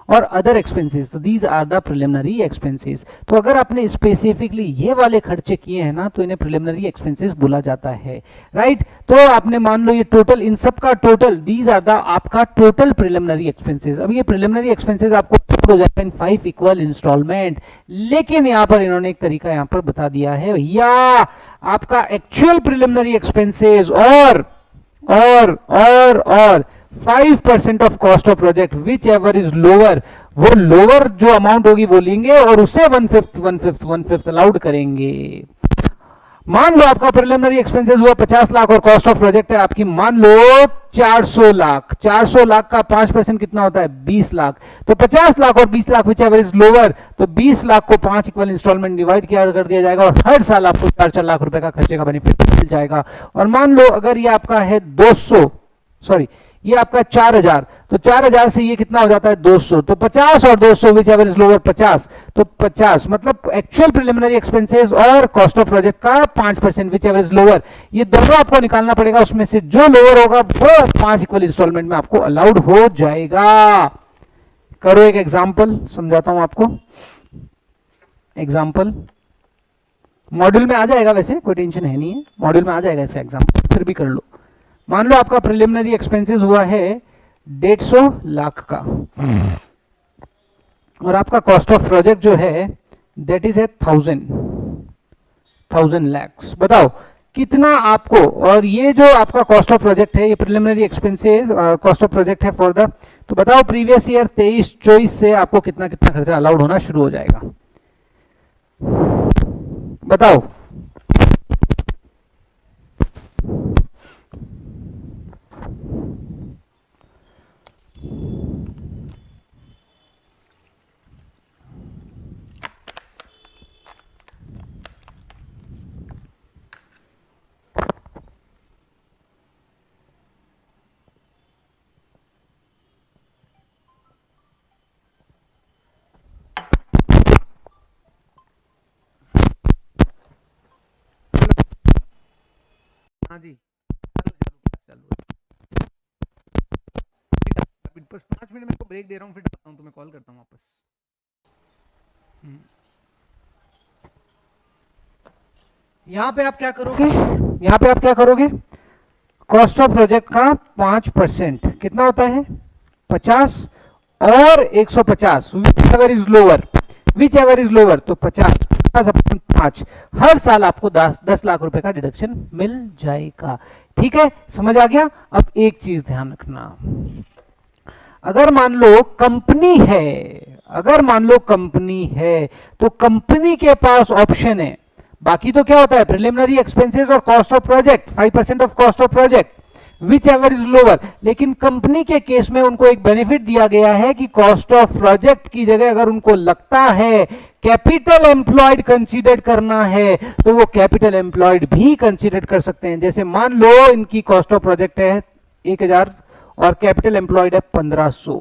और अदर एक्सपेंसेस, तो these are the preliminary expenses. तो अगर आपने स्पेसिफिकली ये वाले खर्चे किए हैं ना तो इन्हें प्रिलिमिनरी एक्सपेंसेस बोला जाता है, राइट। तो आपने मान लो ये टोटल, इन सब का टोटल, दीज आर द आपका टोटल प्रिलिमिनरी एक्सपेंसेस। अब ये प्रिलिमिनरी एक्सपेंसेस आपको हो जाएगा इन 5 इक्वल इंस्टॉलमेंट, लेकिन यहां पर इन्होंने एक तरीका यहां पर बता दिया है भैया, आपका एक्चुअल प्रिलिमिनरी एक्सपेंसेस और 5% of cost of project whichever is lower, वो लोअर जो अमाउंट होगी वो लेंगे और उसे 1/5 अलाउड करेंगे। मान लो आपका प्रिलिमिनरी एक्सपेंसेस हुआ 50 लाख और कॉस्ट ऑफ प्रोजेक्ट है आपकी मान लो 400 लाख। 400 लाख का 5% कितना होता है? 20 लाख। तो 50 लाख और 20 lakh which ever is lower, तो 20 लाख को 5 इक्वल इंस्टॉलमेंट डिवाइड किया कर दिया जाएगा और हर साल आपको 4-4 लाख रुपए का खर्चे का बेनिफिट मिल जाएगा। और मान लो अगर ये आपका है 200, सॉरी ये आपका 4000, तो 4000 से ये कितना हो जाता है? 200। तो 50 और 200 विच एवर इज लोअर 50, तो 50 मतलब एक्चुअल प्रिलिमिनरी एक्सपेंसेस और कॉस्ट ऑफ प्रोजेक्ट का 5% विच एवर इज लोअर, ये दोनों आपको निकालना पड़ेगा, उसमें से जो लोअर होगा वो 5 इक्वल इंस्टॉलमेंट में आपको अलाउड हो जाएगा। करो एक एग्जांपल, समझाता हूं आपको। एग्जांपल मॉड्यूल में आ जाएगा, वैसे कोई टेंशन है नहीं है, मॉड्यूल में आ जाएगा ऐसे एग्जांपल, फिर भी कर लो। मान लो आपका प्रिलिमिनरी एक्सपेंसेस हुआ है 150 लाख का और आपका कॉस्ट ऑफ प्रोजेक्ट जो है दैट इज 1000 lakhs। बताओ कितना आपको, और ये जो आपका कॉस्ट ऑफ प्रोजेक्ट है, ये preliminary expenses cost of project है फॉर द, तो बताओ प्रीवियस ईयर 23-24 से आपको कितना कितना खर्चा अलाउड होना शुरू हो जाएगा? बताओ। हाँ जी, बस 5 मिनट में को ब्रेक दे रहा हूँ, फिर डालता हूँ, तुम्हें कॉल करता हूँ वापस। यहाँ पे आप क्या करोगे? यहाँ पे आप क्या करोगे? कॉस्ट ऑफ प्रोजेक्ट का 5% कितना होता है? 50 और 150 which ever is lower, which ever is lower, तो 50 हर साल आपको 10 लाख रुपए का डिडक्शन मिल जाएगा। ठीक है, समझ आ गया? अब एक चीज ध्यान रखना, अगर मान लो कंपनी है, अगर मान लो कंपनी है तो कंपनी के पास ऑप्शन है, बाकी तो क्या होता है? प्रिलिमिनरी एक्सपेंसेस और cost of project, 5% of cost of project whichever is lower, लेकिन कंपनी के केस में उनको एक बेनिफिट दिया गया है कि कॉस्ट ऑफ प्रोजेक्ट की जगह अगर उनको लगता है कैपिटल एम्प्लॉयड कंसीडर करना है तो वो कैपिटल एम्प्लॉयड भी कंसीडर कर सकते हैं। जैसे मान लो इनकी कॉस्ट ऑफ प्रोजेक्ट है 1000 और कैपिटल एम्प्लॉयड है 1500,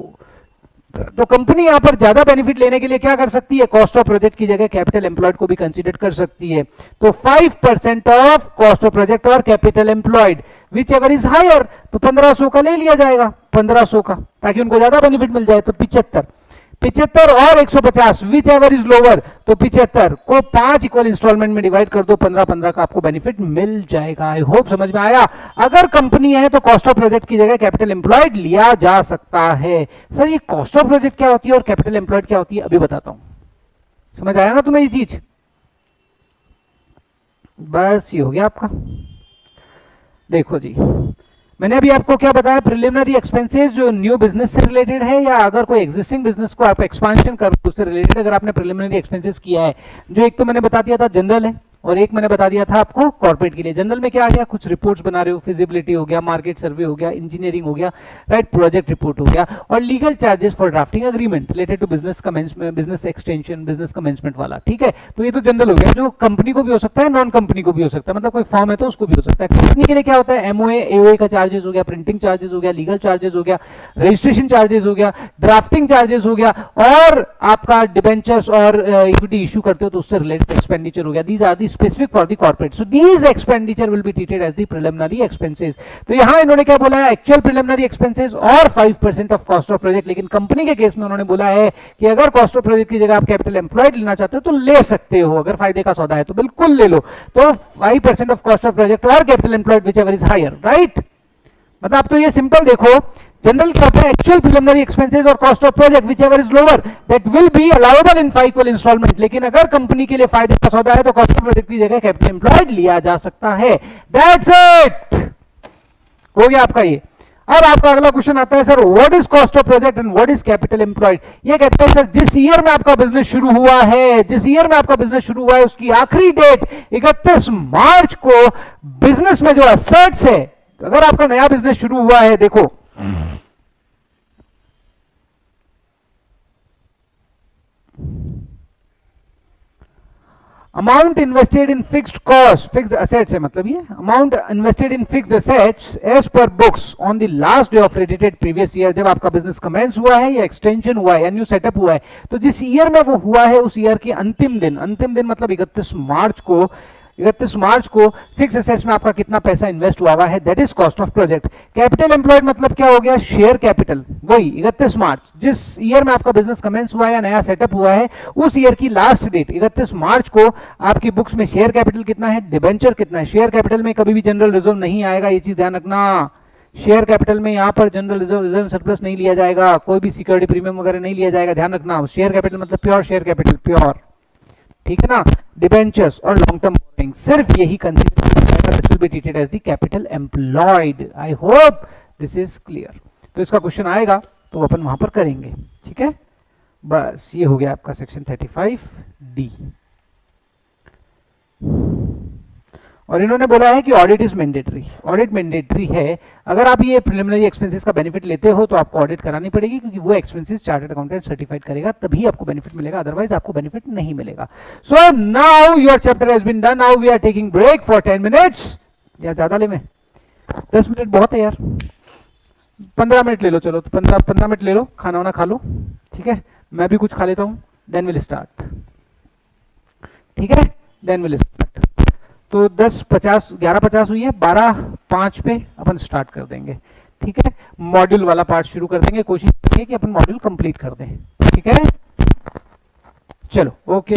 तो कंपनी यहां पर ज्यादा बेनिफिट लेने के लिए क्या कर सकती है, कॉस्ट ऑफ प्रोजेक्ट की जगह कैपिटल एम्प्लॉयड को भी कंसीडर कर सकती है। तो 5% ऑफ कॉस्ट ऑफ प्रोजेक्ट और capital employed whichever is higher, तो 1500 का ले लिया जाएगा, 1500 का, ताकि उनको ज्यादा बेनिफिट मिल जाए। तो 75 और 150 विच एवर इज लोअर, तो 75 को 5 इक्वल इंस्टॉलमेंट में डिवाइड कर दो, 15-15 का आपको बेनिफिट मिल जाएगा। आई होप समझ में आया। अगर कंपनी है तो कॉस्ट ऑफ प्रोजेक्ट की जगह कैपिटल एम्प्लॉयड लिया जा सकता है। सर ये कॉस्ट ऑफ प्रोजेक्ट क्या होती है और कैपिटल एम्प्लॉयड क्या होती है, अभी बताता हूं। समझ आया ना तुम्हें ये चीज? बस ये हो गया आपका। देखो जी, मैंने अभी आपको क्या बताया, प्रिलिमिनरी एक्सपेंसेस जो न्यू बिजनेस से रिलेटेड है, या अगर कोई एग्जिस्टिंग बिजनेस को आप एक्सपांशन कर उससे रिलेटेड अगर आपने प्रिलिमिनरी एक्सपेंसेस किया है, जो एक तो मैंने बता दिया था जनरल है और एक मैंने बता दिया था आपको कॉर्पोरेट के लिए। जनरल में क्या आ गया, कुछ रिपोर्ट्स बना रहे हो, फिजिबिलिटी हो गया, मार्केट सर्वे हो गया, इंजीनियरिंग हो गया, राइट, प्रोजेक्ट रिपोर्ट हो गया, और legal charges for drafting agreement related to business commencement, business extension, business commencement वाला, ठीक है। तो ये तो जनरल हो गया, जो कंपनी को भी हो सकता है, नॉन कंपनी को भी हो सकता है, मतलब कोई फॉर्म है तो उसको भी हो सकता है। कंपनी के लिए क्या होता है, एमओए एओए का चार्जेस हो गया, प्रिंटिंग चार्जेस हो गया, लीगल चार्जेस हो गया, रजिस्ट्रेशन चार्जेस हो गया, ड्राफ्टिंग चार्जेस हो गया, और आपका डिबेंचर्स और इक्विटी इश्यू करते हो तो उससे रिलेटेड एक्सपेंडिचर हो गया। These are the specific for the corporate, so these expenditure will be treated as the preliminary expenses। तो यहां इन्होंने क्या बोला है, एक्चुअल preliminary expenses और 5% ऑफ कॉस्ट ऑफ प्रोजेक्ट। लेकिन कंपनी के केस में उन्होंने बोला है कि अगर कॉस्ट ऑफ प्रोजेक्ट की जगह आप कैपिटल एम्प्लॉयड लेना चाहते हो तो ले सकते हो, अगर फायदे का सौदा है तो बिल्कुल ले लो। तो 5% ऑफ कॉस्ट ऑफ प्रोजेक्ट और capital employed whichever is higher, right. मतलब आप तो ये सिंपल देखो, जनरल क्या होता है, एक्चुअल प्रिलिमिनरी एक्सपेंसेस और cost of project whichever is lower that will be allowable in 5 equal installment. लेकिन अगर कंपनी के लिए फायदे का सौदा है तो कॉस्ट ऑफ प्रोजेक्ट की जगह कैपिटल एम्प्लॉयड लिया जा सकता है। दैट्स इट, हो गया आपका ये। अब आपका अगला क्वेश्चन आता है, sir what is cost of project and what is capital employed. ये कहता है सर जिस ईयर में आपका बिजनेस शुरू हुआ है, जिस ईयर में आपका बिजनेस शुरू हुआ है उसकी आखिरी डेट 31 मार्च को बिजनेस में जो असेट्स है, अगर आपका नया बिजनेस शुरू हुआ है, देखो amount invested in fixed cost, fixed assets है, मतलब ये amount invested in fixed assets as per books on the last day of audited previous year, जब आपका बिजनेस कमेंस हुआ है या एक्सटेंशन हुआ है या न्यू सेटअप हुआ है, तो जिस ईयर में वो हुआ है उस ईयर के अंतिम दिन मतलब 31 मार्च को फिक्स एसेट्स में आपका कितना पैसा इन्वेस्ट हुआ है, that is cost of project. Capital employed मतलब क्या हो गया, शेयर कैपिटल, वही 31 मार्च, जिस ईयर में आपका बिजनेस कमेंस हुआ है या नया सेटअप हुआ है उस ईयर की लास्ट डेट 31 मार्च को आपकी बुक्स में शेयर कैपिटल कितना है, डिबेंचर कितना है। शेयर कैपिटल में कभी भी जनरल रिजर्व नहीं आएगा, ये चीज ध्यान रखना। शेयर कैपिटल में यहां पर जनरल रिजर्व सरप्लस नहीं लिया जाएगा, कोई भी सिक्योरिटी प्रीमियम वगैरह नहीं लिया जाएगा, ध्यान रखना। शेयर कैपिटल मतलब प्योर शेयर कैपिटल, प्योर, ठीक है ना। डिबेंचर्स और लॉन्ग टर्म बोरोइंग सिर्फ यही कंसीडर किया जाएगा, this will be treated as the capital employed. I hope this is clear. तो इसका क्वेश्चन आएगा तो अपन वहां पर करेंगे, ठीक है। बस ये हो गया आपका सेक्शन 35D। और इन्होंने बोला है कि audit is mandatory, audit mandatory है। अगर आप ये प्रिलिमिनरी एक्सपेंसेस का बेनिफिट लेते हो तो आपको ऑडिट करानी पड़ेगी, क्योंकि वो एक्सपेंसेस चार्टर्ड अकाउंटेंट सर्टिफाइड करेगा, तभी आपको बेनिफिट मिलेगा, अदरवाइज आपको बेनिफिट नहीं मिलेगा। So now your chapter has been done, now we are taking break for 10 minutes. या ज्यादा ले, मैं 10 मिनट बहुत है यार, 15 मिनट ले लो, चलो तो 15 मिनट ले लो, खाना वाना खा लो, ठीक है, मैं भी कुछ खा लेता हूं, देन विल स्टार्ट, ठीक है, देन विल स्टार्ट। तो 11:50 हुई है, 12:05 पे अपन स्टार्ट कर देंगे, ठीक है। मॉड्यूल वाला पार्ट शुरू कर देंगे, कोशिश करेंगे कि अपन मॉड्यूल कंप्लीट कर दें, ठीक है। चलो ओके।